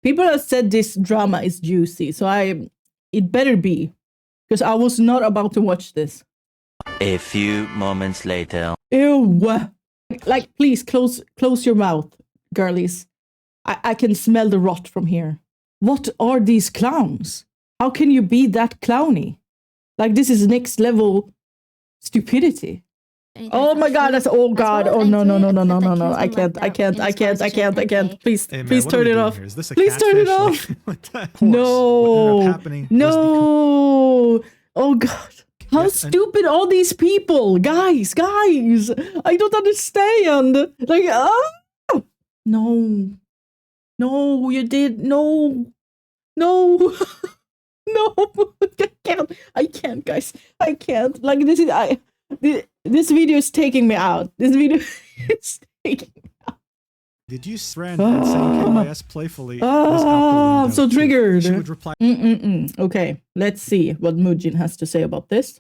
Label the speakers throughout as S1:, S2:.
S1: People have said this drama is juicy, so it better be, because I was not about to watch this.
S2: A few moments later.
S1: Ew. Like, please close your mouth, girlies. I can smell the rot from here. What are these clowns? How can you be that clowny? Like, this is next level stupidity. Oh my god, that's oh god. Oh no. I can't. Please turn it off. Please turn it off. No. No. Oh god. How stupid all these people. Guys. I don't understand. Like, oh. No. No, you did. No. No. I can't, guys. I can't. Like, this video is taking me out. This video is taking me out.
S3: Did you friend and saying KYS playfully?
S1: I'm so triggered. She would reply. Okay, let's see what Mujin has to say about this.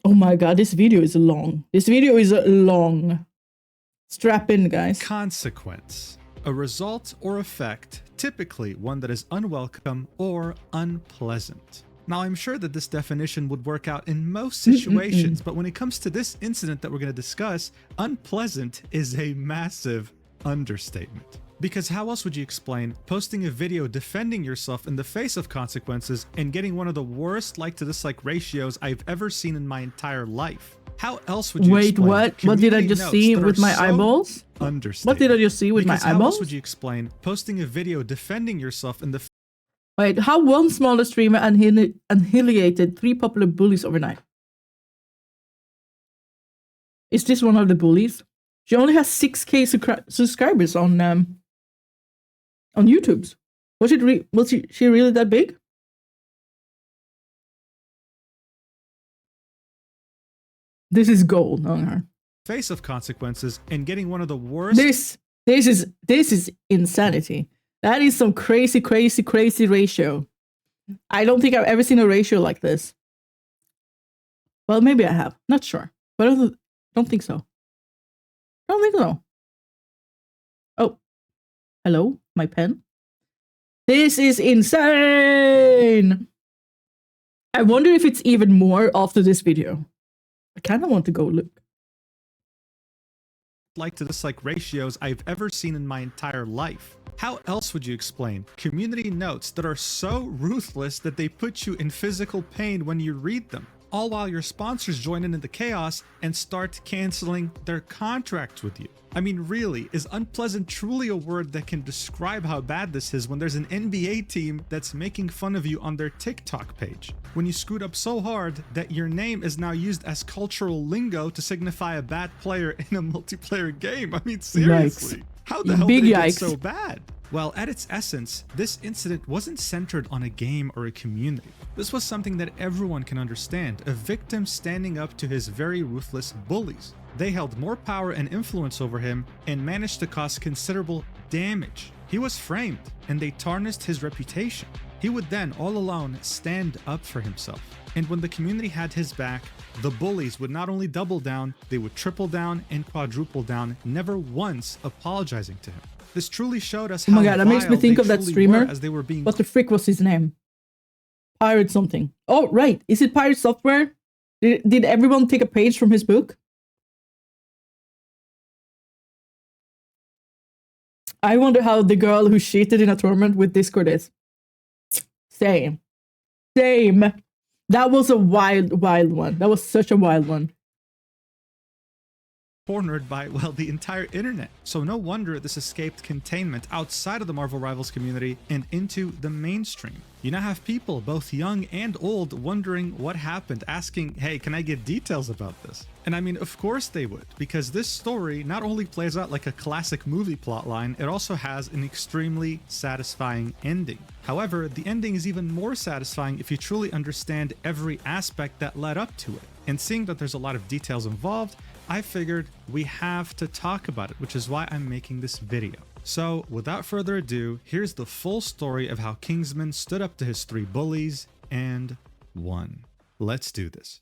S1: Oh my god, this video is long. Strap in, guys.
S3: Consequence. A result or effect, typically one that is unwelcome or unpleasant. Now, I'm sure that this definition would work out in most situations, but when it comes to this incident that we're going to discuss, unpleasant is a massive understatement. Because how else would you explain posting a video defending yourself in the face of consequences and getting one of the worst like-to-dislike ratios I've ever seen in my entire life? How else would you explain?
S1: Wait, what did I just see with my eyeballs? What did I just see with my eyeballs?
S3: How else would you explain posting a video defending yourself in the...
S1: Wait, how one smaller streamer annihilated 3 popular bullies overnight? Is this one of the bullies? She only has 6k subscribers on YouTube. Was she really that big? This is gold on her.
S3: Face of consequences and getting one of the worst.
S1: This is insanity. That is some crazy ratio. I don't think I've ever seen a ratio like this. Well, maybe I have. Not sure. But I don't think so. I don't think so. Oh. Hello? My pen? This is insane! I wonder if it's even more after this video. I kind of want to go look.
S3: Like-to-dislike ratios I've ever seen in my entire life. How else would you explain community notes that are so ruthless that they put you in physical pain when you read them? All while your sponsors join in the chaos and start canceling their contracts with you. I mean, really, is unpleasant truly a word that can describe how bad this is when there's an NBA team that's making fun of you on their TikTok page? When you screwed up so hard that your name is now used as cultural lingo to signify a bad player in a multiplayer game? I mean, seriously. Yikes. How the hell did it get so bad? Well, at its essence, this incident wasn't centered on a game or a community. This was something that everyone can understand, a victim standing up to his very ruthless bullies. They held more power and influence over him and managed to cause considerable damage. He was framed and they tarnished his reputation. He would then, all alone, stand up for himself. And when the community had his back, the bullies would not only double down, they would triple down and quadruple down, never once apologizing to him. This truly showed us how
S1: that makes me think of that streamer.
S3: As they were being...
S1: What the frick was his name? Pirate something. Oh, right. Is it Pirate Software? Did everyone take a page from his book? I wonder how the girl who cheated in a tournament with Discord is. Same. That was a wild one. That was such a wild one.
S3: Cornered by, well, the entire internet. So no wonder this escaped containment outside of the Marvel Rivals community and into the mainstream. You now have people, both young and old, wondering what happened, asking, hey, can I get details about this? And I mean, of course they would, because this story not only plays out like a classic movie plotline, it also has an extremely satisfying ending. However, the ending is even more satisfying if you truly understand every aspect that led up to it. And seeing that there's a lot of details involved, I figured we have to talk about it, which is why I'm making this video. So without further ado, here's the full story of how KINGSMAN stood up to his 3 bullies and won. Let's do this.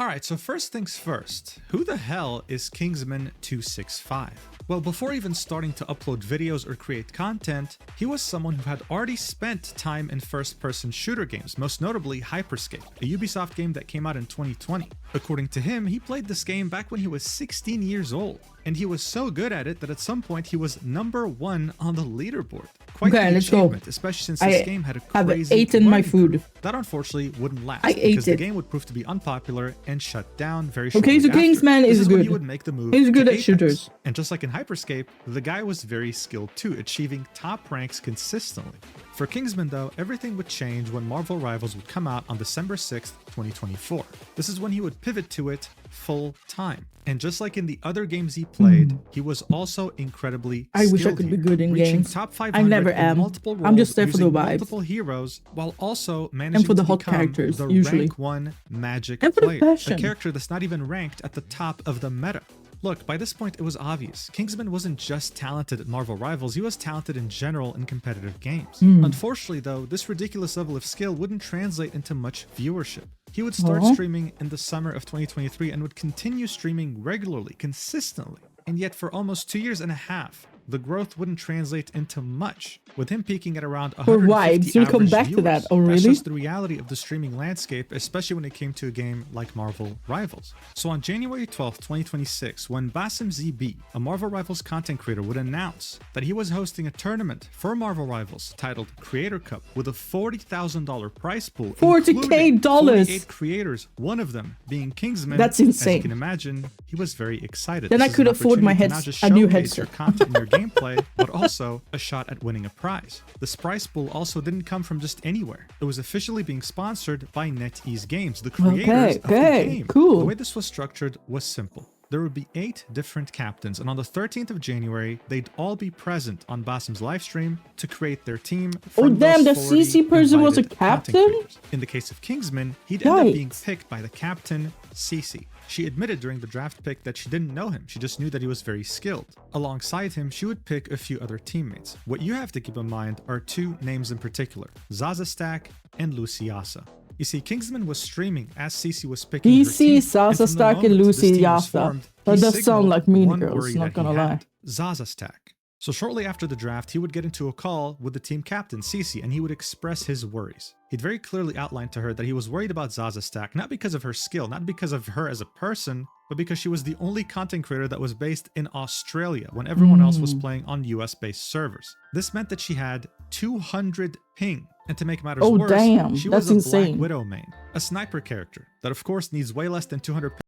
S3: Alright, so first things first, who the hell is KINGSMAN265? Well, before even starting to upload videos or create content, he was someone who had already spent time in first-person shooter games, most notably Hyperscape, a Ubisoft game that came out in 2020. According to him, he played this game back when he was 16 years old, and he was so good at it that at some point he was #1 on the leaderboard. Quite the achievement, especially since this game had a crazy
S1: I've eaten my food.
S3: That unfortunately wouldn't last
S1: I
S3: because
S1: ate
S3: the
S1: it.
S3: game would prove to be unpopular and shut down very shortly
S1: Okay, so
S3: after.
S1: KINGSMAN
S3: This
S1: is
S3: when
S1: good.
S3: he would make the move
S1: He's good
S3: to
S1: at
S3: Apex.
S1: shooters.
S3: And just like in Hyperscape, the guy was very skilled too, achieving top ranks consistently. For KINGSMAN though, everything would change when Marvel Rivals would come out on December 6th, 2024. This is when he would pivot to it full time. And just like in the other games he played, he was also incredibly
S1: I wish I
S3: skilled
S1: could be
S3: here,
S1: good in
S3: reaching
S1: games.
S3: top 500
S1: I never
S3: in
S1: am.
S3: multiple roles,
S1: I'm just there for the
S3: using
S1: vibes.
S3: multiple heroes, while also managing
S1: for the
S3: to
S1: hot
S3: become
S1: characters,
S3: the
S1: usually.
S3: rank 1 magic
S1: And for the
S3: player,
S1: passion.
S3: a character that's not even ranked at the top of the meta. Look, by this point it was obvious. KINGSMAN wasn't just talented at Marvel Rivals, he was talented in general in competitive games. Unfortunately though, this ridiculous level of skill wouldn't translate into much viewership. He would start streaming in the summer of 2023 and would continue streaming regularly, consistently. And yet for almost 2 years and a half, the growth wouldn't translate into much, with him peaking at around 150
S1: vibes, you'll come
S3: average
S1: back to
S3: viewers.
S1: that. Oh,
S3: That's
S1: really?
S3: just the reality of the streaming landscape, especially when it came to a game like Marvel Rivals. So on January 12th, 2026, when Basim ZB, a Marvel Rivals content creator, would announce that he was hosting a tournament for Marvel Rivals titled Creator Cup with a $40,000 prize pool, including
S1: $40K.
S3: 48 creators, one of them being KINGSMAN.
S1: That's
S3: As
S1: insane.
S3: you can imagine, he was very excited.
S1: Then
S3: This
S1: I
S3: is
S1: could
S3: an
S1: afford my
S3: opportunity to not just
S1: a new
S3: showcase your
S1: headset.
S3: content and your gameplay, but also a shot at winning a prize. This prize pool also didn't come from just anywhere. It was officially being sponsored by NetEase Games, the creators of the game.
S1: Cool.
S3: The way this was structured was simple. There would be 8 different captains, and on the 13th of January, they'd all be present on Basim's livestream to create their team. From
S1: damn,
S3: those
S1: the
S3: 40
S1: CC person was a
S3: invited content
S1: captain?
S3: creators. In the case of KINGSMAN, he'd end up being
S1: Yikes.
S3: picked by the captain, CC. She admitted during the draft pick that she didn't know him, she just knew that he was very skilled. Alongside him, she would pick a few other teammates. What you have to keep in mind are 2 names in particular, Zazastack and Luciasa. You see, KINGSMAN was streaming as CC was picking her
S1: DC,
S3: team,
S1: Zaza
S3: and from the
S1: Stack, and
S3: moment this
S1: Lucy
S3: team was
S1: Yasa.
S3: formed,
S1: That
S3: he
S1: does sound
S3: signaled
S1: like Mean
S3: one
S1: Girls,
S3: worry
S1: not
S3: that
S1: gonna
S3: he
S1: lie.
S3: had, Zazastack. So shortly after the draft, he would get into a call with the team captain, Cece, and he would express his worries. He'd very clearly outlined to her that he was worried about Zazastack, not because of her skill, not because of her as a person, but because she was the only content creator that was based in Australia when everyone else was playing on US-based servers. This meant that she had 200 ping. And to make matters worse,
S1: damn,
S3: she
S1: that's
S3: was a
S1: insane.
S3: Black Widow main, a sniper character that of course needs way less than 200 ping.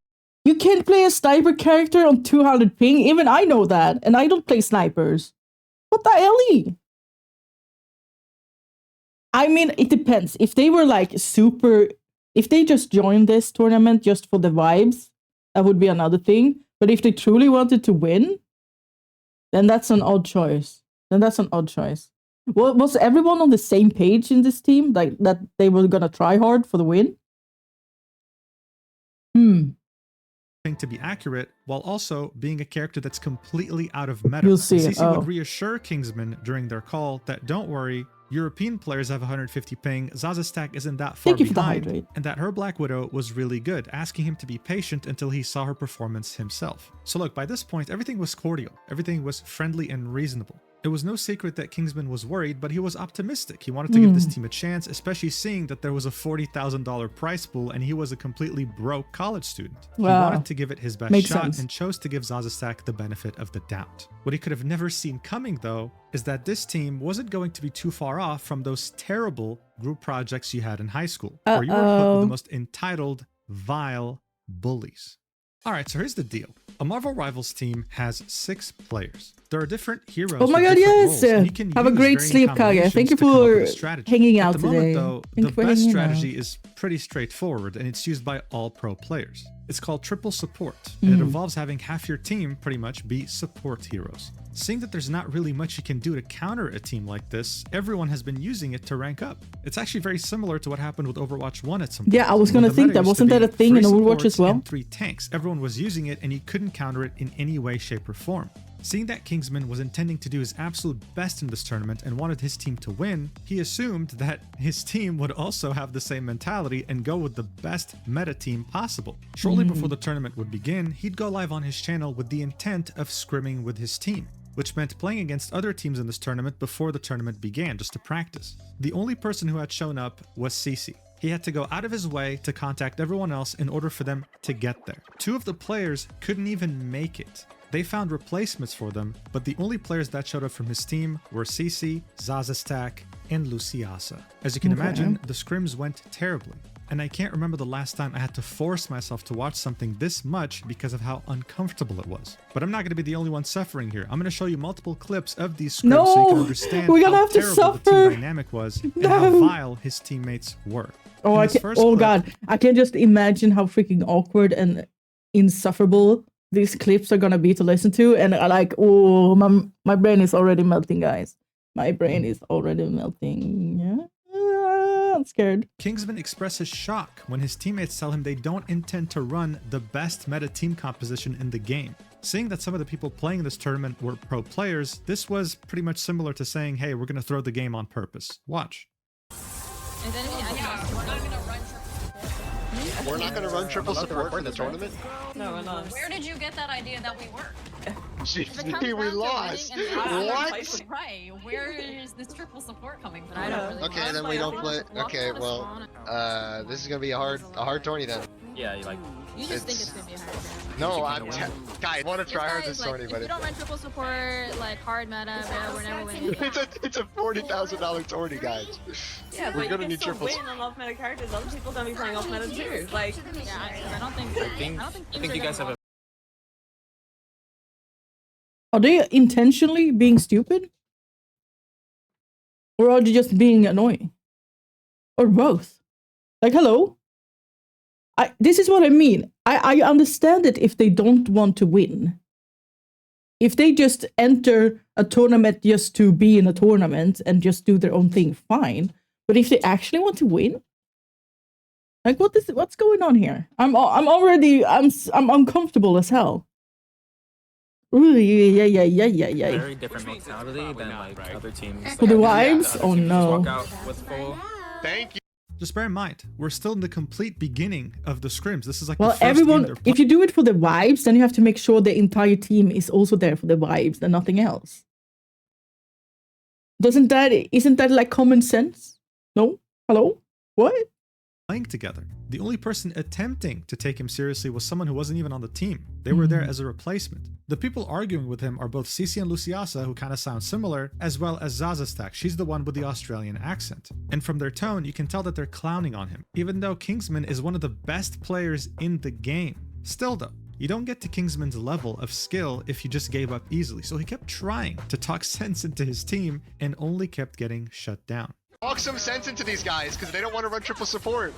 S1: You can't play a sniper character on 200 ping. Even I know that, and I don't play snipers. What the hell? I mean, it depends. If they were like super, if they just joined this tournament just for the vibes, that would be another thing. But if they truly wanted to win, then that's an odd choice. Well, was everyone on the same page in this team? Like that they were gonna try hard for the win?
S3: To be accurate, while also being a character that's completely out of meta.
S1: You'll see it.
S3: CC would reassure KINGSMAN during their call that don't worry, European players have 150 ping, Zazastack isn't that far
S1: Thank you for the
S3: behind,
S1: hydrate.
S3: and that her Black Widow was really good, asking him to be patient until he saw her performance himself. So look, by this point, everything was cordial, everything was friendly and reasonable. It was no secret that KINGSMAN was worried, but he was optimistic. He wanted to give this team a chance, especially seeing that there was a $40,000 prize pool and he was a completely broke college student.
S1: Wow.
S3: He wanted to give it his best
S1: Makes
S3: shot
S1: sense.
S3: and chose to give Zazastack the benefit of the doubt. What he could have never seen coming, though, is that this team wasn't going to be too far off from those terrible group projects you had in high school, where you were put with the most entitled, vile bullies. Alright, so here's the deal. A Marvel Rivals team has 6 players. There are different heroes.
S1: Oh my
S3: with
S1: god,
S3: different
S1: yes!
S3: roles, and you can
S1: Have a
S3: use
S1: great
S3: varying
S1: sleep, Kage.
S3: combinations
S1: Thank you
S3: to come up with
S1: for
S3: a strategy.
S1: hanging
S3: At
S1: out
S3: the moment,
S1: today.
S3: though,
S1: Thank
S3: the
S1: you for
S3: best
S1: hanging
S3: strategy
S1: out.
S3: is pretty straightforward, and it's used by all pro players. It's called triple support, and it involves having half your team pretty much be support heroes. Seeing that there's not really much you can do to counter a team like this, everyone has been using it to rank up. It's actually very similar to what happened with Overwatch 1 at some point.
S1: Yeah, I was gonna
S3: When the
S1: think
S3: meta
S1: that.
S3: used to
S1: Wasn't that
S3: be
S1: a thing in
S3: 3
S1: Overwatch
S3: supports
S1: as well?
S3: and 3 tanks. Everyone was using it and you couldn't counter it in any way, shape, or form. Seeing that Kingsman was intending to do his absolute best in this tournament and wanted his team to win, he assumed that his team would also have the same mentality and go with the best meta team possible. Shortly before the tournament would begin, he'd go live on his channel with the intent of scrimming with his team, which meant playing against other teams in this tournament before the tournament began, just to practice. The only person who had shown up was CC. He had to go out of his way to contact everyone else in order for them to get there. 2 of the players couldn't even make it. They found replacements for them, but the only players that showed up from his team were CC, Zazastak, and Luciasa. As you can imagine, the scrims went terribly. And I can't remember the last time I had to force myself to watch something this much because of how uncomfortable it was. But I'm not going to be the only one suffering here. I'm going to show you multiple clips of these scrims so you can understand how terrible the team dynamic was and how vile his teammates were.
S1: Oh, God. I can just imagine how freaking awkward and insufferable these clips are gonna be to listen to, and I like, oh, my brain is already melting, guys. My brain is already melting. Yeah, I'm scared.
S3: Kingsman expresses shock when his teammates tell him they don't intend to run the best meta team composition in the game. Seeing that some of the people playing this tournament were pro players, this was pretty much similar to saying, hey, we're gonna throw the game on purpose. Watch.
S4: We're not going to run triple support for the tournament?
S5: No, we're not.
S6: Where did you get that idea that we were?
S4: Gee, we lost. What?
S6: Right. Where is this triple support coming from? I don't really
S4: Okay, then we don't play. Okay, well, this is going to be a hard tourney then.
S5: Yeah,
S6: you just think it's going to be a hard tourney.
S4: No, guys, I want to try hard this tourney, but
S6: if you don't run triple support, like hard meta, we're never winning.
S4: It's a $40,000 tourney, guys.
S5: Yeah,
S4: we're gonna need triples.
S5: Win on off meta characters. Other people gonna be playing off meta too. Like,
S6: yeah, I don't think.
S5: I think you guys have a.
S1: Are they intentionally being stupid? Or are they just being annoying? Or both? Like, hello? This is what I mean. I understand it if they don't want to win. If they just enter a tournament just to be in a tournament and just do their own thing, fine. But if they actually want to win, like what's going on here? I'm uncomfortable as hell. Ooh, yeah.
S5: Very different mentality than like other teams.
S1: For the vibes? Oh no.
S5: Walk out with full.
S4: Thank you.
S3: Just bear in mind, we're still in the complete beginning of the scrims. This is like
S1: well,
S3: the first
S1: everyone.
S3: game
S1: If you do it for the vibes, then you have to make sure the entire team is also there for the vibes and nothing else. Isn't that like common sense? No? Hello? What?
S3: Playing together. The only person attempting to take him seriously was someone who wasn't even on the team. They were there as a replacement. The people arguing with him are both Cici and Luciasa, who kind of sound similar, as well as Zazastak. She's the one with the Australian accent. And from their tone, you can tell that they're clowning on him, even though Kingsman is one of the best players in the game. Still though, you don't get to Kingsman's level of skill if you just gave up easily, so he kept trying to talk sense into his team and only kept getting shut down.
S4: Talk some sense into these guys because they don't want to run triple support.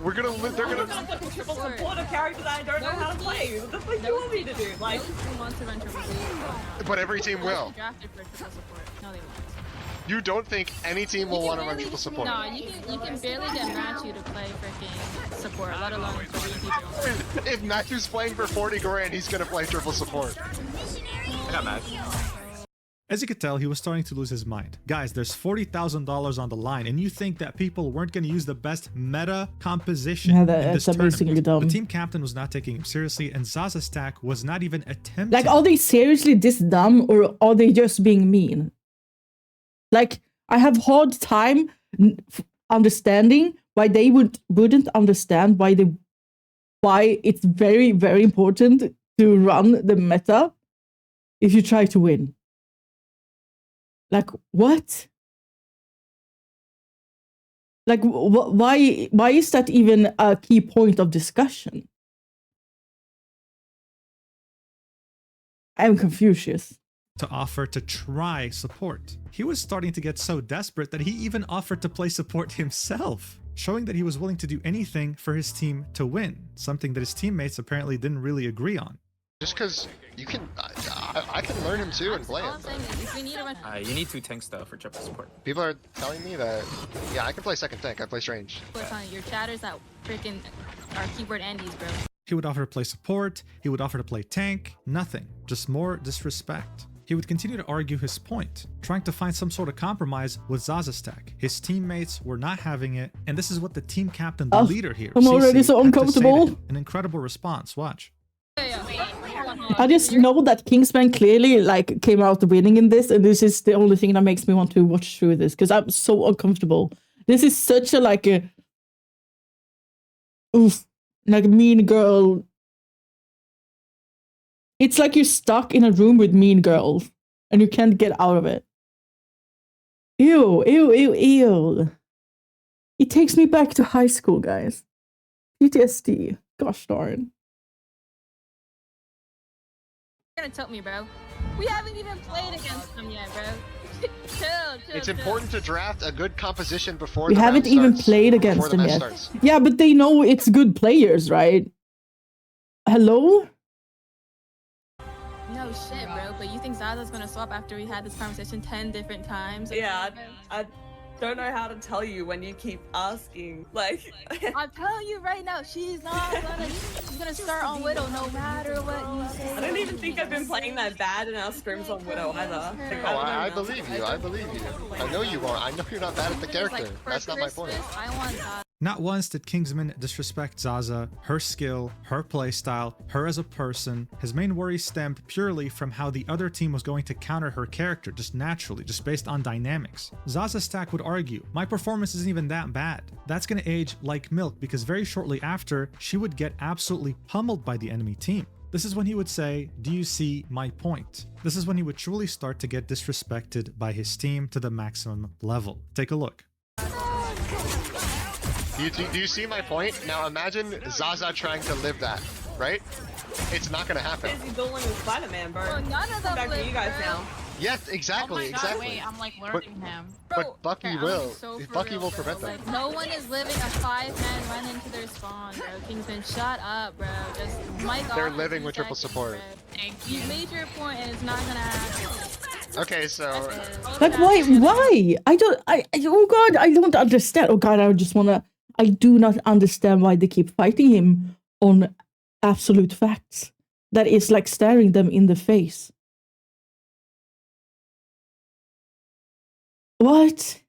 S4: They're gonna
S5: fucking triple support a character that I don't know how to play. What the fuck do you want me to do? Like,
S6: who wants to run triple support?
S4: But every team will.
S6: Drafted for triple support. No, they won't.
S4: You don't think any team will want to run triple support?
S6: No, you can barely get Matthew to play freaking support, let alone 30 people.
S4: If Matthew's playing for 40 grand, he's gonna play triple support.
S5: I got mad.
S3: As you could tell, he was starting to lose his mind. Guys, there's $40,000 on the line, and you think that people weren't going to use the best meta composition in this tournament.
S1: Dumb.
S3: The team captain was not taking him seriously, and Zazastak was not even attempting.
S1: Like, are they seriously this dumb, or are they just being mean? Like, I have hard time understanding why they wouldn't understand why it's very, very important to run the meta if you try to win. Like, what? Like, why is that even a key point of discussion? I'm Confucius.
S3: To offer to try support. He was starting to get so desperate that he even offered to play support himself, showing that he was willing to do anything for his team to win, something that his teammates apparently didn't really agree on.
S4: Just because you can, I can learn him too and play him.
S5: You need 2 tanks though for triple support.
S4: People are telling me that, yeah, I can play second tank. I play strange.
S6: Your chatters that freaking are keyboard Andes, bro.
S3: He would offer to play support, he would offer to play tank, nothing, just more disrespect. He would continue to argue his point, trying to find some sort of compromise with Zazastack. His teammates were not having it, and this is what the team captain, the leader here,
S1: I'm already so
S3: had to say to
S1: uncomfortable.
S3: him. An incredible response, watch.
S1: I just know that KINGSMAN clearly like came out winning in this, and this is the only thing that makes me want to watch through this because I'm so uncomfortable. This is such a like a mean girl. It's like you're stuck in a room with mean girls and you can't get out of it. Ew, ew, ew, ew. It takes me back to high school, guys. PTSD. Gosh darn.
S6: You're gonna tilt me, bro. We haven't even played against them yet, bro. chill.
S4: It's important to draft a good composition before
S1: We
S4: the
S1: haven't
S4: round
S1: even
S4: starts,
S1: played
S4: before
S1: against
S4: the
S1: them
S4: match
S1: yet.
S4: starts.
S1: Yeah, but they know it's good players, right? Hello?
S6: No shit, bro. But you think Zaza's gonna swap after we had this conversation 10 different times?
S5: Yeah, I don't know how to tell you when you keep asking. Like,
S6: I'm telling you right now, she's gonna start on Widow no matter what you say.
S5: I don't even think I've been playing that bad in our scrims on Widow either. Like,
S4: Oh, I believe you. I believe you. I know you are. I know you're not bad at the character. That's not my point.
S6: I want Zaza.
S3: Not once did KINGSMAN disrespect Zaza, her skill, her playstyle, her as a person. His main worry stemmed purely from how the other team was going to counter her character, just naturally, just based on dynamics. Zazastack would argue, my performance isn't even that bad. That's gonna age like milk because very shortly after, she would get absolutely pummeled by the enemy team. This is when he would say, do you see my point? This is when he would truly start to get disrespected by his team to the maximum level. Take a look.
S4: Do you see my point? Now imagine Zaza trying to live that, right? It's not gonna happen.
S5: busy dueling with Spider-Man, bro.
S6: Bro, none of them
S5: Back to
S6: live,
S5: you guys
S6: bro.
S5: now.
S4: Yes, exactly,
S7: Oh my God,
S4: exactly.
S7: wait, I'm like learning him.
S4: But Bucky
S6: okay, I'm
S4: will.
S6: so for
S4: Bucky
S6: real,
S4: will
S6: bro.
S4: prevent that.
S6: Like, no one is living a 5-man run into their spawn, bro. KINGSMAN, shut up, bro. Just mic off.
S4: They're
S6: in
S4: living
S6: 2
S4: with triple
S6: seconds,
S4: support.
S6: bro.
S7: Thank
S6: You
S7: you.
S6: made your point and it's not gonna happen.
S4: Okay, so
S1: Like why? Oh god, I don't understand. Oh god, I do not understand why they keep fighting him on absolute facts. That is like staring them in the face. What?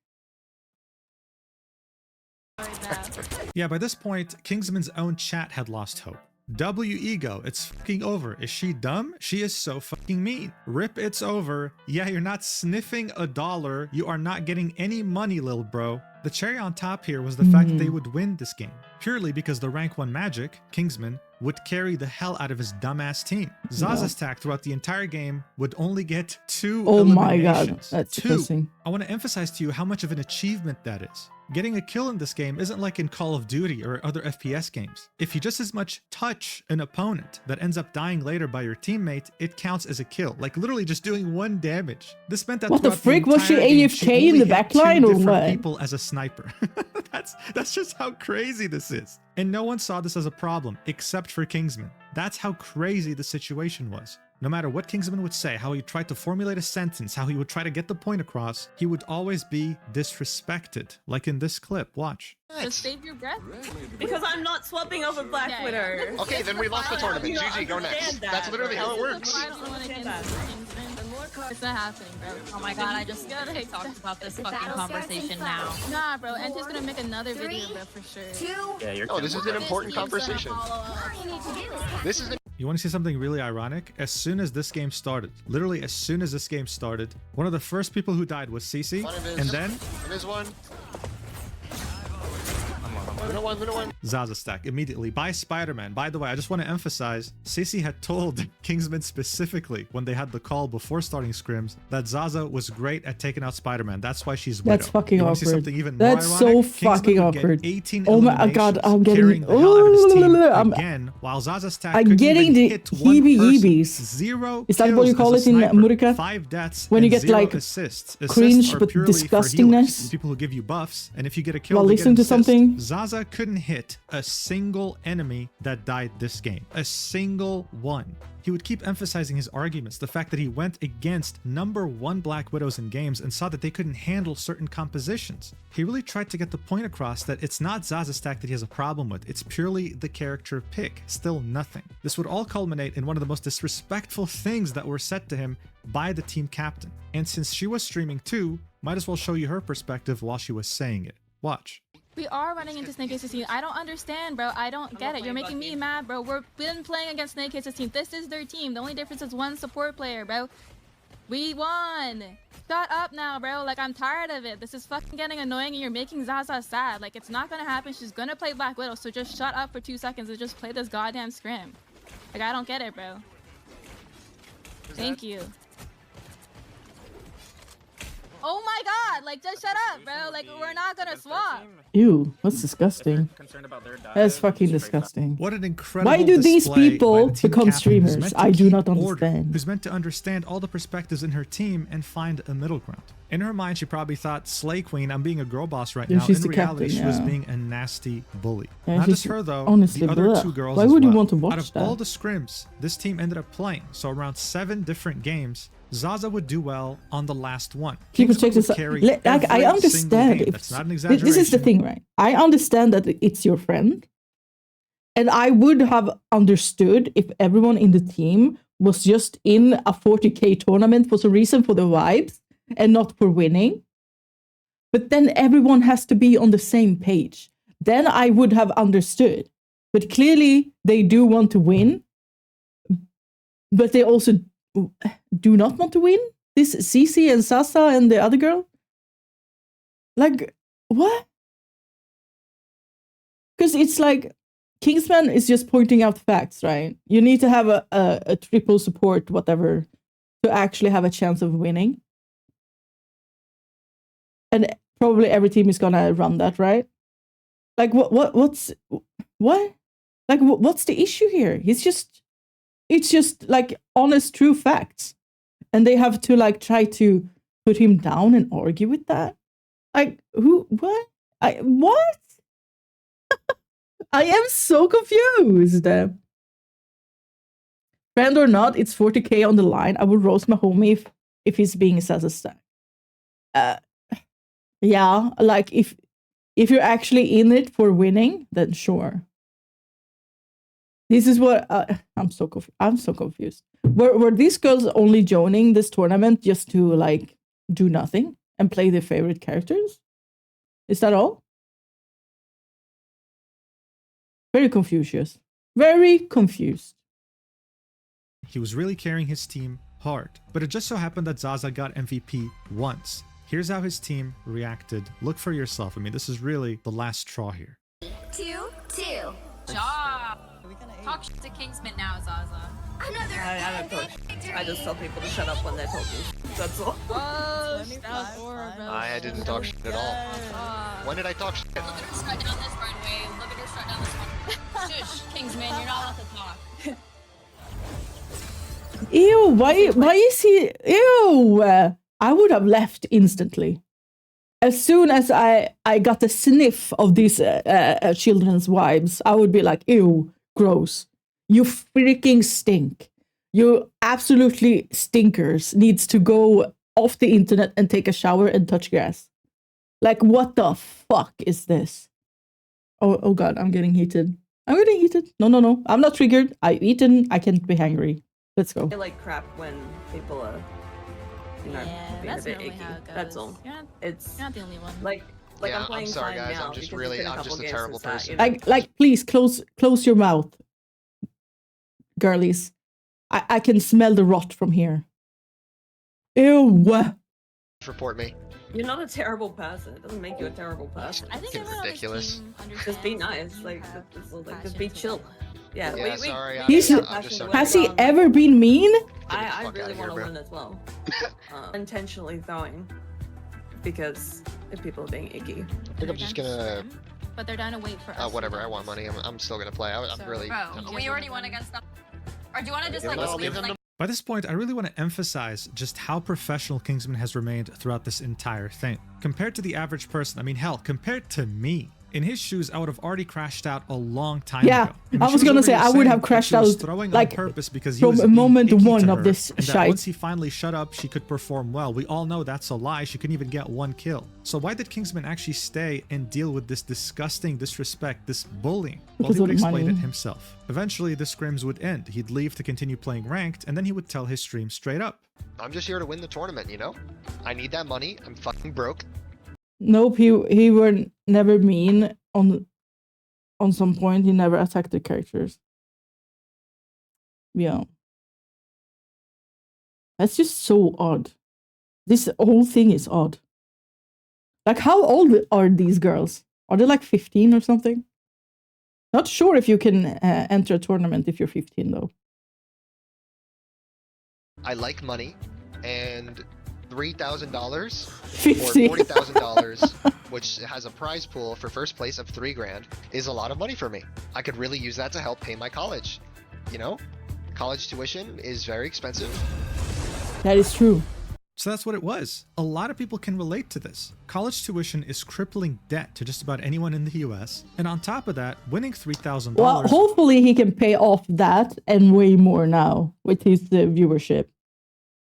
S3: Yeah, by this point, KINGSMAN's own chat had lost hope. W ego, it's fucking over. Is she dumb? She is so fucking mean. Rip, it's over. Yeah, you're not sniffing $1. You are not getting any money, lil bro. The cherry on top here was the fact that they would win this game, purely because the rank 1 Magic, KINGSMAN, would carry the hell out of his dumbass team. Zazastack throughout the entire game would only get 2
S1: Oh my god,
S3: eliminations.
S1: that's
S3: 2.
S1: depressing.
S3: I want to emphasize to you how much of an achievement that is. Getting a kill in this game isn't like in Call of Duty or other FPS games. If you just as much touch an opponent that ends up dying later by your teammate, it counts as a kill. Like literally just doing 1 damage. This meant that
S1: What the
S3: throughout
S1: frick? Was she
S3: entire game,
S1: AFK in
S3: only
S1: the
S3: hit
S1: back
S3: 2
S1: line or
S3: different
S1: what?
S3: people as a sniper. That's just how crazy this is. And no one saw this as a problem except for KINGSMAN. That's how crazy the situation was. No matter what KINGSMAN would say, how he tried to formulate a sentence, how he would try to get the point across, he would always be disrespected. Like in this clip, watch.
S6: Just save your breath.
S5: Because I'm not swapping over Black
S6: Yeah,
S5: Widow.
S6: yeah.
S4: okay, then we lost the tournament.
S5: You don't
S4: GG, go next.
S5: understand that.
S4: That's literally how it
S6: This is
S4: works.
S6: a 5-1 against KINGSMAN. It's not happening, bro.
S7: Oh my God, I just gotta talk about this fucking conversation now.
S6: Nah, bro. Anti's gonna make another video, bro, for sure.
S2: Yeah, you're
S4: No, this is an important
S6: This team's gonna
S4: conversation.
S6: follow up.
S4: This is an
S3: You want to see something really ironic? As soon as this game started, literally as soon as this game started, one of the first people who died was Cece,
S4: One of his.
S3: and then
S4: There's one. Little one.
S3: Zazastack immediately by Spider-Man. By the way, I just want to emphasize, Cece had told KINGSMAN specifically when they had the call before starting scrims that Zaza was great at taking out Spider-Man. That's why she's Widow.
S1: That's fucking
S3: You wanna see
S1: awkward.
S3: something even more
S1: That's so
S3: ironic?
S1: fucking
S3: KINGSMAN would get
S1: awkward.
S3: 18
S1: Oh my god, I'm
S3: eliminations,
S1: getting
S3: carrying the hell out of his team
S1: I'm
S3: again, while Zazastack
S1: I'm
S3: couldn't
S1: getting
S3: even
S1: the
S3: hit one
S1: heebie-jeebies.
S3: person. 0
S1: Is that what you
S3: kills
S1: call
S3: as a
S1: it in
S3: sniper,
S1: Murika?
S3: 5 deaths
S1: When you
S3: and
S1: get,
S3: 0
S1: like,
S3: assists.
S1: cringe
S3: Assists are
S1: but
S3: purely for
S1: disgustingness?
S3: healers, people who give you buffs, and if you get a kill,
S1: While
S3: they
S1: listening
S3: get
S1: to
S3: an assist.
S1: something?
S3: Zaza Zaza couldn't hit a single enemy that died this game. A single one. He would keep emphasizing his arguments, the fact that he went against #1 Black Widows in games and saw that they couldn't handle certain compositions. He really tried to get the point across that it's not Zaza's stack that he has a problem with, it's purely the character pick, still nothing. This would all culminate in one of the most disrespectful things that were said to him by the team captain. And since she was streaming too, might as well show you her perspective while she was saying it. Watch.
S6: We are running into Snake 16. I don't understand, bro. I don't get it. You're making me mad, bro. We've been playing against Snake 16. This is their team. The only difference is one support player, bro. We won. Shut up now, bro. Like, I'm tired of it. This is fucking getting annoying and you're making Zaza sad. Like, it's not gonna happen. She's gonna play Black Widow, so just shut up for 2 seconds and just play this goddamn scrim. Like, I don't get it, bro. Thank you. Oh my god, like, just shut up, bro. Like, we're not gonna swap.
S1: Ew, that's disgusting. That's fucking disgusting.
S3: What an incredible
S1: Why do these
S3: display
S1: people
S3: by the team
S1: become
S3: captain who's
S1: streamers?
S3: meant to
S1: I do
S3: keep
S1: not
S3: order,
S1: understand.
S3: Who's meant to understand all the perspectives in her team and find a middle ground. In her mind, she probably thought, Slay Queen, I'm being a girl boss right
S1: Yeah,
S3: now.
S1: she's
S3: In
S1: the
S3: reality,
S1: captain,
S3: she was
S1: yeah.
S3: being a nasty bully.
S1: Yeah,
S3: Not
S1: she's
S3: just her, though,
S1: honestly,
S3: the other
S1: bleh.
S3: 2 girls
S1: Why
S3: as
S1: would you
S3: well.
S1: want to watch
S3: Out of
S1: that?
S3: all the scrims this team ended up playing, so around 7 different games, Zaza would do well on the last one.
S1: People
S3: Kingsman
S1: check this
S3: would
S1: out.
S3: carry
S1: Like, I
S3: every single
S1: understand
S3: game.
S1: if
S3: That's not an
S1: this is the
S3: exaggeration.
S1: thing, right? I understand that it's your friend, and I would have understood if everyone in the team was just in a 40k tournament for some reason, for the vibes and not for winning. But then everyone has to be on the same page. Then I would have understood. But clearly they do want to win, but they also do not want to win. This Cici and Sasa and the other girl. Like, what? Because it's like Kingsman is just pointing out facts, right? You need to have a triple support, whatever, to actually have a chance of winning. And probably every team is gonna run that, right? Like, what's like what's the issue here? It's just like honest, true facts, and they have to like try to put him down and argue with that. Like, who? What? What? I am so confused. Friend or not, it's 40k on the line. I would roast my homie if he's being as a stack. Yeah, like if you're actually in it for winning, then sure. This is what I'm so confused. Were these girls only joining this tournament just to like do nothing and play their favorite characters? Is that all? Very confused. Very confused.
S3: He was really carrying his team hard, but it just so happened that Zaza got MVP once. Here's how his team reacted. Look for yourself. I mean, this is really the last straw here.
S8: 2-2.
S7: Job. Talk shit to Kingsman now, Zaza.
S8: Another.
S5: I don't talk shit. I just tell people to shut up when they talk shit. That's all.
S6: Oh, that was horrible.
S4: I didn't talk shit at all. When did I talk shit?
S7: Look at her strut down this runway. Look at her strut down this one. Shush, Kingsman, you're not allowed to talk.
S1: Ew, why is he... Ew! I would have left instantly. As soon as I got a sniff of these children's vibes, I would be like, ew, gross. You freaking stink. You absolutely stinkers needs to go off the internet and take a shower and touch grass. Like, what the fuck is this? Oh god, I'm getting heated. I'm getting heated. No. I'm not triggered. I've eaten. I can't be hungry. Let's go.
S5: I like crap when people are, you know,
S6: Yeah,
S5: being a
S6: that's
S5: bit
S6: normally
S5: icky.
S6: how it goes.
S5: That's all.
S6: You're not the only one.
S5: Like
S4: Yeah,
S5: I'm playing
S4: I'm sorry,
S5: fine
S4: guys.
S5: now
S4: I'm just
S5: because it's been
S4: I'm just
S5: couple
S4: a
S5: games
S4: terrible
S5: since that,
S4: person.
S5: you know?
S1: Like, please close your mouth, girlies. I can smell the rot from here. Ew.
S4: Report me.
S5: You're not a terrible person. It doesn't make you a terrible person.
S6: I think
S4: Fucking
S6: everyone
S4: ridiculous.
S6: on this team
S5: Just be
S6: understands
S5: nice. Like,
S6: the
S5: just be
S6: passion
S5: chill.
S6: to play.
S5: Yeah,
S4: Yeah, sorry.
S1: He's-
S4: I'm just so
S1: Has he
S4: negative.
S1: ever been mean?
S5: I
S4: fuck
S5: really
S4: outta here,
S5: want to
S4: bro.
S5: win as well. Intentionally throwing because if people are being icky.
S4: I think I'm just gonna.
S6: But they're down to wait for us.
S4: Whatever. I want money. I'm still gonna play. I'm
S6: So-
S4: really.
S7: Bro, we already won against them. Or do you want to just like
S4: Let's
S7: squeeze
S4: leave them
S7: like
S3: By this point, I really want to emphasize just how professional Kingsman has remained throughout this entire thing. Compared to the average person, I mean, hell, compared to me, In his shoes, I would have already crashed out a long time
S1: Yeah,
S3: ago. And
S1: I
S3: she
S1: was gonna
S3: over
S1: say
S3: here
S1: I would
S3: saying
S1: have
S3: that
S1: crashed
S3: she was
S1: out,
S3: throwing
S1: like,
S3: on purpose because he
S1: from
S3: was being
S1: moment
S3: icky
S1: one
S3: to
S1: of
S3: her,
S1: this
S3: and that
S1: shite.
S3: once he finally shut up, she could perform well. We all know that's a lie. She couldn't even get one kill. So why did KINGSMAN actually stay and deal with this disgusting disrespect, this bullying? Well,
S1: Because
S3: he would
S1: of
S3: explain
S1: money.
S3: it himself. Eventually, the scrims would end. He'd leave to continue playing ranked, and then he would tell his stream straight up.
S4: I'm just here to win the tournament, you know? I need that money. I'm fucking broke.
S1: Nope, he were never mean on some point. He never attacked the characters. Yeah. That's just so odd. This whole thing is odd. Like, how old are these girls? Are they like 15 or something? Not sure if you can enter a tournament if you're 15 though.
S4: I like money, and $3,000 or
S1: 50.
S4: $40,000, which has a prize pool for first place of $3,000, is a lot of money for me. I could really use that to help pay my college. You know, college tuition is very expensive.
S1: That is true.
S3: So that's what it was. A lot of people can relate to this. College tuition is crippling debt to just about anyone in the US. And on top of that, winning $3,000...
S1: Well, hopefully he can pay off that and way more now with his viewership.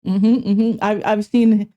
S1: I've seen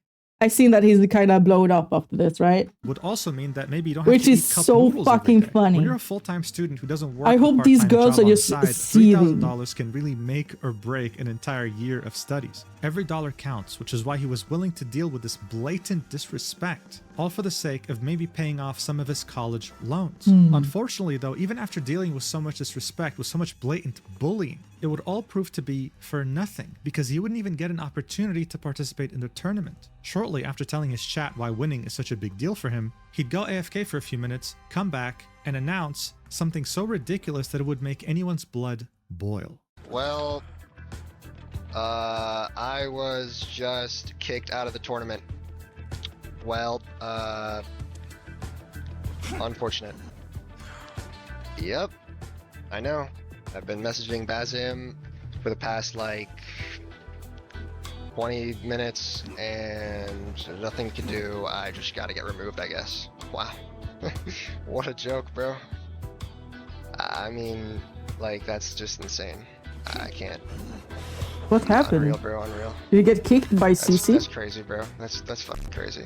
S1: that he's kind of blown up after this, right?
S3: would also mean that maybe you don't have
S1: Which
S3: to
S1: is
S3: eat cup
S1: so
S3: noodles every
S1: fucking
S3: day.
S1: funny.
S3: When you're a full-time student who doesn't work
S1: I
S3: a
S1: hope these
S3: part-time
S1: girls
S3: job
S1: are
S3: on the
S1: just
S3: side,
S1: seething.
S3: $3,000 can really make or break an entire year of studies. Every dollar counts, which is why he was willing to deal with this blatant disrespect, all for the sake of maybe paying off some of his college loans. Unfortunately, though, even after dealing with so much disrespect, with so much blatant bullying, it would all prove to be for nothing, because he wouldn't even get an opportunity to participate in the tournament. Shortly after telling his chat why winning is such a big deal for him, he'd go AFK for a few minutes, come back, and announce something so ridiculous that it would make anyone's blood boil.
S4: Well, I was just kicked out of the tournament. Well, unfortunate. Yep, I know. I've been messaging Bazim for the past, like, 20 minutes, and nothing to do. I just gotta get removed, I guess. Wow. What a joke, bro. I mean, like, that's just insane. I can't.
S1: What happened?
S4: Unreal, bro, unreal.
S1: Did you get kicked by CC?
S4: That's crazy, bro. That's fucking crazy.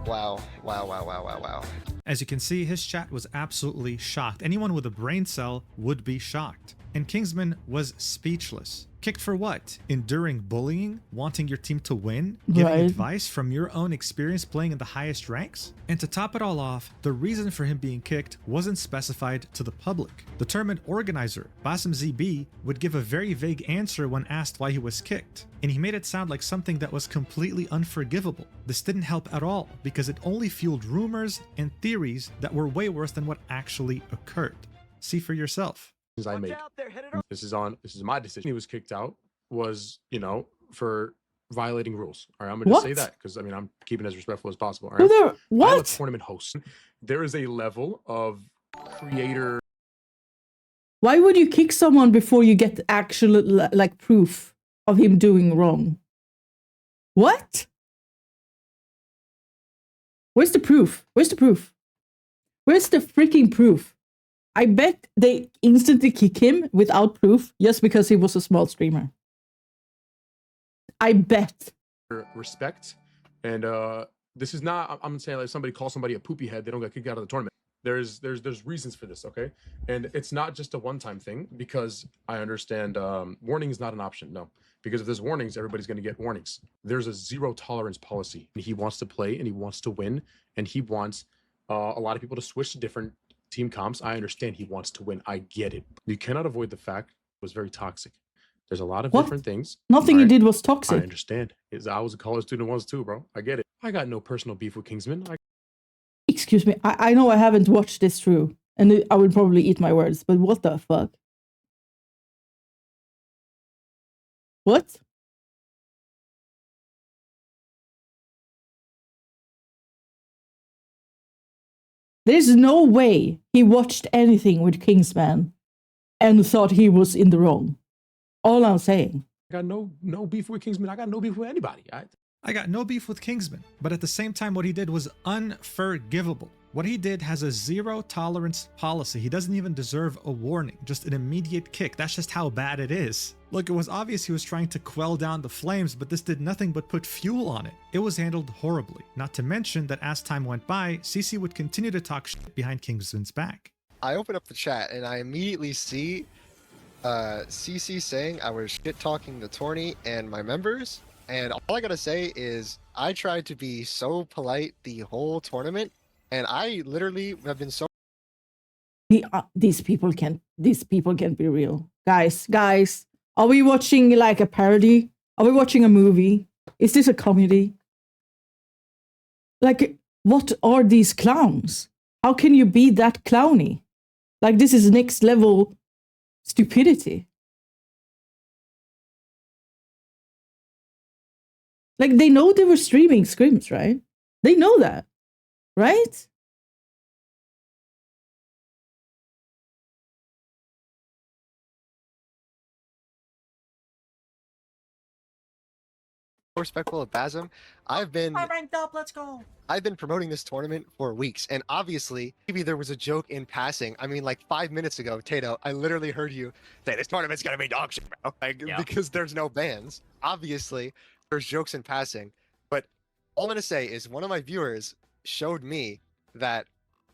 S4: Wow. Wow.
S3: As you can see, his chat was absolutely shocked. Anyone with a brain cell would be shocked. And KINGSMAN was speechless. Kicked for what? Enduring bullying? Wanting your team to win? Giving
S1: Right.
S3: advice from your own experience playing in the highest ranks? And to top it all off, the reason for him being kicked wasn't specified to the public. The tournament organizer, Basim ZB, would give a very vague answer when asked why he was kicked. And he made it sound like something that was completely unforgivable. This didn't help at all, because it only fueled rumors and theories that were way worse than what actually occurred. See for yourself.
S9: I make. This is my decision. He was kicked out was, for violating rules. All right, I'm going to say
S1: What?
S9: that because, I'm keeping it as respectful as possible. All
S1: Who
S9: right?
S1: there-
S9: I'm a
S1: What?
S9: tournament host. There is a level of creator.
S1: Why would you kick someone before you get actual like proof of him doing wrong? What? Where's the proof? Where's the proof? Where's the freaking proof? I bet they instantly kick him without proof just because he was a small streamer. I bet.
S9: Respect, and this is not. I'm saying like somebody calls somebody a poopy head, they don't get kicked out of the tournament. There's reasons for this, okay? And it's not just a one-time thing, because I understand warning is not an option. No, because if there's warnings, everybody's going to get warnings. There's a zero tolerance policy. He wants to play and he wants to win, and he wants a lot of people to switch to different team comps. I understand he wants to win. I get it. You cannot avoid the fact it was very toxic. There's a lot of
S1: What?
S9: different things.
S1: Nothing he
S9: Alright?
S1: did was
S9: I
S1: toxic.
S9: understand. I was a college student once too, bro. I get it. I got no personal beef with KINGSMAN.
S1: Excuse me. I know I haven't watched this through, and I would probably eat my words, but what the fuck? What? There's no way he watched anything with KINGSMAN and thought he was in the wrong. All I'm saying.
S9: I got no beef with KINGSMAN. I got no beef with anybody.
S3: I got no beef with KINGSMAN, but at the same time, what he did was unforgivable. What he did has a zero tolerance policy. He doesn't even deserve a warning, just an immediate kick. That's just how bad it is. Look, it was obvious he was trying to quell down the flames, but this did nothing but put fuel on it. It was handled horribly. Not to mention that as time went by, CC would continue to talk shit behind Kingsman's back.
S4: I open up the chat and I immediately see CC saying I was shit talking the tourney and my members. And all I gotta say is I tried to be so polite the whole tournament, and I literally have been so.
S1: These people can't be real, guys. Are we watching like a parody? Are we watching a movie? Is this a comedy? Like, what are these clowns? How can you be that clowny? Like, this is next level stupidity. Like, they know they were streaming scrims, right? They know that, right?
S4: Respectful of Basm. I've been
S10: ranked up, let's go.
S4: I've been promoting this tournament for weeks, and obviously, maybe there was a joke in passing. I mean, like 5 minutes ago, Tato, I literally heard you say this tournament's gonna be dog shit, bro. Like, because there's no bans. Obviously, there's jokes in passing, but all I'm gonna say is one of my viewers showed me that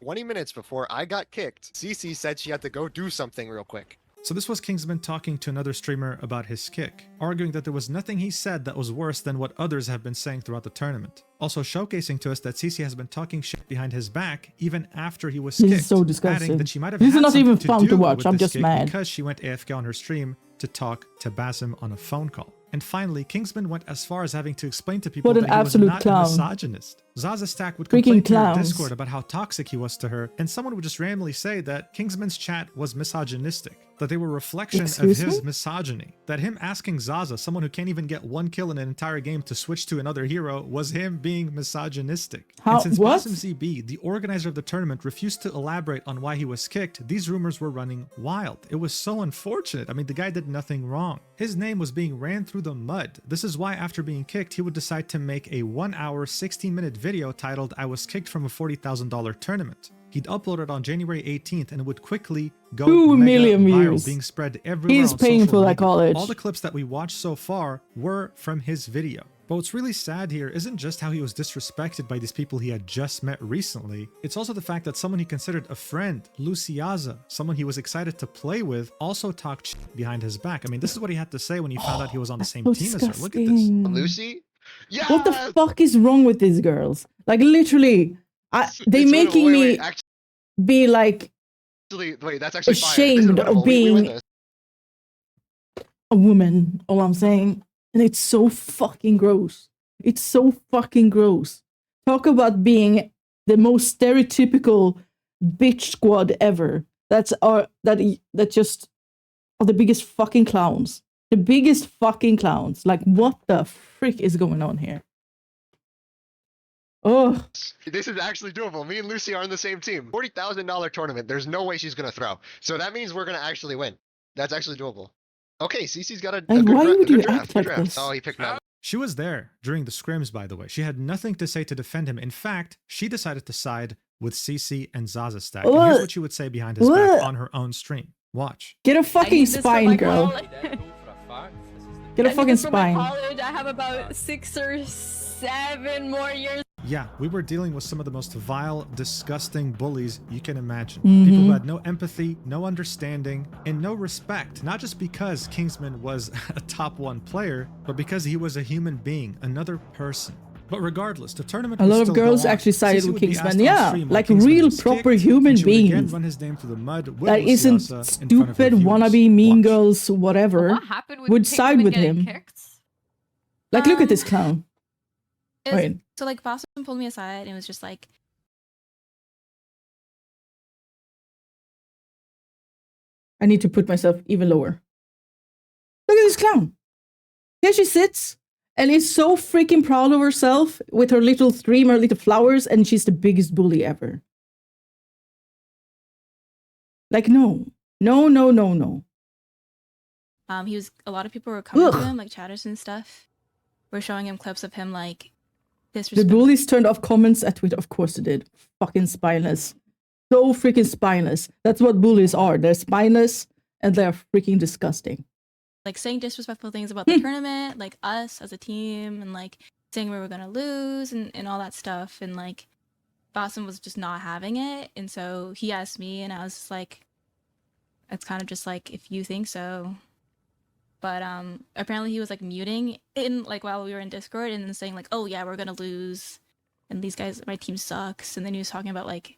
S4: 20 minutes before I got kicked, CC said she had to go do something real quick.
S3: So this was KINGSMAN talking to another streamer about his kick, arguing that there was nothing he said that was worse than what others have been saying throughout the tournament. Also showcasing to us that CC has been talking shit behind his back even after he was kicked.
S1: This is so disgusting.
S3: Adding that she might have
S1: This
S3: had
S1: is not even
S3: something
S1: fun to
S3: do
S1: watch.
S3: with
S1: I'm
S3: this
S1: just
S3: kick
S1: mad.
S3: because she went AFK on her stream to talk to Basim on a phone call. And finally, KINGSMAN went as far as having to explain to people
S1: What an
S3: that he was
S1: absolute
S3: not
S1: clown.
S3: a misogynist. Zaza Stack would
S1: Freaking
S3: complain to her
S1: clowns.
S3: Discord about how toxic he was to her, and someone would just randomly say that KINGSMAN's chat was misogynistic, that they were a reflection
S1: Excuse
S3: of his
S1: me?
S3: misogyny, that him asking Zaza, someone who can't even get one kill in an entire game, to switch to another hero was him being misogynistic.
S1: How-
S3: And since
S1: what?
S3: Basim ZB, the organizer of the tournament, refused to elaborate on why he was kicked, these rumors were running wild. It was so unfortunate. I mean, the guy did nothing wrong. His name was being ran through the mud. This is why after being kicked, he would decide to make a 1 hour, 16-minute video titled "I was kicked from a $40,000 tournament." He'd upload it on January 18th and it would quickly go
S1: 2
S3: mega
S1: million
S3: viral,
S1: views.
S3: being spread everywhere
S1: He's
S3: on
S1: paying
S3: social
S1: for that
S3: media.
S1: college.
S3: All the clips that we watched so far were from his video. But what's really sad here isn't just how he was disrespected by these people he had just met recently, it's also the fact that someone he considered a friend, Luciaza, someone he was excited to play with, also talked shit behind his back. I mean, this is what he had to say when he found out he was on the same
S1: So
S3: team as her. Look at this.
S1: disgusting.
S4: Lucy? Yeah.
S1: What the fuck is wrong with these girls? Like, literally, they making me be like
S4: Wait, that's actually fire.
S1: ashamed
S4: This is
S1: of
S4: winnable. We win
S1: being
S4: this.
S1: a woman, all I'm saying. And it's so fucking gross. It's so fucking gross. Talk about being the most stereotypical bitch squad ever. That just are the biggest fucking clowns. The biggest fucking clowns. Like, what the frick is going on here? Oh,
S4: This is actually doable. Me and Lucy are on the same team. $40,000 tournament. There's no way she's gonna throw. So that means we're gonna actually win. That's actually doable. Okay, CC's got a
S1: and
S4: good,
S1: why would you
S4: good draft.
S1: act
S4: Good
S1: like
S4: draft.
S1: this?
S4: Oh, he picked that.
S3: She was there during the scrims, by the way. She had nothing to say to defend him. In fact, she decided to side with CC and Zaza Stack. And here's what she would say behind his back on her own stream. Watch.
S1: Get a fucking spine, girl. Get a fucking spine.
S10: College, I have about 6 or 7 more years.
S3: Yeah, we were dealing with some of the most vile, disgusting bullies you can imagine.
S1: Mhm.
S3: People who had no empathy, no understanding, and no respect. Not just because KINGSMAN was a top 1 player, but because he was a human being, another person. But regardless, the tournament
S1: A
S3: would
S1: lot of
S3: still
S1: girls
S3: go on.
S1: actually sided
S3: CC
S1: with
S3: would be
S1: KINGSMAN.
S3: asked on
S1: Yeah,
S3: stream when
S1: like
S3: KINGSMAN
S1: real
S3: was
S1: proper
S3: kicked,
S1: human
S3: and she would again
S1: beings.
S3: run his name through the mud with
S1: That isn't
S3: Luciasa in front of her
S1: stupid
S3: viewers.
S1: wannabe mean
S3: Watch.
S1: girls, whatever,
S10: What happened with
S1: would side
S10: Kingsman
S1: with
S10: getting
S1: him.
S10: kicked?
S1: Like, look at this clown.
S6: It was-
S1: Wait.
S6: So like Basim pulled me aside and was just like,
S1: I need to put myself even lower. Look at this clown. Here she sits and is so freaking proud of herself with her little stream, her little flowers, and she's the biggest bully ever. Like, no. No, no, no, no.
S6: a lot of people were coming to
S1: Ugh.
S6: him, like chatters and stuff, were showing him clips of him like disrespectful.
S1: The bullies turned off comments at Twitter. Of course they did. Fucking spineless. So freaking spineless. That's what bullies are. They're spineless and they're freaking disgusting.
S6: Like saying disrespectful things about the tournament, like us as a team, and like saying we were gonna lose and all that stuff. And like Boston was just not having it. And so he asked me and I was just like, it's kind of just like, if you think so. But apparently he was like muting in like while we were in Discord and then saying like, oh yeah, we're gonna lose. And these guys, my team sucks. And then he was talking about like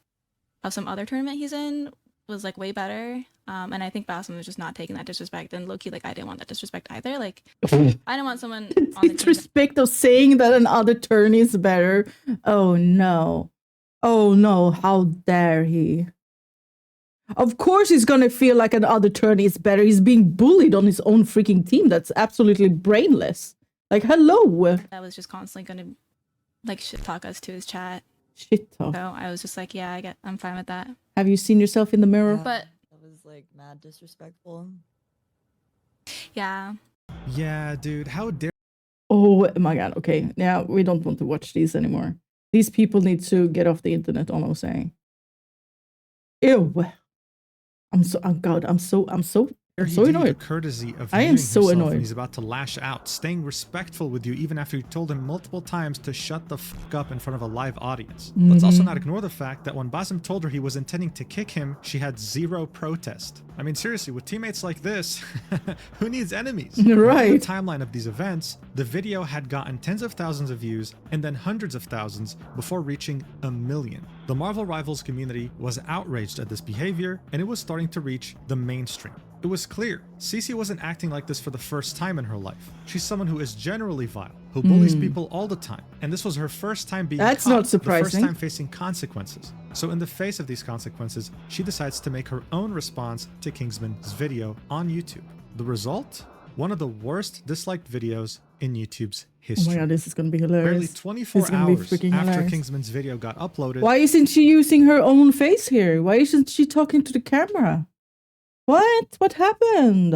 S6: how some other tournament he's in was like way better. And I think Boston was just not taking that disrespect. And low-key, like I didn't want that disrespect either. Like I didn't want someone on the
S1: disrespect of saying that another turn is better. Oh no. Oh no, how dare he? Of course he's gonna feel like another turn is better. He's being bullied on his own freaking team. That's absolutely brainless. Like, hello.
S6: that was just constantly gonna like shit talk us to his chat.
S1: Shit talk.
S6: So I was just like, yeah, I'm fine with that.
S1: Have you seen yourself in the mirror?
S6: But
S10: That was like mad disrespectful.
S6: yeah.
S3: Yeah, dude, how dare
S1: Oh my god, okay. Now we don't want to watch these anymore. These people need to get off the internet, all I'm saying. Ew. I'm so
S3: he did
S1: annoyed.
S3: the courtesy of
S1: I am
S3: muting
S1: so
S3: himself
S1: annoyed.
S3: when he's about to lash out, staying respectful with you even after you told him multiple times to shut the fuck up in front of a live audience. Let's also not ignore the fact that when Basim told her he was intending to kick him, she had zero protest. I mean, seriously, with teammates like this, who needs enemies?
S1: Right.
S3: In the timeline of these events, the video had gotten tens of thousands of views and then hundreds of thousands before reaching 1 million. The Marvel Rivals community was outraged at this behavior, and it was starting to reach the mainstream. It was clear, Cece wasn't acting like this for the first time in her life. She's someone who is generally vile, who bullies people all the time, and this was her first time being
S1: That's
S3: caught,
S1: not surprising.
S3: the first time facing consequences. So in the face of these consequences, she decides to make her own response to KINGSMAN's video on YouTube. The result? One of the worst disliked videos in YouTube's
S1: Oh
S3: history.
S1: my god, this is gonna be
S3: Barely
S1: hilarious.
S3: 24
S1: It's gonna be
S3: hours
S1: freaking
S3: after
S1: hilarious.
S3: KINGSMAN's video got uploaded,
S1: Why isn't she using her own face here? Why isn't she talking to the camera? What happened?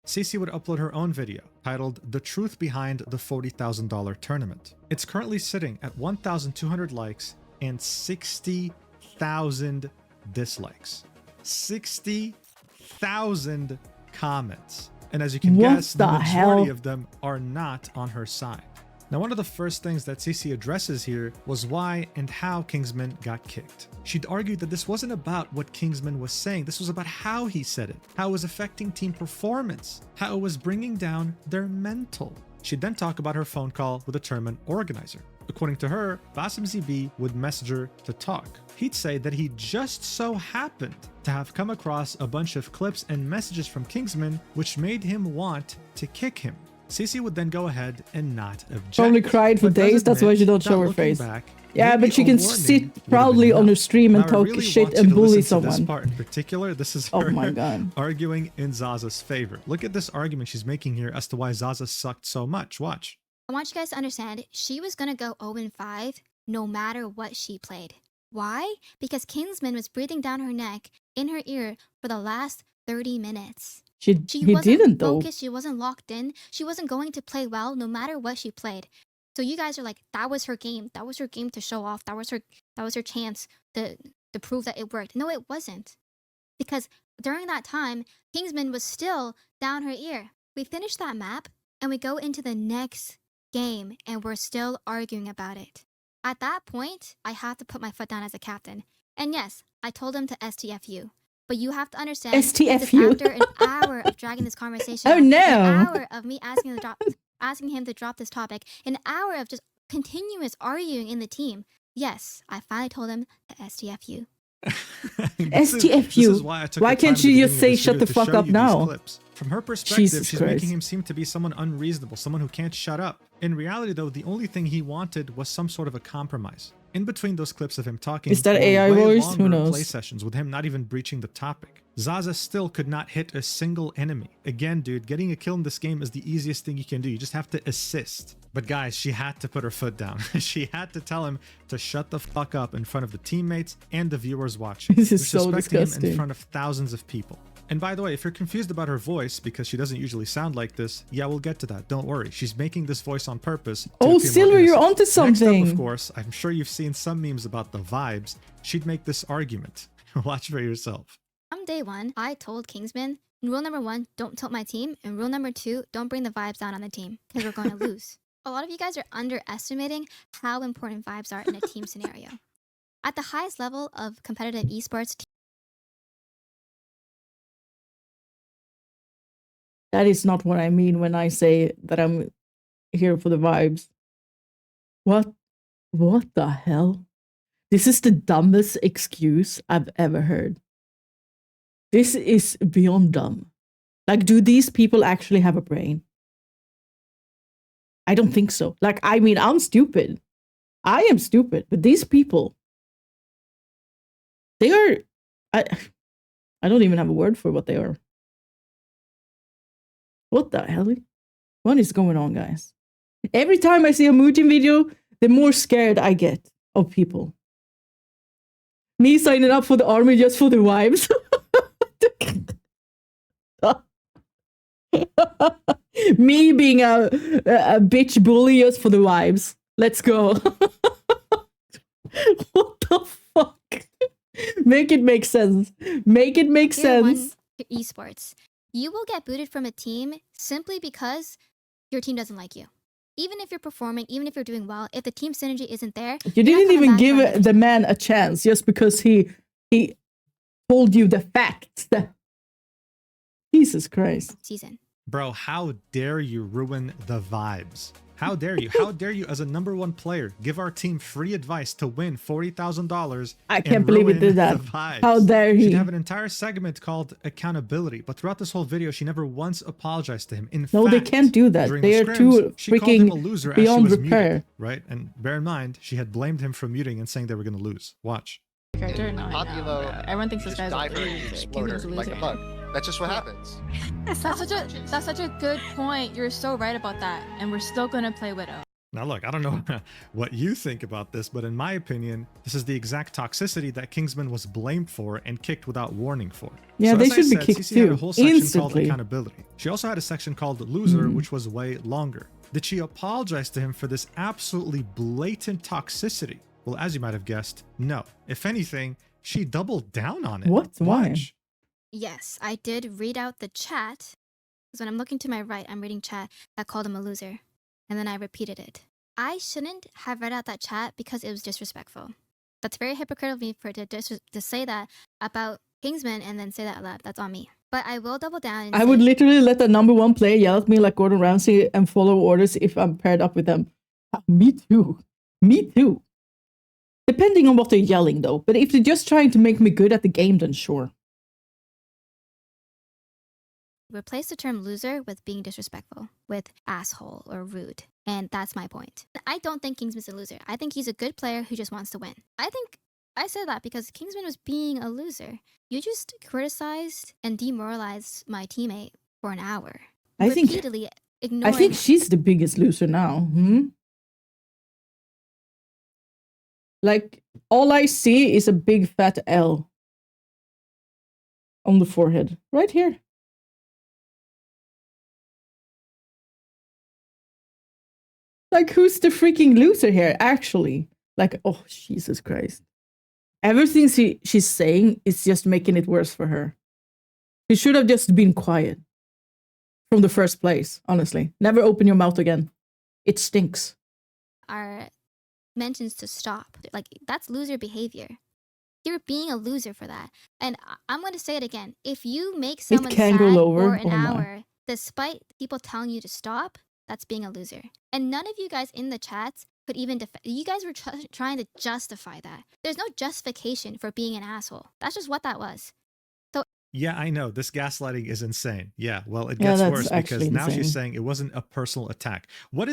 S3: Cece would upload her own video titled The Truth Behind the $40,000 Tournament. It's currently sitting at 1,200 likes and 60,000 dislikes. 60,000 comments. And as you can
S1: What
S3: guess, the
S1: the
S3: majority
S1: hell?
S3: of them are not on her side. Now, one of the first things that Cece addresses here was why and how KINGSMAN got kicked. She'd argued that this wasn't about what KINGSMAN was saying, this was about how he said it, how it was affecting team performance, how it was bringing down their mental. She'd then talk about her phone call with the tournament organizer. According to her, Basim ZB would message her to talk. He'd say that he just so happened to have come across a bunch of clips and messages from KINGSMAN which made him want to kick him. Cece would then go ahead and not object.
S1: Probably cried for
S3: but does
S1: days, that's why
S3: admit
S1: she don't
S3: that
S1: show her
S3: looking
S1: face.
S3: back,
S1: Yeah,
S3: maybe
S1: but she
S3: a
S1: can
S3: warning
S1: sit
S3: would have
S1: proudly
S3: been
S1: on her
S3: enough.
S1: stream and
S3: Now, I
S1: talk
S3: really
S1: shit
S3: want you
S1: and
S3: to
S1: bully
S3: listen to
S1: someone.
S3: This part in particular, this is
S1: Oh
S3: her
S1: my god.
S3: arguing in Zaza's favor. Look at this argument she's making here as to why Zaza sucked so much. Watch.
S8: I want you guys to understand, she was gonna go 0-5 no matter what she played. Why? Because KINGSMAN was breathing down her neck, in her ear, for the last 30 minutes.
S1: He
S8: wasn't
S1: didn't though.
S8: focused, she wasn't locked in, she wasn't going to play well no matter what she played. So you guys are like, that was her game. That was her game to show off. That was her chance to prove that it worked. No, it wasn't. Because during that time, KINGSMAN was still down her ear. We finish that map and we go into the next game and we're still arguing about it. At that point, I have to put my foot down as a captain. And yes, I told him to STFU. But you have to understand,
S1: STFU.
S8: after an hour of dragging this conversation
S1: Oh
S8: out,
S1: no.
S8: an hour of me asking him to drop this topic, an hour of just continuous arguing in the team, yes, I finally told him to STFU.
S1: STFU. Why can't you just say shut the fuck up now?
S3: From her perspective,
S1: Jesus
S3: she's
S1: Christ.
S3: making him seem to be someone unreasonable, someone who can't shut up. In reality, though, the only thing he wanted was some sort of a compromise. In between those clips of him talking,
S1: Is that
S3: were
S1: AI
S3: way
S1: voice?
S3: longer
S1: Who knows?
S3: play sessions with him not even breaching the topic. Zaza still could not hit a single enemy. Again, dude, getting a kill in this game is the easiest thing you can do. You just have to assist. But guys, she had to put her foot down. She had to tell him to shut the fuck up in front of the teammates and the viewers watching.
S1: This is so
S3: Disrespecting him in
S1: disgusting.
S3: front of thousands of people. And by the way, if you're confused about her voice because she doesn't usually sound like this, yeah, we'll get to that. Don't worry. She's making this voice on purpose.
S1: Oh, Silver, you're onto something.
S3: Next up, of course, I'm sure you've seen some memes about the vibes. She'd make this argument. Watch for yourself.
S8: From day one, I told Kingsman, rule number 1, don't tilt my team. And rule number 2, don't bring the vibes down on the team because we're going to lose. A lot of you guys are underestimating how important vibes are in a team scenario. At the highest level of competitive esports,
S1: That is not what I mean when I say that I'm here for the vibes. What the hell? This is the dumbest excuse I've ever heard. This is beyond dumb. Like, do these people actually have a brain? I don't think so. Like, I mean, I'm stupid. I am stupid, but these people, they are, I don't even have a word for what they are. What the hell? What is going on, guys? Every time I see a Mujin video, the more scared I get of people. Me signing up for the army just for the vibes. Me being a bitch bully just for the vibes. Let's go. What the fuck? Make it make sense. Make it make sense.
S8: Esports. You will get booted from a team simply because your team doesn't like you. Even if you're performing, even if you're doing well, if the team synergy isn't there,
S1: you didn't even give the man a chance just because he told you the facts. Jesus Christ.
S8: Season.
S3: Bro, how dare you ruin the vibes? How dare you? How dare you, as a #1 player, give our team free advice to win $40,000?
S1: I can't believe it did that. How dare he?
S3: She'd have an entire segment called accountability, but throughout this whole video, she never once apologized to him. In fact,
S1: they can't do that. They are too freaking beyond repair.
S3: Right? And bear in mind, she had blamed him for muting and saying they were going to lose. Watch.
S6: Everyone thinks this guy's a loser.
S4: Like a bug. That's just what happens.
S6: That's such a good point. You're so right about that. And we're still gonna play Widow.
S3: Now look, I don't know what you think about this, but in my opinion, this is the exact toxicity that Kingsman was blamed for and kicked without warning for.
S1: Yeah,
S3: so
S1: they should be kicked
S3: CC had a
S1: too.
S3: whole section
S1: Instantly.
S3: called accountability. She also had a section called loser, which was way longer. Did she apologize to him for this absolutely blatant toxicity? Well, as you might have guessed, no. If anything, she doubled down on it.
S1: What? Why?
S3: Watch.
S8: Yes, I did read out the chat. Because when I'm looking to my right, I'm reading chat that called him a loser. And then I repeated it. I shouldn't have read out that chat because it was disrespectful. That's very hypocritical of me for to say that about Kingsman and then say that aloud. That's on me. But I will double down and
S1: I would literally let the #1 player yell at me like Gordon Ramsay and follow orders if I'm paired up with them. Me too. Me too. Depending on what they're yelling though. But if they're just trying to make me good at the game, then sure.
S8: replace the term loser with being disrespectful, with asshole or rude. And that's my point. I don't think Kingsman's a loser. I think he's a good player who just wants to win. I think I said that because Kingsman was being a loser. You just criticized and demoralized my teammate for an hour. Repeatedly ignoring.
S1: I think she's the biggest loser now. Like, all I see is a big fat L on the forehead. Right here. Like, who's the freaking loser here, actually? Like, oh, Jesus Christ. Everything she's saying is just making it worse for her. She should have just been quiet from the first place, honestly. Never open your mouth again. It stinks.
S8: Our mentions to stop. Like, that's loser behavior. You're being a loser for that. And I'm going to say it again. If you make someone sad for an hour, despite people telling you to stop, that's being a loser. And none of you guys in the chats could even you guys were trying to justify that. There's no justification for being an asshole. That's just what that was. So
S3: yeah, I know this gaslighting is insane. Yeah, well, it gets worse because now she's saying it wasn't a personal attack. What?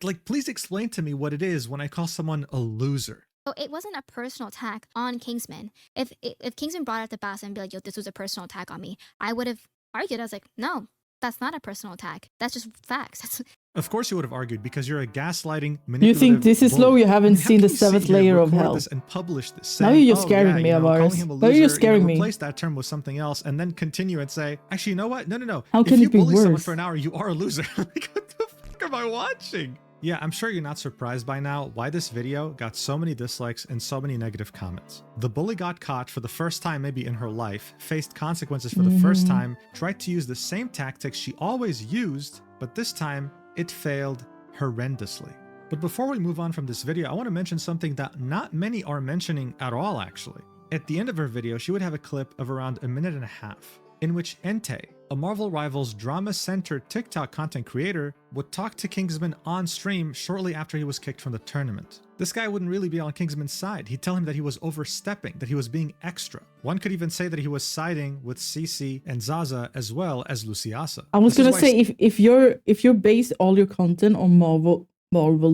S3: Like, please explain to me what it is when I call someone a loser.
S8: So it wasn't a personal attack on Kingsman. If Kingsman brought up the Bass and be like, yo, this was a personal attack on me, I would have argued. I was like, no, that's not a personal attack. That's just facts.
S3: Of course you would have argued, because you're a gaslighting, manipulative
S1: You think this is
S3: bully.
S1: low? You
S3: I
S1: haven't
S3: mean, how
S1: seen
S3: can
S1: the
S3: you sit
S1: 7th
S3: here,
S1: layer of
S3: record
S1: hell.
S3: this and publish this,
S1: Now
S3: saying,
S1: you're just scaring me,
S3: calling
S1: Avars.
S3: him a
S1: Now you're
S3: loser,
S1: scaring me.
S3: replace that term with something else, and then continue and say, actually, you know what? No.
S1: How can
S3: if you
S1: it be
S3: bully someone
S1: worse?
S3: for an hour, you are a loser. Like, what the fuck am I watching? Yeah, I'm sure you're not surprised by now why this video got so many dislikes and so many negative comments. The bully got caught for the first time maybe in her life, faced consequences for the first time, tried to use the same tactics she always used, but this time it failed horrendously. But before we move on from this video, I want to mention something that not many are mentioning at all actually. At the end of her video, she would have a clip of around 1.5 minutes, in which Entei, a Marvel Rivals drama-centered TikTok content creator, would talk to KINGSMAN on stream shortly after he was kicked from the tournament. This guy wouldn't really be on KINGSMAN's side. He'd tell him that he was overstepping, that he was being extra. One could even say that he was siding with CC and Zaza as well as Luciasa.
S1: I was gonna say, if you're based all your content on Marvel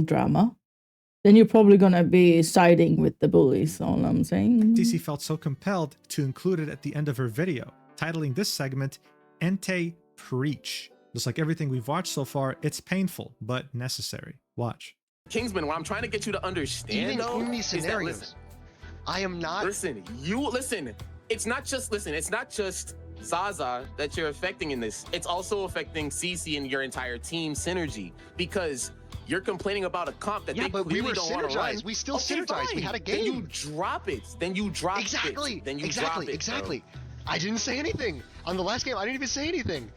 S1: drama, then you're probably gonna be siding with the bullies. All I'm saying.
S3: CC felt so compelled to include it at the end of her video, titling this segment Entei Preach. Just like everything we've watched so far, it's painful but necessary. Watch.
S11: KINGSMAN, what I'm trying to get you to understand,
S4: Even
S11: though,
S4: in these
S11: is that,
S4: scenarios,
S11: listen,
S4: I am not.
S11: listen, it's not just Zaza that you're affecting in this. It's also affecting CC and your entire team synergy, because you're complaining about a comp that they
S4: but we
S11: clearly
S4: were
S11: don't want to run.
S4: synergized. We still synergized. We had a game.
S11: Then you drop it. Then you drop
S4: Exactly.
S11: it. Then you
S4: exactly.
S11: drop it.
S4: Exactly. I didn't say anything on the last game. I didn't even say anything.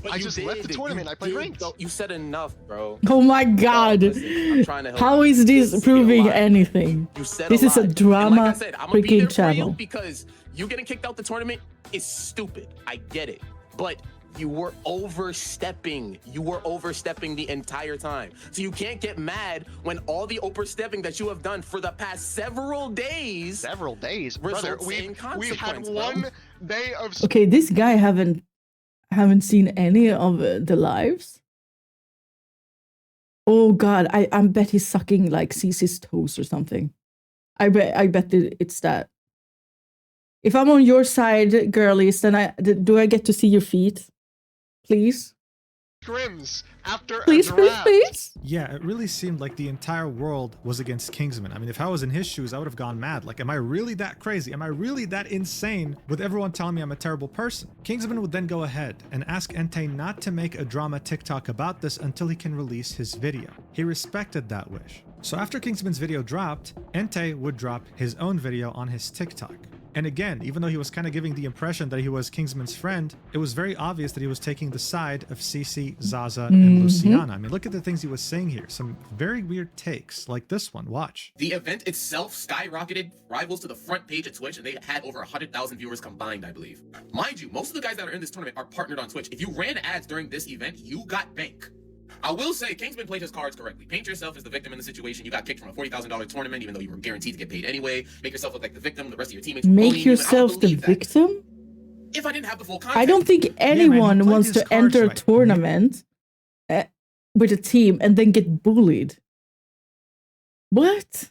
S11: But
S4: I
S11: you
S4: just left the
S11: did.
S4: tournament.
S11: You
S4: I played
S11: did,
S4: ranked.
S11: though. You said enough, bro.
S1: Oh my god!
S11: Listen, I'm trying to help
S1: How
S11: you.
S1: is this
S11: It's
S1: proving
S11: a lot.
S1: anything?
S11: You said
S1: This is a
S11: lot. And
S1: drama
S11: like I said, I'm gonna be there
S1: freaking
S11: for you
S1: channel.
S11: because you getting kicked out the tournament is stupid. I get it, but you were overstepping. You were overstepping the entire time. So you can't get mad when all the overstepping that you have done for the past several days. Brother,
S4: we've had one day of.
S1: Okay, this guy haven't seen any of the lives. Oh god, I bet he's sucking like CC's toes or something. I bet it's that. If I'm on your side, girlies, then do I get to see your feet? Please?
S4: Scrims after
S1: Please,
S4: a
S1: please,
S4: draft.
S1: please?
S3: Yeah, it really seemed like the entire world was against KINGSMAN. I mean, if I was in his shoes, I would have gone mad. Like, am I really that crazy? Am I really that insane with everyone telling me I'm a terrible person? KINGSMAN would then go ahead and ask Entei not to make a drama TikTok about this until he can release his video. He respected that wish. So after KINGSMAN's video dropped, Entei would drop his own video on his TikTok. And again, even though he was kind of giving the impression that he was KINGSMAN's friend, it was very obvious that he was taking the side of CC, Zaza, and Luciana. I mean, look at the things he was saying here. Some very weird takes, like this one. Watch.
S12: The event itself skyrocketed rivals to the front page at Twitch, and they had over 100,000 viewers combined, I believe. Mind you, most of the guys that are in this tournament are partnered on Twitch. If you ran ads during this event, you got bank. I will say KINGSMAN played his cards correctly. Paint yourself as the victim in the situation. You got kicked from a $40,000 tournament, even though you were guaranteed to get paid anyway. Make yourself look like the victim. The rest of your teammates
S1: Make yourself the victim?
S12: If I didn't have the full context.
S1: I don't think anyone wants to enter a tournament with a team and then get bullied. What?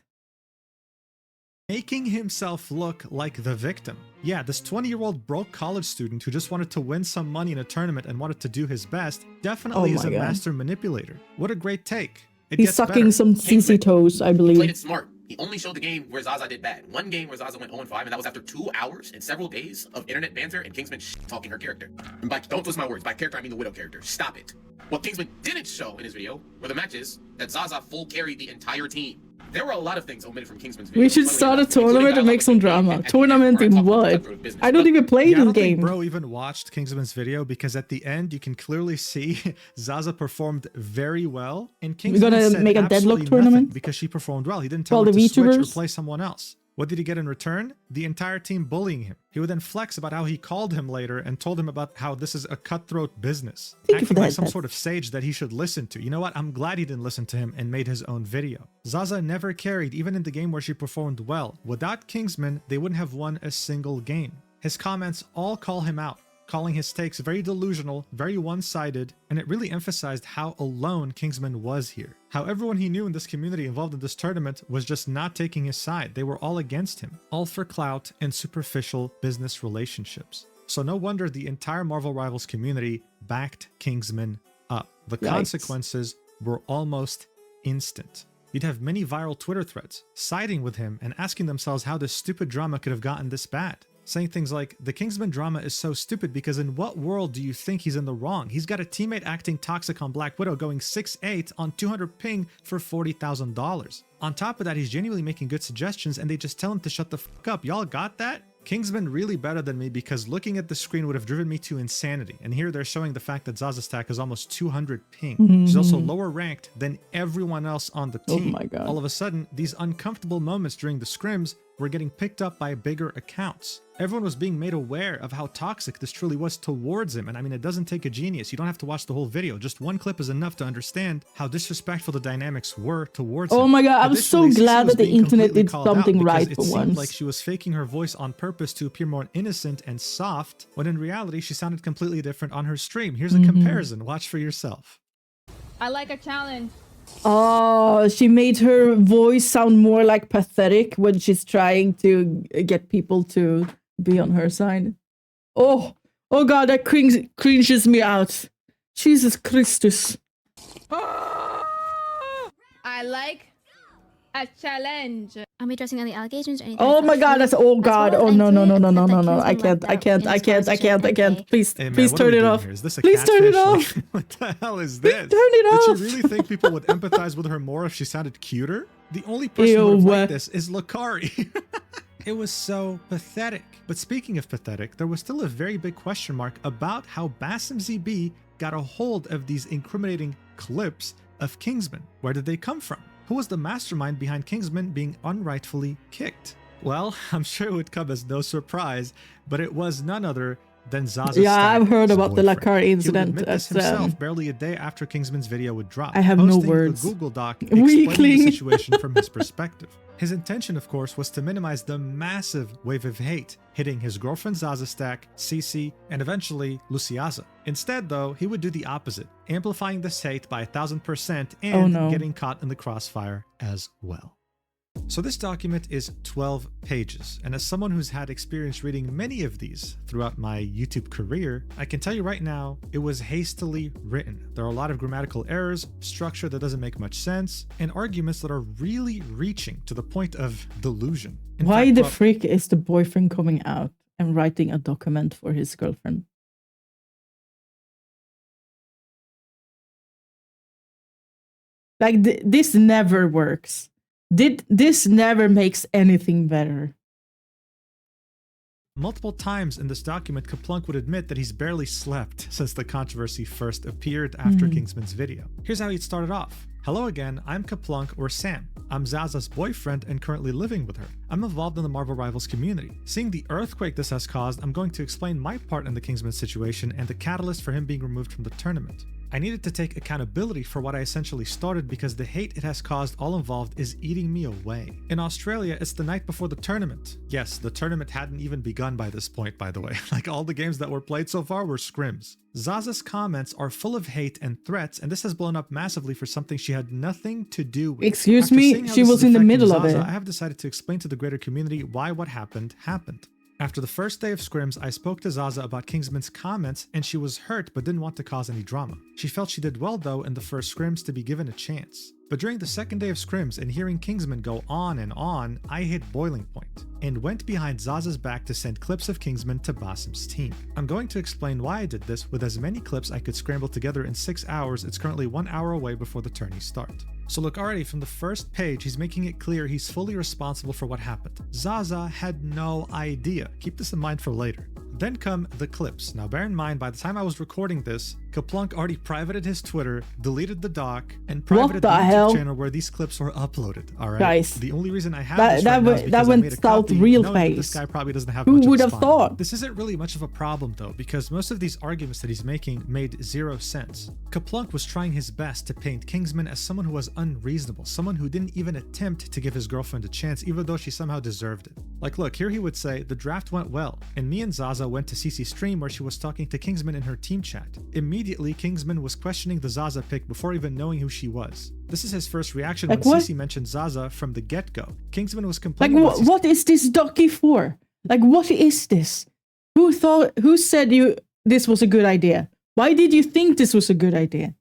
S3: Making himself look like the victim. Yeah, this 20-year-old broke college student who just wanted to win some money in a tournament and wanted to do his best definitely is a master manipulator. What a great take.
S1: He's sucking some CC toes, I believe.
S12: He played it smart. He only showed the game where Zaza did bad. One game where Zaza went 0-5, and that was after 2 hours and several days of internet banter and KINGSMAN talking her character. And by, don't twist my words, by character I mean the Widow character. Stop it. What KINGSMAN didn't show in his video were the matches that Zaza full carried the entire team. There were a lot of things omitted from KINGSMAN's video.
S1: We should start a tournament and make some drama. Tournament in what? I don't even play
S3: I
S1: this
S3: don't
S1: game.
S3: think bro even watched KINGSMAN's video because at the end you can clearly see Zaza performed very well and KINGSMAN
S1: We're gonna
S3: said
S1: make a
S3: absolutely
S1: deadlock tournament?
S3: nothing because she performed well. He didn't tell
S1: All
S3: her
S1: the
S3: to switch or
S1: VTubers?
S3: play someone else. What did he get in return? The entire team bullying him. He would then flex about how he called him later and told him about how this is a cutthroat business.
S1: Thank you for
S3: Acting like
S1: that,
S3: some
S1: Pat.
S3: sort of sage that he should listen to. You know what? I'm glad he didn't listen to him and made his own video. Zaza never carried, even in the game where she performed well. Without KINGSMAN, they wouldn't have won a single game. His comments all call him out, calling his takes very delusional, very one-sided, and it really emphasized how alone KINGSMAN was here. How everyone he knew in this community involved in this tournament was just not taking his side. They were all against him, all for clout and superficial business relationships. So no wonder the entire Marvel Rivals community backed KINGSMAN up. The
S1: Yikes.
S3: consequences were almost instant. You'd have many viral Twitter threads siding with him and asking themselves how this stupid drama could have gotten this bad. Saying things like, the Kingsman drama is so stupid because in what world do you think he's in the wrong? He's got a teammate acting toxic on Black Widow going 6'8" on 200 ping for $40,000. On top of that, he's genuinely making good suggestions and they just tell him to shut the fuck up. Y'all got that? Kingsman really better than me because looking at the screen would have driven me to insanity. And here they're showing the fact that Zaza's stack is almost 200 ping. She's also lower ranked than everyone else on the team.
S1: Oh my God.
S3: All of a sudden, these uncomfortable moments during the scrims were getting picked up by bigger accounts. Everyone was being made aware of how toxic this truly was towards him. And I mean, it doesn't take a genius. You don't have to watch the whole video. Just one clip is enough to understand how disrespectful the dynamics were towards him.
S1: Oh my God, I'm so
S3: Additionally,
S1: glad
S3: Cece was
S1: that the
S3: being
S1: internet
S3: completely
S1: did
S3: called out
S1: something
S3: because
S1: right
S3: it
S1: for
S3: seemed
S1: once.
S3: like she was faking her voice on purpose to appear more innocent and soft, when in reality, she sounded completely different on her stream. Here's a comparison. Watch for yourself.
S6: I like a challenge.
S1: Oh, she made her voice sound more like pathetic when she's trying to get people to be on her side. Oh God, that cringes me out. Jesus Christus.
S6: I like a challenge.
S8: I'm addressing any allegations or anything.
S1: Oh my God, that's oh God.
S8: well,
S1: Oh
S8: I
S1: no no
S8: included
S1: no
S8: a
S1: no
S8: clip
S1: no
S8: that
S1: no. I
S8: Kingsman
S1: can't.
S8: left
S1: I
S8: out
S1: can't.
S8: in
S1: I
S8: his
S1: can't. I
S8: conversation
S1: can't. I
S8: with
S1: can't.
S8: MK.
S1: Please,
S3: Hey, man,
S1: please
S3: what are
S1: turn
S3: we
S1: it
S3: doing
S1: off.
S3: here? Is this a
S1: Please turn it
S3: catfish?
S1: off.
S3: What the hell is
S1: Please
S3: this?
S1: turn it
S3: Did
S1: off.
S3: you really think people would empathize with her more if she sounded cuter? The only person who would have
S1: Ew.
S3: liked this is Lakari. It was so pathetic. But speaking of pathetic, there was still a very big question mark about how Bassem ZB got a hold of these incriminating clips of Kingsman. Where did they come from? Who was the mastermind behind Kingsman being unrightfully kicked? Well, I'm sure it would come as no surprise, but it was none other than Zaza's
S1: Yeah, I've heard about the
S3: boyfriend.
S1: Lakari
S3: He would
S1: incident.
S3: admit this
S1: As,
S3: himself barely a day after Kingsman's video would drop.
S1: I have no
S3: posting
S1: words.
S3: a Google Doc explaining
S1: Weakling.
S3: the situation from his perspective. His intention, of course, was to minimize the massive wave of hate hitting his girlfriend Zaza stack, Cece, and eventually Luciaza. Instead, though, he would do the opposite, amplifying this hate by 1000% and
S1: Oh, no.
S3: getting caught in the crossfire as well. So this document is 12 pages, and as someone who's had experience reading many of these throughout my YouTube career, I can tell you right now, it was hastily written. There are a lot of grammatical errors, structure that doesn't make much sense, and arguments that are really reaching to the point of delusion. In
S1: Why
S3: fact,
S1: the
S3: well,
S1: freak is the boyfriend coming out and writing a document for his girlfriend? Like this never works. This never makes anything better.
S3: multiple times in this document, Kaplunk would admit that he's barely slept since the controversy first appeared after Kingsman's video. Here's how it started off. Hello again, I'm Kaplunk or Sam. I'm Zaza's boyfriend and currently living with her. I'm involved in the Marvel Rivals community. Seeing the earthquake this has caused, I'm going to explain my part in the Kingsman situation and the catalyst for him being removed from the tournament. I needed to take accountability for what I essentially started because the hate it has caused all involved is eating me away. In Australia, it's the night before the tournament. Yes, the tournament hadn't even begun by this point, by the way. Like all the games that were played so far were scrims. Zaza's comments are full of hate and threats, and this has blown up massively for something she had nothing to do with.
S1: Excuse
S3: After
S1: me,
S3: seeing how
S1: she
S3: this
S1: was
S3: is
S1: in the
S3: affecting
S1: middle of
S3: Zaza,
S1: it.
S3: I have decided to explain to the greater community why what happened happened. After the first day of scrims, I spoke to Zaza about Kingsman's comments, and she was hurt but didn't want to cause any drama. She felt she did well though in the first scrims to be given a chance. But during the second day of scrims and hearing Kingsman go on and on, I hit boiling point and went behind Zaza's back to send clips of Kingsman to Basim's team. I'm going to explain why I did this with as many clips I could scramble together in 6 hours. It's currently 1 hour away before the tourneys start. So look, already from the first page, he's making it clear he's fully responsible for what happened. Zaza had no idea. Keep this in mind for later. Then come the clips. Now bear in mind, by the time I was recording this, Kaplunk already privated his Twitter, deleted the doc, and privated the YouTube channel where these clips were uploaded. Alright?
S1: Guys,
S3: the only reason I have this right now is because
S1: that
S3: I
S1: went
S3: made a
S1: south
S3: copy,
S1: real
S3: knowing that this
S1: fast.
S3: guy probably doesn't have
S1: Who
S3: much of
S1: would
S3: a
S1: have
S3: spine.
S1: thought?
S3: This isn't really much of a problem though, because most of these arguments that he's making made zero sense. Kaplunk was trying his best to paint Kingsman as someone who was unreasonable, someone who didn't even attempt to give his girlfriend a chance, even though she somehow deserved it. Like look, here he would say, the draft went well, and me and Zaza went to Cece's stream where she was talking to Kingsman in her team chat. Immediately, Kingsman was questioning the Zaza pick before even knowing who she was. This is his first reaction
S1: like
S3: when
S1: what?
S3: Cece mentioned Zaza from the get-go. Kingsman was
S1: Like
S3: complaining about
S1: what is this docky for? Like what is this? Who said this was a good idea? Why did you think this was a good idea?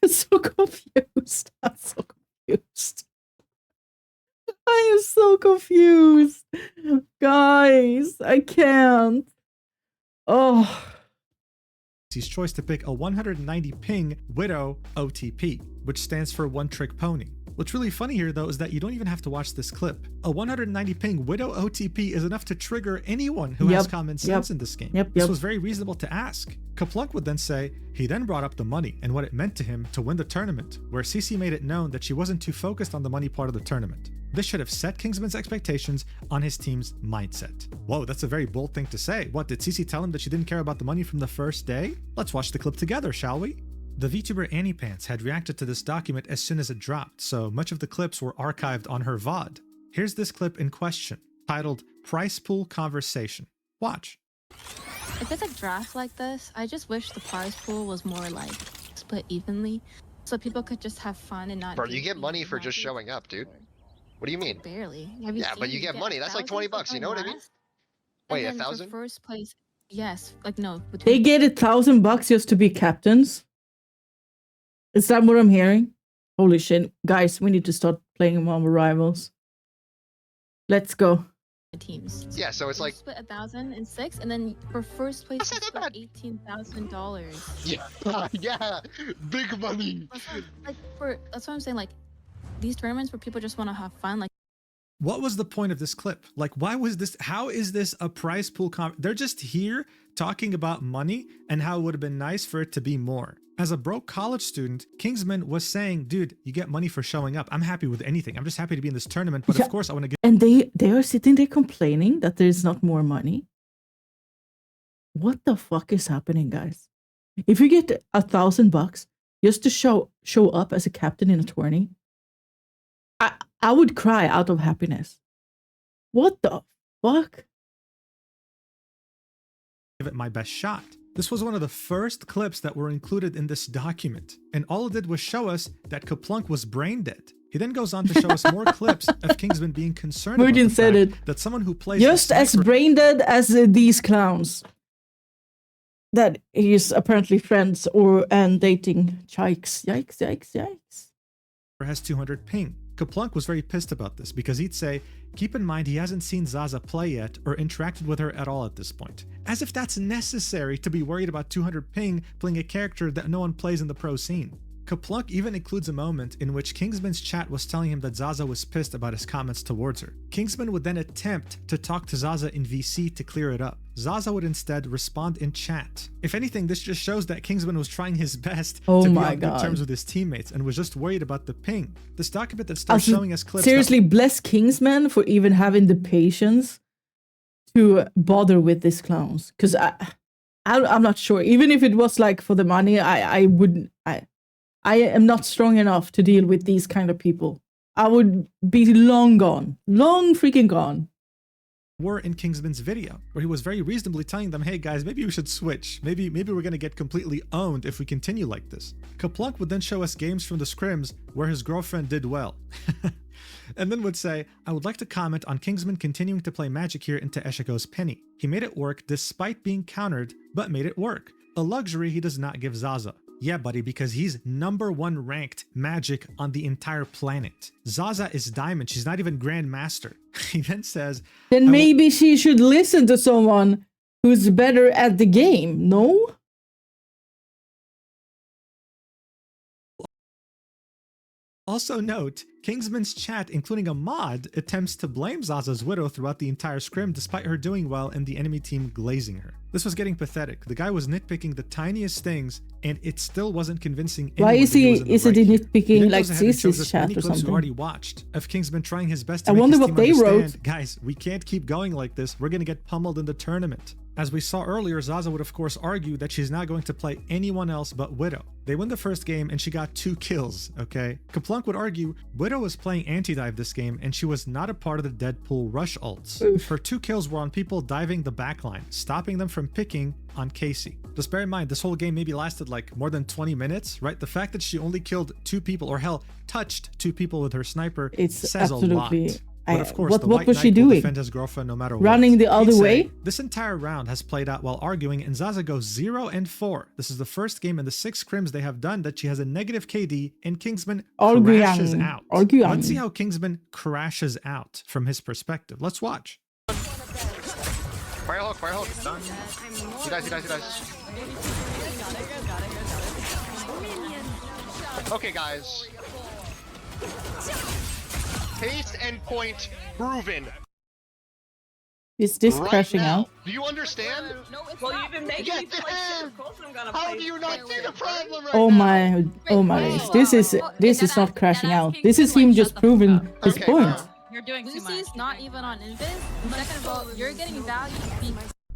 S1: I'm so confused. I'm so confused. I am so confused. Guys, I can't. Oh.
S3: His choice to pick a 190 ping Widow OTP, which stands for One Trick Pony. What's really funny here though is that you don't even have to watch this clip. A 190 ping Widow OTP is enough to trigger anyone who has common sense in this game. This was very reasonable to ask. Kaplunk would then say, he then brought up the money and what it meant to him to win the tournament, where Cece made it known that she wasn't too focused on the money part of the tournament. This should have set Kingsman's expectations on his team's mindset. Whoa, that's a very bold thing to say. What, did Cece tell him that she didn't care about the money from the first day? Let's watch the clip together, shall we? The VTuber Annie Pants had reacted to this document as soon as it dropped, so much of the clips were archived on her VOD. Here's this clip in question, titled Price Pool Conversation. Watch.
S6: If it's a draft like this, I just wish the prize pool was more like split evenly, so people could just have fun and not.
S4: Bro, you get money for just showing up, dude. What do you mean?
S6: Barely.
S4: Yeah, but you get money. That's like 20 bucks. You know what I mean? Wait, 1,000?
S6: First place. Yes. Like no.
S1: They get $1,000 just to be captains. Is that what I'm hearing? Holy shit, guys! We need to start playing Marvel Rivals. Let's go.
S6: Teams.
S4: Yeah, so it's like
S6: split 1,006, and then for first place, it's split $18,000.
S4: Yeah, yeah, big money.
S6: That's what I'm saying. Like these tournaments where people just want to have fun. Like,
S3: what was the point of this clip? Like, why was this? How is this a prize pool? They're just here talking about money and how it would have been nice for it to be more. As a broke college student, KINGSMAN was saying, dude, you get money for showing up. I'm happy with anything. I'm just happy to be in this tournament, but of course I want to get—
S1: And they are sitting there complaining that there's not more money. What the fuck is happening, guys? If you get $1,000 just to show up as a captain in a tourney, I would cry out of happiness. What the fuck?
S3: Give it my best shot. This was one of the first clips that were included in this document, and all it did was show us that Kaplunk was brain dead. He then goes on to show us more clips of KINGSMAN being concerned about the fact that someone who plays
S1: just as brain dead as these clowns that he's apparently friends and dating. Yikes, yikes, yikes, yikes.
S3: Has 200 ping. Kaplunk was very pissed about this because he'd say, keep in mind he hasn't seen Zaza play yet or interacted with her at all at this point. As if that's necessary to be worried about 200 ping playing a character that no one plays in the pro scene. Kaplunk even includes a moment in which KINGSMAN's chat was telling him that Zaza was pissed about his comments towards her. KINGSMAN would then attempt to talk to Zaza in VC to clear it up. Zaza would instead respond in chat. If anything, this just shows that KINGSMAN was trying his best to be on good terms with his teammates and was just worried about the ping. This document that starts showing us clips—
S1: seriously, bless KINGSMAN for even having the patience to bother with these clowns. Because I'm not sure. Even if it was like for the money, I wouldn't. I am not strong enough to deal with these kind of people. I would be long gone. Long freaking gone.
S3: Were in KINGSMAN's video, where he was very reasonably telling them, hey guys, maybe we should switch. Maybe we're gonna get completely owned if we continue like this. Kaplunk would then show us games from the scrims where his girlfriend did well. And then would say, I would like to comment on KINGSMAN continuing to play Magic here into Eshiko's Penny. He made it work despite being countered, but made it work. A luxury he does not give Zaza. Yeah, buddy, because he's #1 ranked Magic on the entire planet. Zaza is Diamond. She's not even Grandmaster. He then says,
S1: then maybe she should listen to someone who's better at the game, no?
S3: Also note, KINGSMAN's chat, including a mod, attempts to blame Zaza's Widow throughout the entire scrim despite her doing well and the enemy team glazing her. This was getting pathetic. The guy was nitpicking the tiniest things and it still wasn't convincing anyone.
S1: Why is he nitpicking like Cece's chat or something?
S3: Already watched of KINGSMAN trying his best to
S1: I
S3: make
S1: wonder
S3: his
S1: what
S3: team
S1: they
S3: understand,
S1: wrote.
S3: guys, we can't keep going like this. We're gonna get pummeled in the tournament. As we saw earlier, Zaza would of course argue that she's not going to play anyone else but Widow. They win the first game and she got 2 kills, okay? Kaplunk would argue Widow was playing anti-dive this game and she was not a part of the Deadpool rush ults.
S1: Oof.
S3: Her 2 kills were on people diving the backline, stopping them from picking on Casey. Just bear in mind, this whole game maybe lasted like more than 20 minutes, right? The fact that she only killed 2 people, or hell, touched 2 people with her sniper says a lot. But of course,
S1: what
S3: the White
S1: was she
S3: Knight will
S1: doing?
S3: defend his girlfriend no matter what.
S1: Running the other
S3: He'd say,
S1: way?
S3: This entire round has played out while arguing, and Zaza goes 0-4. This is the first game in the 6 scrims they have done that she has a negative KD, and Kingsman crashes out. Let's see how Kingsman crashes out from his perspective. Let's watch.
S4: Fire hook, fire hook. He dies, he dies, he dies. Okay, guys. Pace and point proven.
S1: Is this
S4: right
S1: crashing
S4: now.
S1: out?
S4: Do you understand?
S5: Well, you've been making
S4: Yes,
S5: me play
S4: it
S5: shit.
S4: is.
S5: Of course I'm gonna
S4: How
S5: play
S4: do you not see the problem right
S1: Oh
S4: now?
S1: my, oh my days. This is not crashing out. This is him just proving his
S4: Okay,
S1: point.
S6: You're doing too much. Lucy's not even on Invis. Second of all, you're getting value.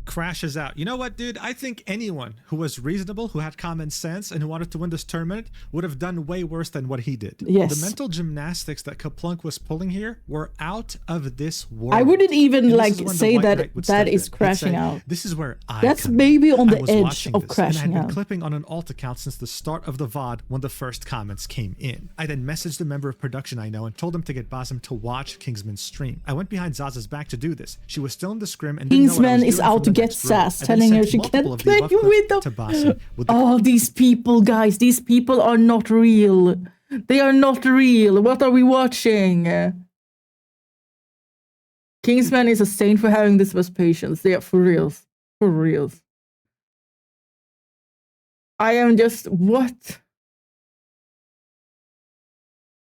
S3: Crashes out. You know what, dude? I think anyone who was reasonable, who had common sense, and who wanted to win this tournament would have done way worse than what he did.
S1: Yes.
S3: The mental gymnastics that Kaplunk was pulling here were out of this world.
S1: I wouldn't even
S3: And this
S1: like
S3: is when the
S1: say
S3: White
S1: that
S3: Knight would
S1: that
S3: step
S1: is
S3: in. He'd
S1: crashing
S3: say,
S1: out.
S3: This is where
S1: That's
S3: come in.
S1: maybe on
S3: I
S1: the
S3: was
S1: edge
S3: watching
S1: of
S3: this,
S1: crashing
S3: and I had
S1: out.
S3: been clipping on an alt account since the start of the VOD when the first comments came in. I then messaged a member of production I know and told him to get Basim to watch Kingsman's stream. I went behind Zaza's back to do this. She was still in the scrim and didn't know what I was
S1: Kingsman is
S3: doing
S1: out
S3: from
S1: to
S3: the
S1: get
S3: next room.
S1: sass,
S3: I then
S1: telling her
S3: sent
S1: she
S3: multiple
S1: can't
S3: of the
S1: play
S3: above clips
S1: with them.
S3: to Basim with the
S1: Oh, these people, guys, these people are not real. They are not real. What are we watching? Kingsman is a saint for having this much patience. They are for reals. For reals. I am just, what?